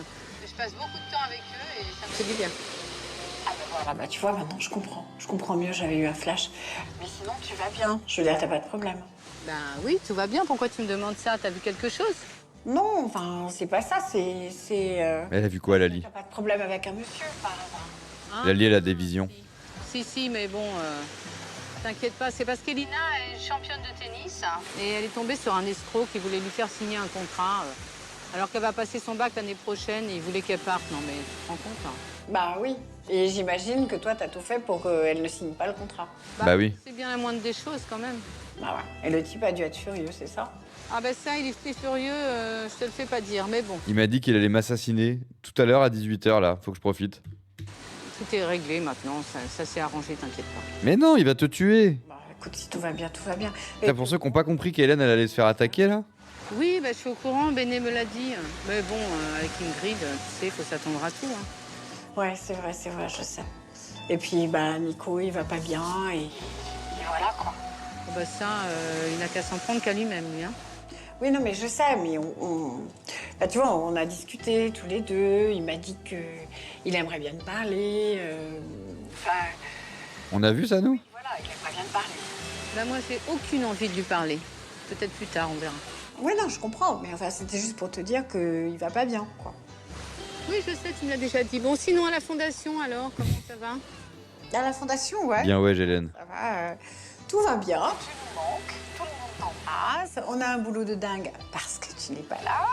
Je passe beaucoup de temps avec eux et ça me fait du bien. Ah ben voilà, tu vois, maintenant je comprends. Je comprends mieux, j'avais eu un flash. Mais sinon, tu vas bien. Je veux dire, t'as pas de problème. Ben oui, tout va bien. Pourquoi tu me demandes ça? T'as vu quelque chose? Non, enfin, c'est pas ça, c'est... Elle a vu quoi, Lali? T'as pas de problème avec un monsieur, par hasard. Hein? Lali, elle a des visions. Si, mais bon, t'inquiète pas. C'est parce qu'Elina est championne de tennis et elle est tombée sur un escroc qui voulait lui faire signer un contrat alors qu'elle va passer son bac l'année prochaine et il voulait qu'elle parte. Non mais tu te rends compte hein? Bah oui, et j'imagine que toi, t'as tout fait pour qu'elle ne signe pas le contrat. Bah oui. C'est bien la moindre des choses quand même. Bah ouais, et le type a dû être furieux, c'est ça? Ah ben ça, il est furieux, je te le fais pas dire, mais bon. Il m'a dit qu'il allait m'assassiner tout à l'heure à 18h, là. Faut que je profite. Tout est réglé maintenant, ça s'est arrangé, t'inquiète pas. Mais non, il va te tuer. Bah écoute, si tout va bien, tout va bien. T'as pour ceux qui n'ont pas compris qu'Hélène, elle allait se faire attaquer, là? Oui, bah, je suis au courant, Béné me l'a dit. Mais bon, avec Ingrid, tu sais, il faut s'attendre à tout. Hein. Ouais, c'est vrai, je sais. Et puis, bah, Nico, il va pas bien et voilà, quoi. Bah ça, il n'a qu'à s'en prendre qu'à lui-même, lui. Hein. Oui, non, mais je sais, mais bah, tu vois, on a discuté tous les deux. Il m'a dit qu'il aimerait bien te parler. Enfin... On a vu ça, nous? Voilà, il aimerait bien te parler. Bah moi, j'ai aucune envie de lui parler. Peut-être plus tard, on verra. Ouais, non, je comprends. Mais enfin, c'était juste pour te dire qu'il va pas bien, quoi. Oui, je sais, tu me l'as déjà dit. Bon, sinon, à la fondation, alors, comment ça va? À la fondation, ouais. Bien, ouais, Hélène. Ça va, tout va bien, tu nous manques, tout le monde t'embrasse. On a un boulot de dingue parce que tu n'es pas là.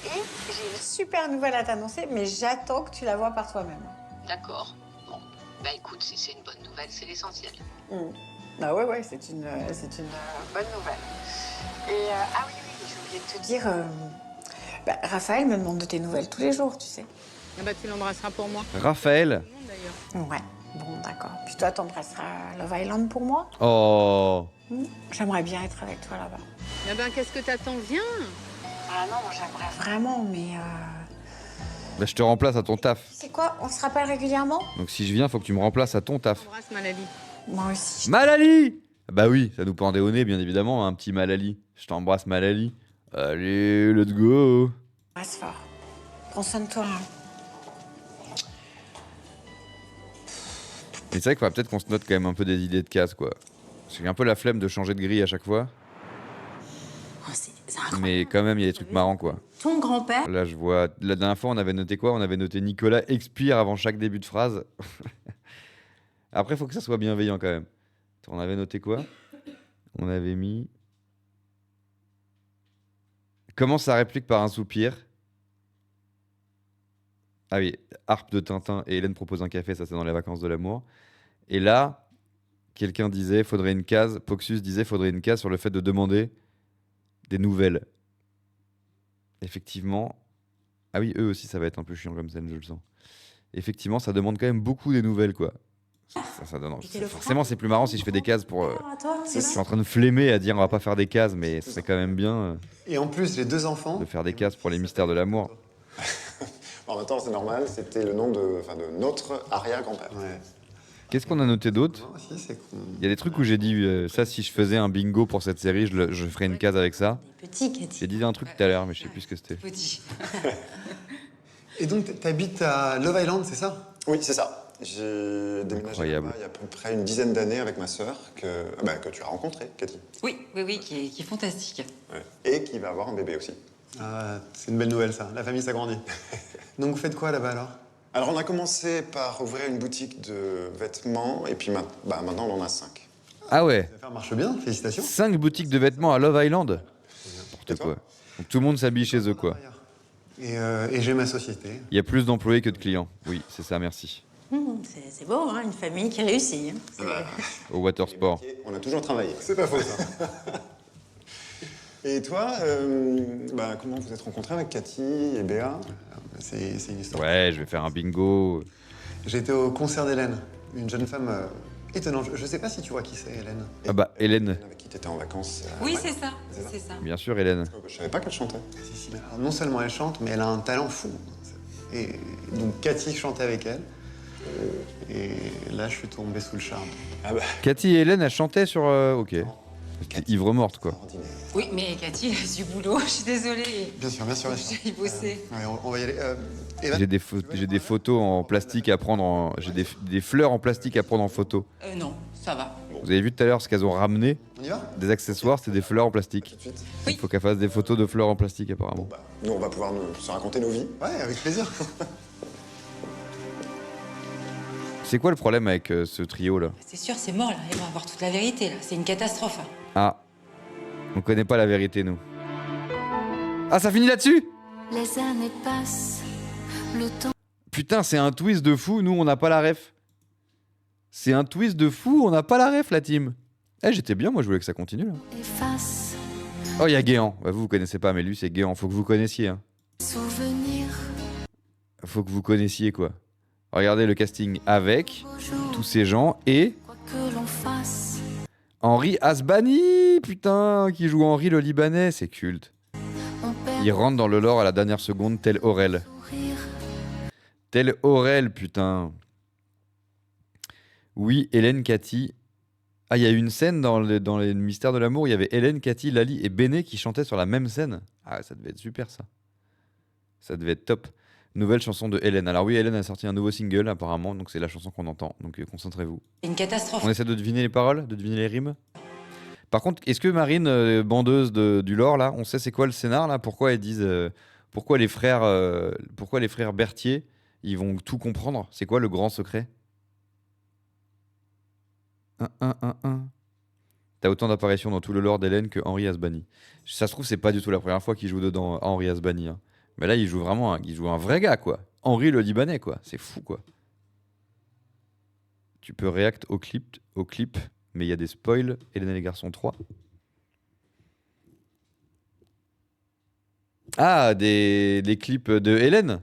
Et j'ai une super nouvelle à t'annoncer, mais j'attends que tu la vois par toi-même. D'accord. Bon, bah écoute, si c'est une bonne nouvelle, c'est l'essentiel. Bah ouais, c'est une bonne nouvelle. Et ah oui, j'ai oublié de te dire, bah, Raphaël me demande de tes nouvelles tous les jours, tu sais. Ah bah tu l'embrasseras pour moi. Raphaël? Ouais, bon, d'accord. Puis toi, t'embrasseras Love Island pour moi? Oh. J'aimerais bien être avec toi là-bas. Eh ben, qu'est-ce que t'attends? Viens. Ah non, j'aimerais vraiment, mais... Bah, je te remplace à ton taf. C'est quoi? On se rappelle régulièrement? Donc si je viens, faut que tu me remplaces à ton taf. Embrasse Malali. Moi aussi. Malali! Bah oui, ça nous pendait au nez, bien évidemment, un petit Malali. Je t'embrasse, Malali. Allez, let's go. Embrasse fort. Prends soin de toi. Hein. Mais c'est vrai qu'il faudra peut-être qu'on se note quand même un peu des idées de cases, quoi. J'ai un peu la flemme de changer de grille à chaque fois. Oh, c'est incroyable. Mais quand même, il y a des trucs marrants, quoi. Ton grand-père? Là, je vois... La dernière fois, on avait noté quoi? On avait noté Nicolas expire avant chaque début de phrase. Après, il faut que ça soit bienveillant, quand même. On avait noté quoi? On avait mis... Commence sa réplique par un soupir. Ah oui, harpe de Tintin et Hélène propose un café, ça c'est dans les vacances de l'amour. Et là, quelqu'un disait, faudrait une case, Poxus disait, faudrait une case sur le fait de demander des nouvelles. Effectivement, ah oui, eux aussi ça va être un peu chiant comme scène, je le sens. Effectivement, ça demande quand même beaucoup des nouvelles, quoi. Ça donne... Forcément, c'est plus marrant si je fais des cases pour... Je suis en train de flémer à dire on va pas faire des cases, mais c'est quand même bien Et en plus, les deux enfants... de faire des cases pour les mystères de l'amour. En même temps, c'est normal, c'était le nom de notre arrière-grand-père. Ouais. Qu'est-ce qu'on a noté d'autre? Il y a des trucs où j'ai dit ça, si je faisais un bingo pour cette série, je ferais une case avec ça. Petit, Cathy. J'ai dit un truc tout à l'heure, mais je sais plus ce que c'était. Petit. Et donc, t'habites à Love Island, c'est ça? Oui, c'est ça. J'ai déménagé là-bas il y a à peu près une dizaine d'années avec ma sœur que tu as rencontrée, Cathy. Oui, qui est fantastique. Ouais. Et qui va avoir un bébé aussi. Ah, c'est une belle nouvelle, ça. La famille s'agrandit. Donc, vous faites quoi là-bas, alors? Alors, on a commencé par ouvrir une boutique de vêtements, et puis maintenant, on en a 5. Ah ouais? Ça marche bien, félicitations. 5 boutiques de vêtements à Love Island? N'importe quoi. Donc, tout le monde s'habille chez eux, quoi. Et j'ai ma société. Il y a plus d'employés que de clients. Oui, c'est ça, merci. C'est beau, hein, une famille qui réussit. Hein. Au watersport. On a toujours travaillé. C'est pas faux, ça. Et toi, comment vous êtes rencontrés avec Cathy et Béa? C'est une histoire. Ouais, je vais faire un bingo. J'étais au concert d'Hélène, une jeune femme étonnante. Je sais pas si tu vois qui c'est, Hélène. Ah bah, Hélène. Avec qui t'étais en vacances. Oui, c'est ça. C'est ça. Bien sûr, Hélène. Je savais pas qu'elle chantait. Si, mais alors, non seulement elle chante, mais elle a un talent fou. Et donc Cathy chantait avec elle. Et là, je suis tombé sous le charme. Ah bah. Cathy et Hélène, elles chantaient sur... Ok. C'était ivre morte, quoi. Oui, mais Cathy, elle a du boulot, je suis désolée. Bien sûr, bien sûr. J'ai bossé. Ouais, on va y aller. Eva, J'ai des photos en plastique à prendre en... J'ai des fleurs en plastique à prendre en photo. Non, ça va. Vous avez vu tout à l'heure ce qu'elles ont ramené? On y va? Des accessoires, c'est des fleurs en plastique. Il faut qu'elles fassent des photos de fleurs en plastique, apparemment. nous, on va pouvoir se raconter nos vies. Ouais, avec plaisir. C'est quoi le problème avec ce trio-là? C'est sûr, c'est mort, là. Ils vont avoir toute la vérité, là. C'est une catastrophe. Hein. Ah. On connaît pas la vérité, nous. Ah, ça finit là-dessus? Les années passent, le temps... Putain, c'est un twist de fou, nous, on n'a pas la ref. C'est un twist de fou, on n'a pas la ref, la team. Eh, j'étais bien, moi, je voulais que ça continue, là. efface Oh, il y a Guéant. Bah, vous connaissez pas, mais lui, c'est Guéant. Faut que vous connaissiez, hein. souvenirs. Faut que vous connaissiez, quoi. Regardez le casting avec tous ces gens et... Quoi que l'on fasse, Henri Asbani, putain, qui joue Henri le Libanais, c'est culte. on perd Il rentre dans le lore à la dernière seconde, tel Aurel. rire. Tel Aurel, putain. Oui, Hélène, Cathy. Ah, il y a eu une scène dans les Mystères de l'amour, il y avait Hélène, Cathy, Lali et Béné qui chantaient sur la même scène. Ah, ça devait être super, ça. Ça devait être top. Nouvelle chanson de Hélène. Alors oui, Hélène a sorti un nouveau single, apparemment, donc c'est la chanson qu'on entend. Donc concentrez-vous. Une catastrophe. On essaie de deviner les paroles, de deviner les rimes. Par contre, est-ce que Marine, bandeuse du lore, là, on sait c'est quoi le scénar, là? Pourquoi ils disent... pourquoi les frères Berthier, ils vont tout comprendre? C'est quoi le grand secret? T'as autant d'apparitions dans tout le lore d'Hélène que Henri Asbani. Ça se trouve, c'est pas du tout la première fois qu'il joue dedans, Henri Asbani. Hein. Mais là, il joue vraiment un vrai gars, quoi. Henri le Libanais, quoi. C'est fou, quoi. Tu peux react au clip, mais il y a des spoils. Hélène et les garçons 3. Ah, des clips de Hélène.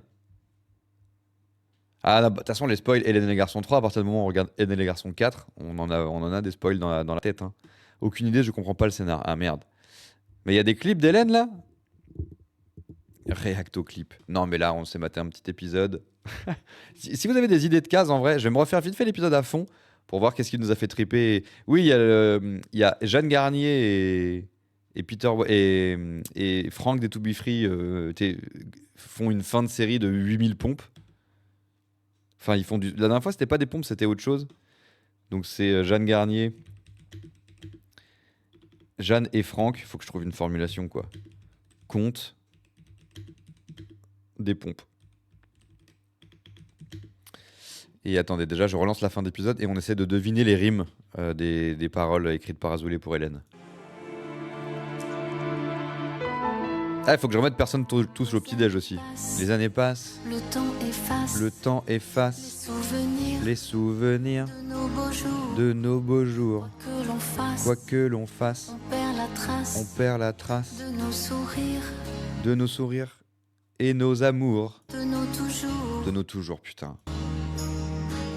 Ah, de toute façon, les spoils Hélène et les garçons 3, à partir du moment où on regarde Hélène et les garçons 4, on en a des spoils dans la tête. Hein. Aucune idée, je comprends pas le scénar. Ah, merde. Mais il y a des clips d'Hélène, là? React au clip. Non, mais là, on s'est maté un petit épisode. Si vous avez des idées de cases, en vrai, je vais me refaire vite fait l'épisode à fond pour voir qu'est-ce qui nous a fait triper. Oui, il y a Jeanne Garnier et Peter et Franck des To Be Free font une fin de série de 8000 pompes. Enfin, ils font la dernière fois, c'était pas des pompes, c'était autre chose. Donc c'est Jeanne Garnier, Jeanne et Franck. Il faut que je trouve une formulation, quoi. Compte des pompes. Et attendez, déjà, je relance la fin d'épisode et on essaie de deviner les rimes des paroles écrites par Azoulay pour Hélène. Ah, il faut que je remette personne tous au petit-déj aussi. Les années passent. Le temps efface. Le temps efface. Les souvenirs. De nos beaux jours. Quoi que l'on fasse. On perd la trace. On perd la trace. De nos sourires. De nos sourires. Et nos amours. De nos toujours. De nos toujours, putain.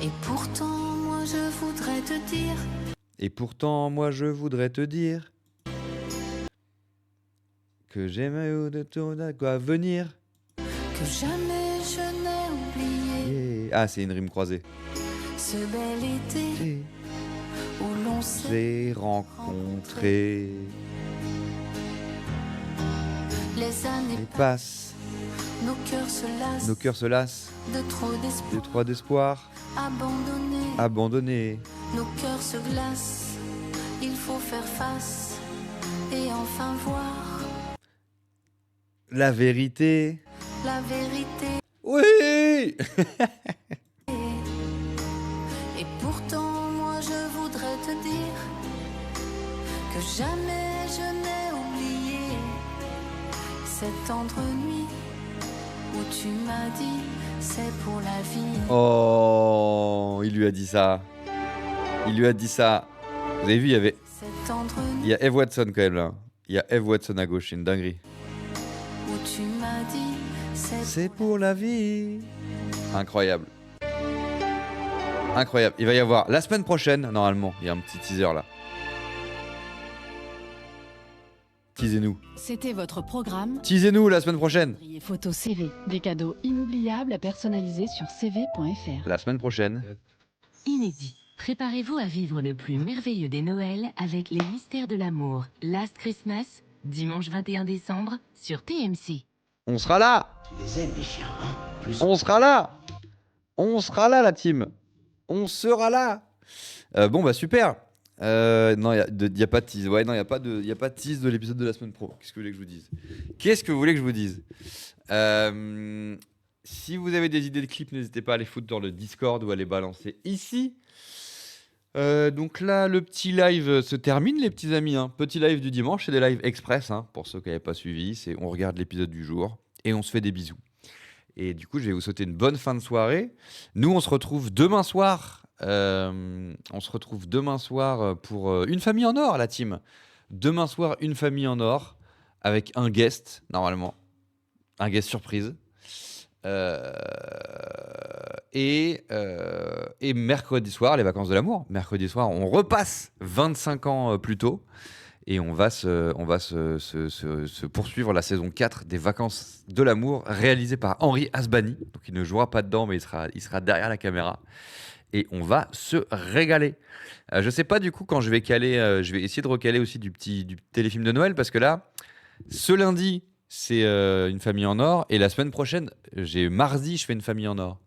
Et pourtant, moi je voudrais te dire. Et pourtant, moi je voudrais te dire. Que j'aimais de ton à quoi venir. Que jamais je n'ai oublié. Yeah. Ah, c'est une rime croisée. Ce bel été où l'on s'est rencontrés. Les années passent. Nos cœurs se lassent. Nos cœurs se lassent. De trop d'espoir. Abandonnés. Nos cœurs se glacent. Il faut faire face et enfin voir. La vérité. La vérité. Oui. Et pourtant, moi je voudrais te dire que jamais je n'ai oublié cette tendre nuit où tu m'as dit c'est pour la vie. Oh, il lui a dit ça. Il lui a dit ça. Vous avez vu, il y a Eve Watson quand même là. Il y a Eve Watson à gauche, c'est une dinguerie. Où tu m'as dit, c'est pour la vie. Incroyable. Incroyable. Il va y avoir la semaine prochaine, normalement. Il y a un petit teaser là. Teasez-nous. C'était votre programme. Teasez-nous la semaine prochaine. Photo CV. Des cadeaux inoubliables à personnaliser sur cv.fr. La semaine prochaine. Inédit. Préparez-vous à vivre le plus merveilleux des Noëls avec les mystères de l'amour. Last Christmas, dimanche 21 décembre, sur TMC. On sera là. Tu les aimes, les chiens, hein? On sera là. On sera là, la team. On sera là. Bon, bah super. Non, il n'y a pas de tease. Ouais, non, il n'y a pas de tease de l'épisode de la semaine pro. Qu'est-ce que vous voulez que je vous dise? Qu'est-ce que vous voulez que je vous dise? Si vous avez des idées de clips, n'hésitez pas à les foutre dans le Discord ou à les balancer ici. Donc là, le petit live se termine, les petits amis. Hein. Petit live du dimanche, c'est des lives express. Hein, pour ceux qui n'avaient pas suivi, c'est on regarde l'épisode du jour et on se fait des bisous. Et du coup, je vais vous souhaiter une bonne fin de soirée. Nous, on se retrouve demain soir. Pour Une famille en or, la team. Demain soir, Une famille en or avec un guest, normalement. Un guest surprise. Et mercredi soir, les vacances de l'amour. Mercredi soir, on repasse 25 ans plus tôt. Et on va se poursuivre la saison 4 des vacances de l'amour, réalisée par Henri Asbani. Donc il ne jouera pas dedans, mais il sera derrière la caméra. Et on va se régaler. Je sais pas du coup quand je vais caler, je vais essayer de recaler aussi du téléfilm de Noël, parce que là, ce lundi, c'est Une famille en or. Et la semaine prochaine, mardi, je fais Une famille en or.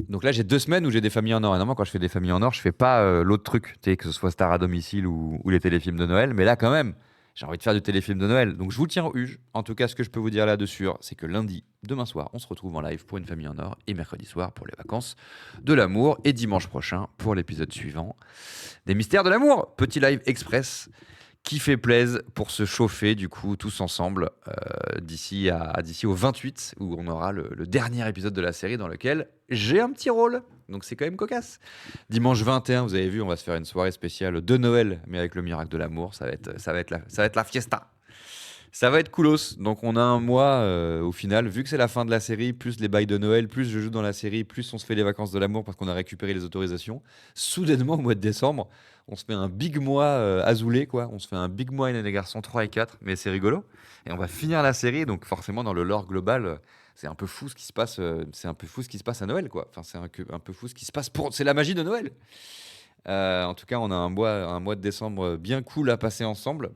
Donc là, j'ai 2 semaines où j'ai des familles en or. Et normalement, quand je fais des familles en or, je fais pas l'autre truc, que ce soit Star à domicile ou les téléfilms de Noël. Mais là, quand même, j'ai envie de faire du téléfilm de Noël. Donc je vous tiens au huge. En tout cas, ce que je peux vous dire là-dessus, c'est que lundi, demain soir, on se retrouve en live pour Une famille en or. Et mercredi soir pour les vacances de l'amour. Et dimanche prochain pour l'épisode suivant des mystères de l'amour. Petit live express qui fait plaisir pour se chauffer, du coup, tous ensemble, d'ici au 28, où on aura le dernier épisode de la série dans lequel j'ai un petit rôle. Donc c'est quand même cocasse. Dimanche 21, vous avez vu, on va se faire une soirée spéciale de Noël, mais avec le miracle de l'amour. Ça va être la fiesta. Ça va être coolos. Donc on a un mois, au final, vu que c'est la fin de la série, plus les bails de Noël, plus je joue dans la série, plus on se fait les vacances de l'amour parce qu'on a récupéré les autorisations. Soudainement, au mois de décembre, on se fait un big mois azoulé, quoi. On se fait un big mois Hélène et les garçons 3 et 4, mais c'est rigolo. Et on va finir la série, donc forcément, dans le lore global, c'est un peu fou ce qui se passe. C'est un peu fou ce qui se passe à Noël, quoi. Enfin, c'est un peu fou ce qui se passe c'est la magie de Noël. En tout cas, on a un mois de décembre bien cool à passer ensemble.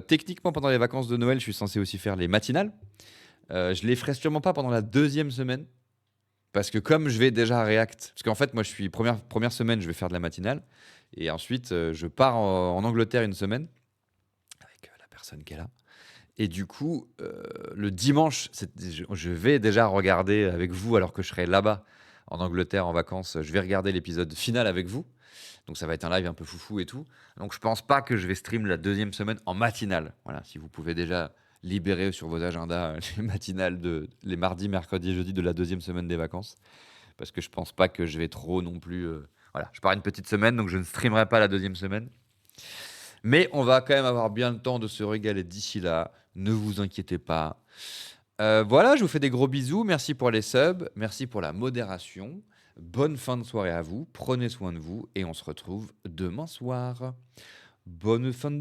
Techniquement, pendant les vacances de Noël, je suis censé aussi faire les matinales. Je les ferai sûrement pas pendant la 2e semaine, parce que comme je vais déjà à React, parce qu'en fait, moi, je suis première semaine, je vais faire de la matinale, et ensuite, je pars en Angleterre une semaine avec la personne qui est là. Et du coup, le dimanche, je vais déjà regarder avec vous, alors que je serai là-bas en Angleterre en vacances. Je vais regarder l'épisode final avec vous. Donc ça va être un live un peu foufou et tout. Donc je pense pas que je vais stream la 2e semaine en matinale. Voilà, si vous pouvez déjà libérer sur vos agendas les matinales les mardis, mercredis, jeudis de la 2e semaine des vacances. Parce que je pense pas que je vais trop non plus... Voilà, je pars une petite semaine, donc je ne streamerai pas la 2e semaine. Mais on va quand même avoir bien le temps de se régaler d'ici là. Ne vous inquiétez pas. Voilà, je vous fais des gros bisous. Merci pour les subs. Merci pour la modération. Bonne fin de soirée à vous. Prenez soin de vous. Et on se retrouve demain soir. Bonne fin de